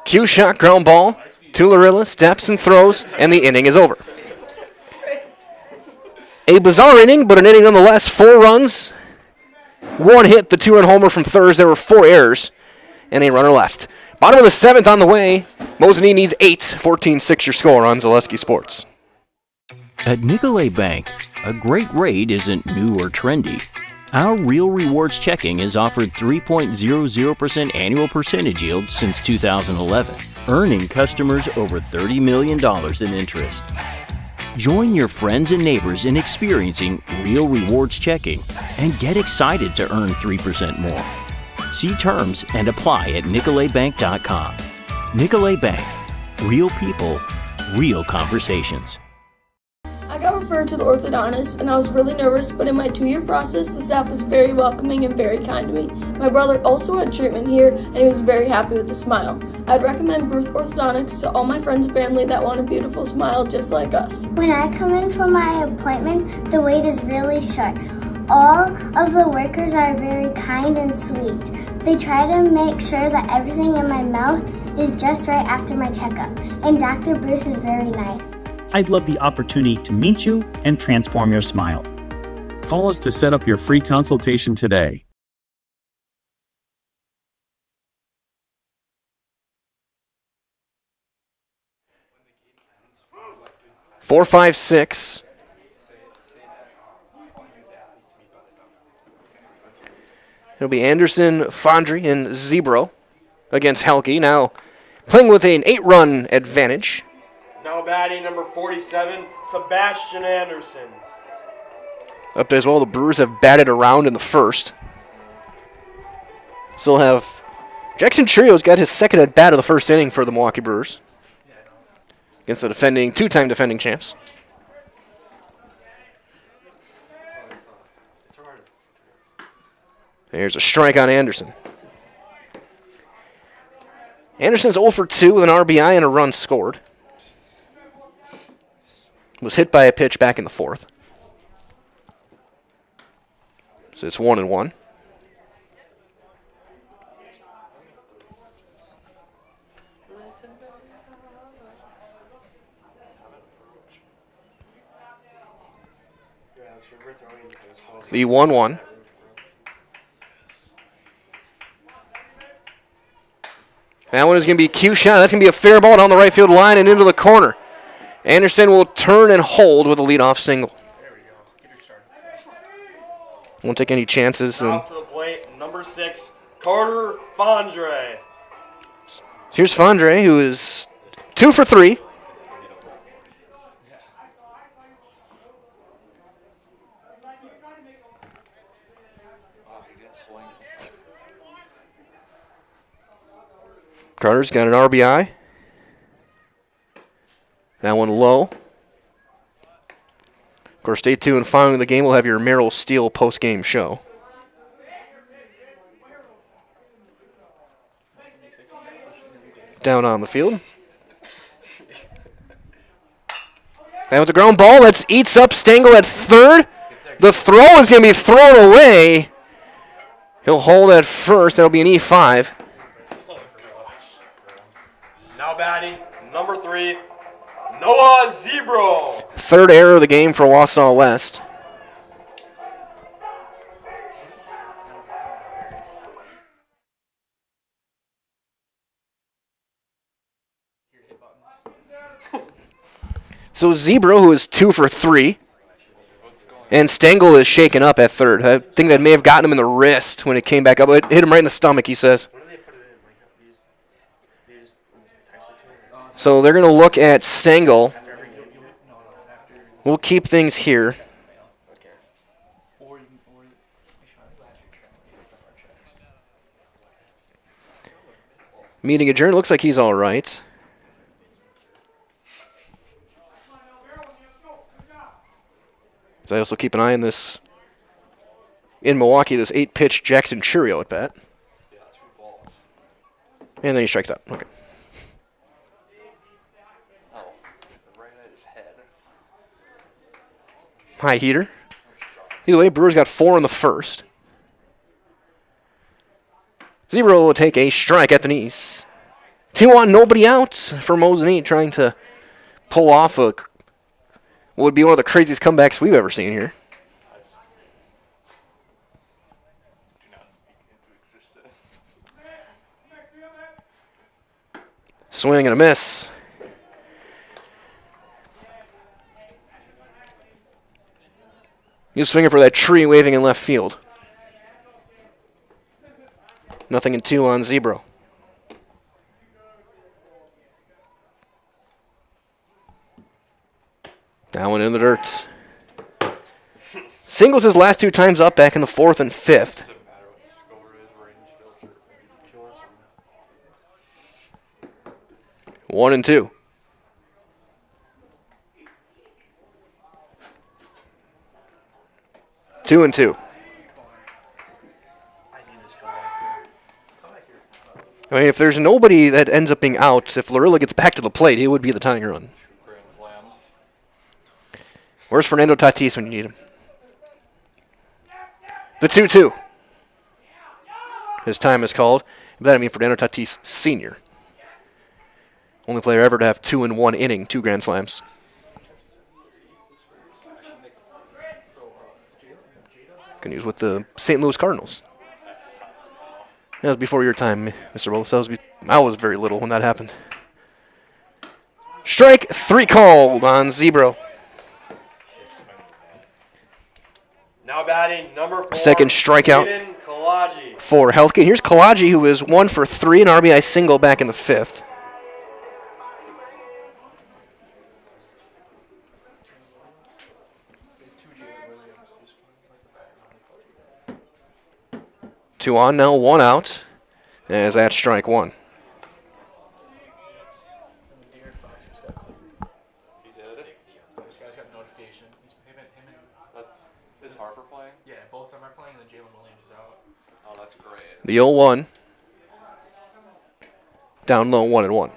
Cue shot, ground ball. Tularilla steps and throws, and the inning is over. A bizarre inning, but an inning nonetheless. 4 runs, 1 hit, the 2-run homer from Thurs. There were 4 errors, and a runner left. Bottom of the 7th on the way. Mosinee needs 8. 14-6 your score on Zaleski Sports. At Nicolay Bank, a great rate isn't new or trendy. Our Real Rewards checking has offered 3.00% annual percentage yield since 2011, earning customers over $30 million in interest. Join your friends and neighbors in experiencing Real Rewards checking and get excited to earn 3% more. See terms and apply at nicolaybank.com. Nicolay Bank. Real people, real conversations. I got referred to the orthodontist and I was really nervous, but in my 2-year process, the staff was very welcoming and very kind to me. My brother also had treatment here and he was very happy with the smile. I'd recommend Bruce Orthodontics to all my friends and family that want a beautiful smile just like us. When I come in for my appointment, the wait is really short. All of the workers are very kind and sweet. They try to make sure that everything in my mouth is just right after my checkup, and Dr. Bruce is very nice. I'd love the opportunity to meet you and transform your smile. Call us to set up your free consultation today. Four, 5, 6. It'll be Anderson, Fondry, and Zebro against Helke. Now playing with an 8-run advantage. Now batting number 47, Sebastian Anderson. Up as well, the Brewers have batted around in the first. Still have Jackson Trio's got his second at bat of the first inning for the Milwaukee Brewers against the two-time defending champs. There's a strike on Anderson. Anderson's 0 for 2 with an RBI and a run scored. Was hit by a pitch back in the 4th. So it's 1-1. The 1-1. That one is going to be a cue shot. That's going to be a fair ball down the right field line and into the corner. Anderson will turn and hold with a leadoff single. Won't take any chances. Out to the plate, number 6, Carter Fondre. Here's Fondre, who is 2 for 3. Carter's got an RBI. That one low. Of course, stay tuned. Following the game, we'll have your Merrill Steele post-game show. Down on the field. That was a ground ball. That eats up Stengel at third. The throw is going to be thrown away. He'll hold at first. That'll be an E5. Now batting, number 3, Noah Zebro. Third error of the game for Wausau West. So Zebro, who is 2 for 3, and Stengel is shaken up at third. I think that may have gotten him in the wrist when it came back up. It hit him right in the stomach, he says. So they're going to look at Stengel. We'll keep things here. Meeting adjourned. Looks like he's all right. I also keep an eye on this in Milwaukee, this 8-pitch Jackson Churio at bat. And then he strikes out. Okay. High heater. Either way, Brewers got 4 in the first. Zero will take a strike at the knees. 2-1, nobody out for Mosinee, trying to pull off what would be one of the craziest comebacks we've ever seen here. Swing and a miss. He's swinging for that tree waving in left field. Nothing in 2 on Zebro. That one in the dirt. Singles his last 2 times up back in the 4th and 5th. 1-2. Two and two. I mean, if there's nobody that ends up being out, if Lorilla gets back to the plate, he would be the tying run. Where's Fernando Tatis when you need him? The 2-2. His time is called. By that I mean Fernando Tatis Sr. Only player ever to have 2 in 1 inning, 2 grand slams. He was with the St. Louis Cardinals. That was before your time, Mr. Willis. I was very little when that happened. Strike 3 called on Zebro. Now batting number 4. Second strikeout for Healthgate. Here's Kalaji, who is 1 for 3, an RBI single back in the 5th. Two on now, 1 out, as that's strike 1. Is Harper playing? Yeah, both of them are playing, and then Jalen Williams is out. Oh, that's great. The 0-1. Down low, 1-1.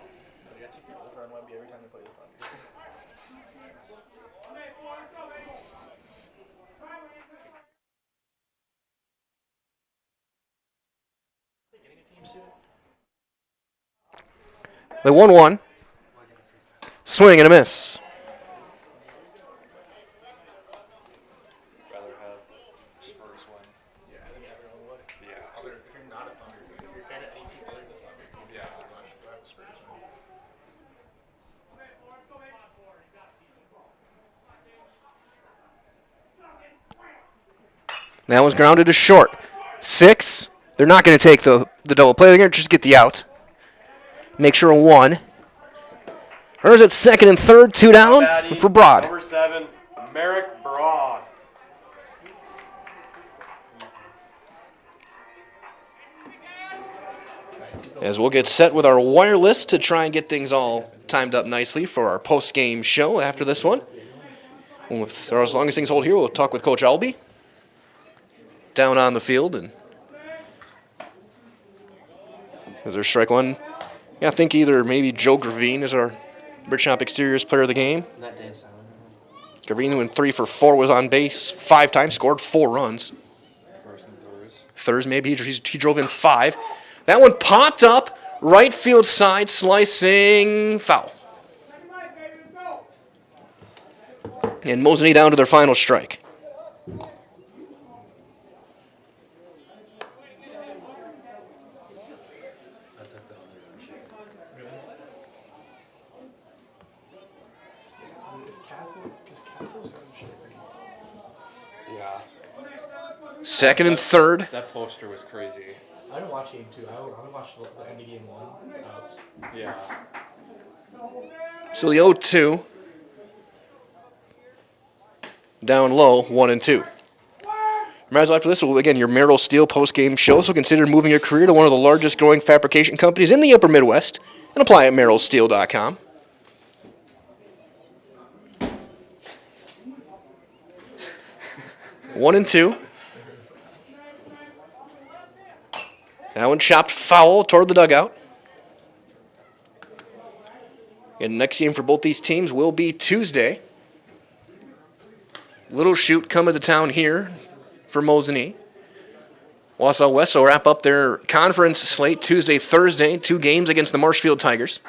The 1-1. Swing and a miss. That one's grounded to short. 6. They're not going to take the double play. They're going to just get the out. Make sure a 1. Runners at second and third, 2 down for Broad. Number 7, Merrick Broad. As we'll get set with our wireless to try and get things all timed up nicely for our post-game show after this one. Or as long as things hold here, we'll talk with Coach Albee down on the field. And as there's strike 1, yeah, I think either maybe Joe Gravine is our Bridgeshop Exteriors player of the game. Gravine, who in 3 for 4 was on base 5 times, scored 4 runs. Thurs, maybe he drove in 5. That one popped up, right field side, slicing foul. And Mosinee down to their final strike. Yeah. Second and third. That poster was crazy. I didn't watch game 2. I only watched the end of game 1. Yeah. So the 0-2. Down low, 1-2. Remember, after this, again, your Merrill Steel post-game show, so consider moving your career to one of the largest growing fabrication companies in the upper Midwest and apply at merrillsteel.com. One and two. That one chopped foul toward the dugout. And next game for both these teams will be Tuesday. Little Shoot coming to town here for Mosinee. Wausau West will wrap up their conference slate Tuesday, Thursday, 2 games against the Marshfield Tigers.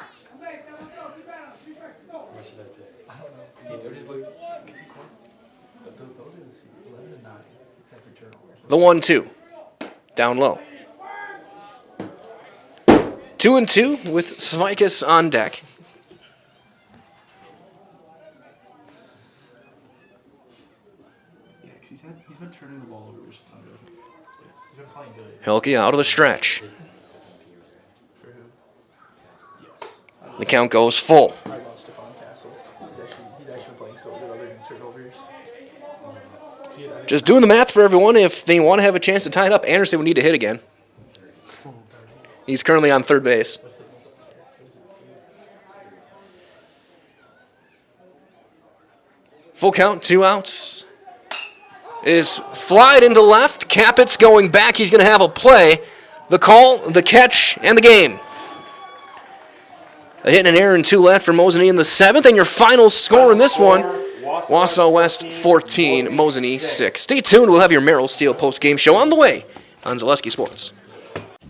The 1-2, down low. 2-2 with Svikas on deck. Yeah, because he's been turning the ball over recently. He's been playing good. Hilke out of the stretch. The count goes full. I love Stefan Castle. He's actually playing so good other than turnovers. Just doing the math for everyone, if they want to have a chance to tie it up, Anderson would need to hit again. He's currently on third base. Full count, 2 outs. Is flied into left. Cappett's going back. He's going to have a play. The call, the catch, and the game. A hit and an error and 2 left for Mosinee in the 7th. And your final score in this one, Wausau West 14, Mosinee 6. Stay tuned. We'll have your Merrill Steel post-game show on the way on Zaleski Sports.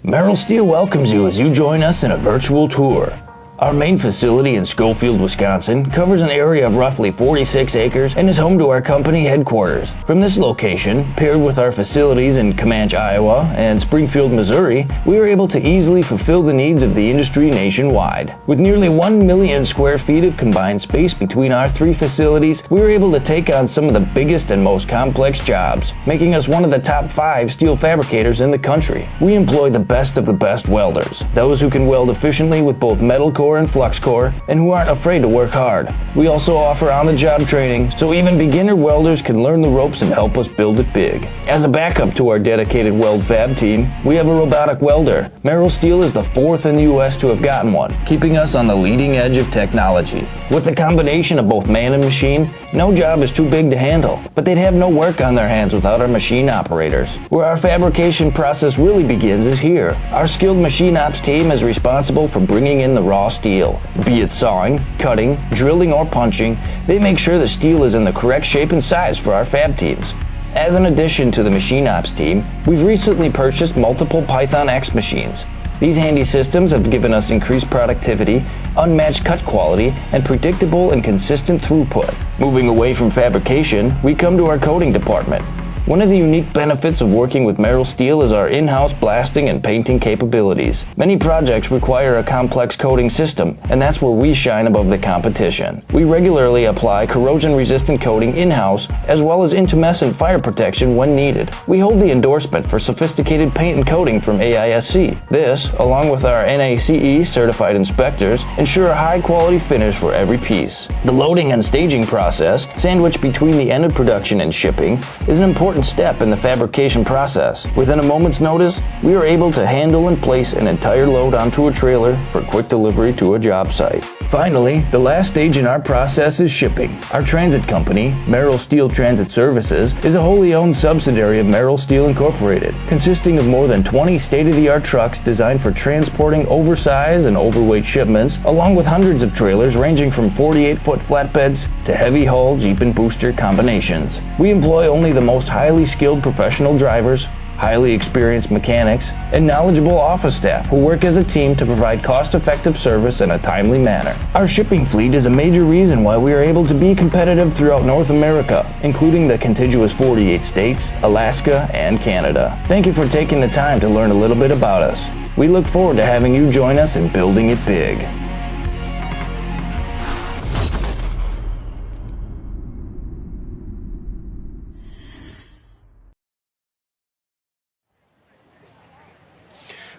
Merrill Steel welcomes you as you join us in a virtual tour. Our main facility in Schofield, Wisconsin covers an area of roughly 46 acres and is home to our company headquarters. From this location, paired with our facilities in Comanche, Iowa and Springfield, Missouri, we are able to easily fulfill the needs of the industry nationwide. With nearly 1 million square feet of combined space between our 3 facilities, we are able to take on some of the biggest and most complex jobs, making us one of the top 5 steel fabricators in the country. We employ the best of the best welders, those who can weld efficiently with both metal core and flux core, and who aren't afraid to work hard. We also offer on-the-job training, so even beginner welders can learn the ropes and help us build it big. As a backup to our dedicated weld fab team, we have a robotic welder. Merrill Steel is the 4th in the U.S. to have gotten one, keeping us on the leading edge of technology. With the combination of both man and machine, no job is too big to handle, but they'd have no work on their hands without our machine operators. Where our fabrication process really begins is here. Our skilled machine ops team is responsible for bringing in the raw steel. Be it sawing, cutting, drilling, or punching, they make sure the steel is in the correct shape and size for our fab teams. As an addition to the machine ops team, we've recently purchased multiple Python X machines. These handy systems have given us increased productivity, unmatched cut quality, and predictable and consistent throughput. Moving away from fabrication, we come to our coating department. One of the unique benefits of working with Merrill Steel is our in-house blasting and painting capabilities. Many projects require a complex coating system, and that's where we shine above the competition. We regularly apply corrosion-resistant coating in-house, as well as intumescent fire protection when needed. We hold the endorsement for sophisticated paint and coating from AISC. This, along with our NACE certified inspectors, ensure a high-quality finish for every piece. The loading and staging process, sandwiched between the end of production and shipping, is an important step in the fabrication process. Within a moment's notice, we are able to handle and place an entire load onto a trailer for quick delivery to a job site. Finally, the last stage in our process is shipping. Our transit company, Merrill Steel Transit Services, is a wholly owned subsidiary of Merrill Steel Incorporated, consisting of more than 20 state-of-the-art trucks designed for transporting oversized and overweight shipments, along with hundreds of trailers ranging from 48-foot flatbeds to heavy-haul Jeep and booster combinations. We employ only the most highly skilled professional drivers, highly experienced mechanics, and knowledgeable office staff who work as a team to provide cost-effective service in a timely manner. Our shipping fleet is a major reason why we are able to be competitive throughout North America, including the contiguous 48 states, Alaska, and Canada. Thank you for taking the time to learn a little bit about us. We look forward to having you join us in building it big.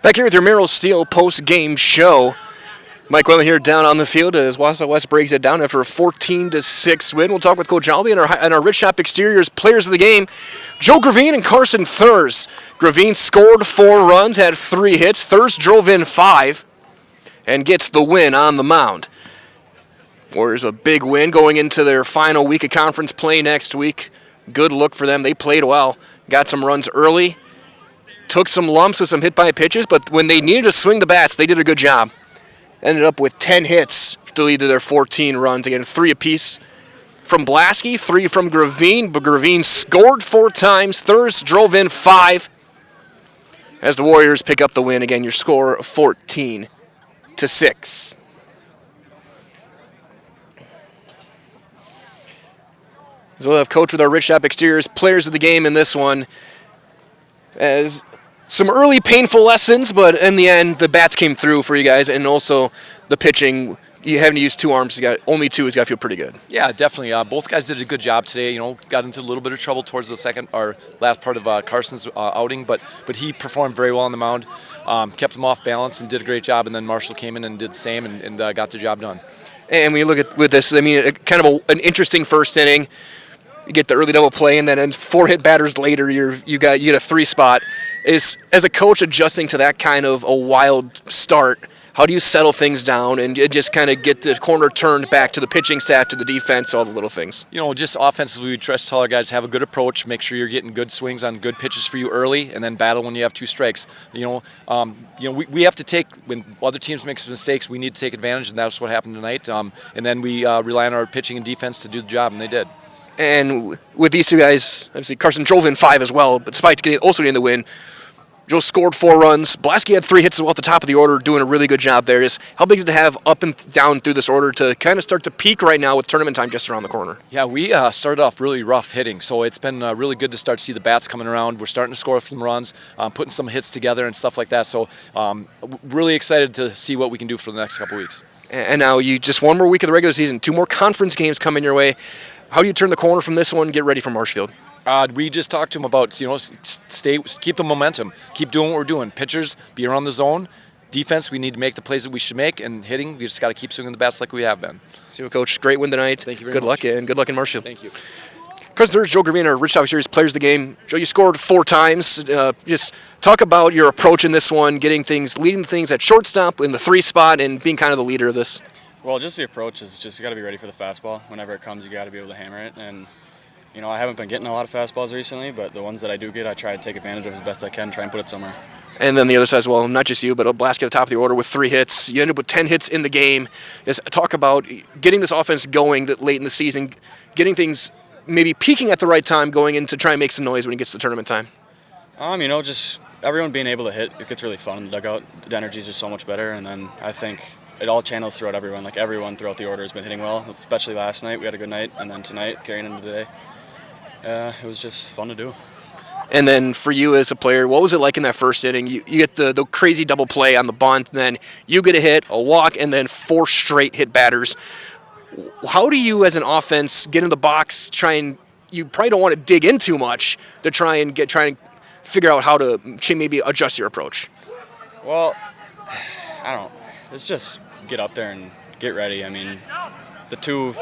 Back here with your Merrill Steel post-game show. Mike Whalen here down on the field as Wausau West breaks it down after a 14-6 win. We'll talk with Coach Albie and our Rich Shop Exteriors players of the game, Joe Gravine and Carson Thurs. Gravine scored 4 runs, had 3 hits. Thurs drove in 5 and gets the win on the mound. Warriors a big win going into their final week of conference play next week. Good look for them. They played well, got some runs early, took some lumps with some hit-by pitches, but when they needed to swing the bats, they did a good job. Ended up with 10 hits to lead to their 14 runs. Again, 3 apiece from Blasky, 3 from Gravine, but Gravine scored 4 times. Thurs drove in 5 as the Warriors pick up the win. Again, your score 14-6. So we'll have Coach with our Rich Shop Exteriors players of the game in this one. As some early painful lessons, but in the end, the bats came through for you guys, and also the pitching. You having to use 2 arms, only 2 has got to feel pretty good. Yeah, definitely. Both guys did a good job today. Got into a little bit of trouble towards the second or last part of Carson's outing, but he performed very well on the mound, kept him off balance and did a great job. And then Marshall came in and did the same and got the job done. And when you look at with this, I mean, kind of an interesting first inning. You get the early double play, and then 4 hit batters later, you get a 3 spot. As a coach adjusting to that kind of a wild start, how do you settle things down and just kind of get the corner turned back to the pitching staff, to the defense, all the little things? Just offensively, we try to tell our guys have a good approach, make sure you're getting good swings on good pitches for you early, and then battle when you have 2 strikes. We have to take, when other teams make mistakes, we need to take advantage, and that's what happened tonight. And then we rely on our pitching and defense to do the job, and they did. And with these 2 guys, obviously Carson drove in 5 as well, but despite also getting the win, Joe scored 4 runs. Blasky had 3 hits as well at the top of the order, doing a really good job there. How big is it to have up and down through this order to kind of start to peak right now with tournament time just around the corner? Yeah, we started off really rough hitting, so it's been really good to start to see the bats coming around. We're starting to score some runs, putting some hits together and stuff like that. So really excited to see what we can do for the next couple weeks. And now you just 1 more week of the regular season, 2 more conference games coming your way. How do you turn the corner from this one and get ready for Marshfield? We just talked to him about, keep the momentum, keep doing what we're doing. Pitchers, be around the zone. Defense, we need to make the plays that we should make, and hitting, we just got to keep swinging the bats like we have been. So, Coach, great win tonight. Thank you very much. Good luck, and good luck in Marshfield. Thank you. Carson Thurs, Joe Gravine, our Rich Shop Series players of the game. Joe, you scored 4 times. Just talk about your approach in this one, leading things at shortstop in the 3 spot, and being kind of the leader of this. Well, just the approach is just you got to be ready for the fastball. Whenever it comes, you got to be able to hammer it. And I haven't been getting a lot of fastballs recently, but the ones that I do get, I try to take advantage of as best I can, try and put it somewhere. And then the other side as well, not just you, but Blasky at the top of the order with 3 hits. You ended up with 10 hits in the game. Just talk about getting this offense going late in the season, getting things maybe peaking at the right time, going in to try and make some noise when it gets to tournament time. Just everyone being able to hit, it gets really fun in the dugout. The energy is just so much better, and then I think it all channels throughout everyone. Like everyone throughout the order has been hitting well, especially last night. We had a good night, and then tonight, carrying into today. It was just fun to do. And then for you as a player, what was it like in that first inning? You get the crazy double play on the bunt, and then you get a hit, a walk, and then 4 straight hit batters. How do you as an offense get in the box, you probably don't want to dig in too much to try and figure out how to maybe adjust your approach? Well, I don't know. It's just get up there and get ready. I mean, the two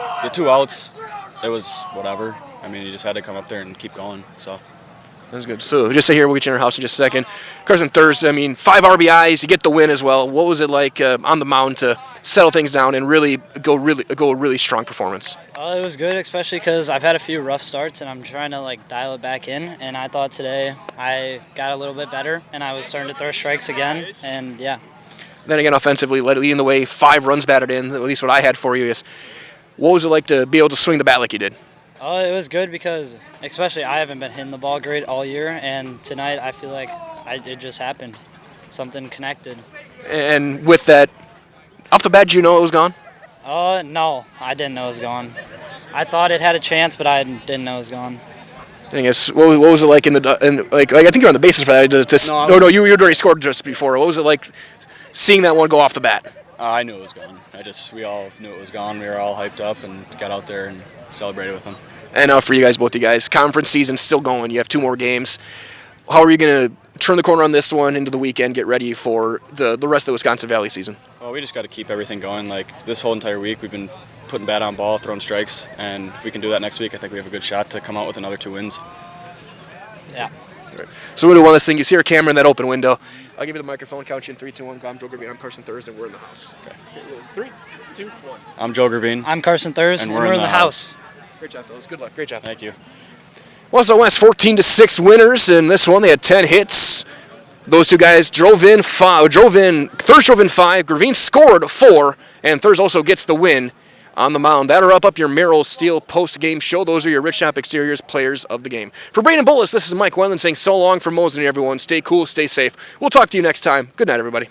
outs, it was whatever. I mean, you just had to come up there and keep going. So that's good. So just say here, we'll get you in our house in just a second. Carson Thurs, 5 RBIs, you get the win as well. What was it like on the mound to settle things down and really go a really strong performance? It was good, especially because I've had a few rough starts and I'm trying to dial it back in. And I thought today I got a little bit better and I was starting to throw strikes again. And yeah. Then again, offensively, leading the way, 5 runs batted in. At least what I had for you is, what was it like to be able to swing the bat like you did? It was good because, especially, I haven't been hitting the ball great all year, and tonight I feel like it just happened. Something connected. And with that, off the bat, did you know it was gone? No, I didn't know it was gone. I thought it had a chance, but I didn't know it was gone. I guess, what was it like I think you're on the bases for that. No, you had already scored just before. What was it like seeing that one go off the bat? I knew it was gone. We all knew it was gone. We were all hyped up and got out there and celebrated with them. And now for you guys, both you guys, conference season's still going. You have 2 more games. How are you going to turn the corner on this one into the weekend, get ready for the rest of the Wisconsin Valley season? Well, we just got to keep everything going. Like this whole entire week, we've been putting bat on ball, throwing strikes, and if we can do that next week, I think we have a good shot to come out with another 2 wins. Yeah. So we're going to do one last thing. You see our camera in that open window. I'll give you the microphone. Count you in 3, 2, 1. I'm Joe Gravine. I'm Carson Thursday. We're in the house. Okay. 3, 2, 1. I'm Joe Gravine. I'm Carson Thurs, and we're in the house. Great job, fellas. Good luck. Great job. Thank you. Wausau West 14-6 winners in this one. They had 10 hits. Those two guys drove in 5. Thurs drove in 5. Gravine scored 4, and Thurs also gets the win on the mound. That'll wrap up your Merrill Steel post-game show. Those are your Rich Shop Exteriors players of the game. For Braden Bullis, this is Mike Wendland saying so long from Mosinee, everyone. Stay cool, stay safe. We'll talk to you next time. Good night, everybody.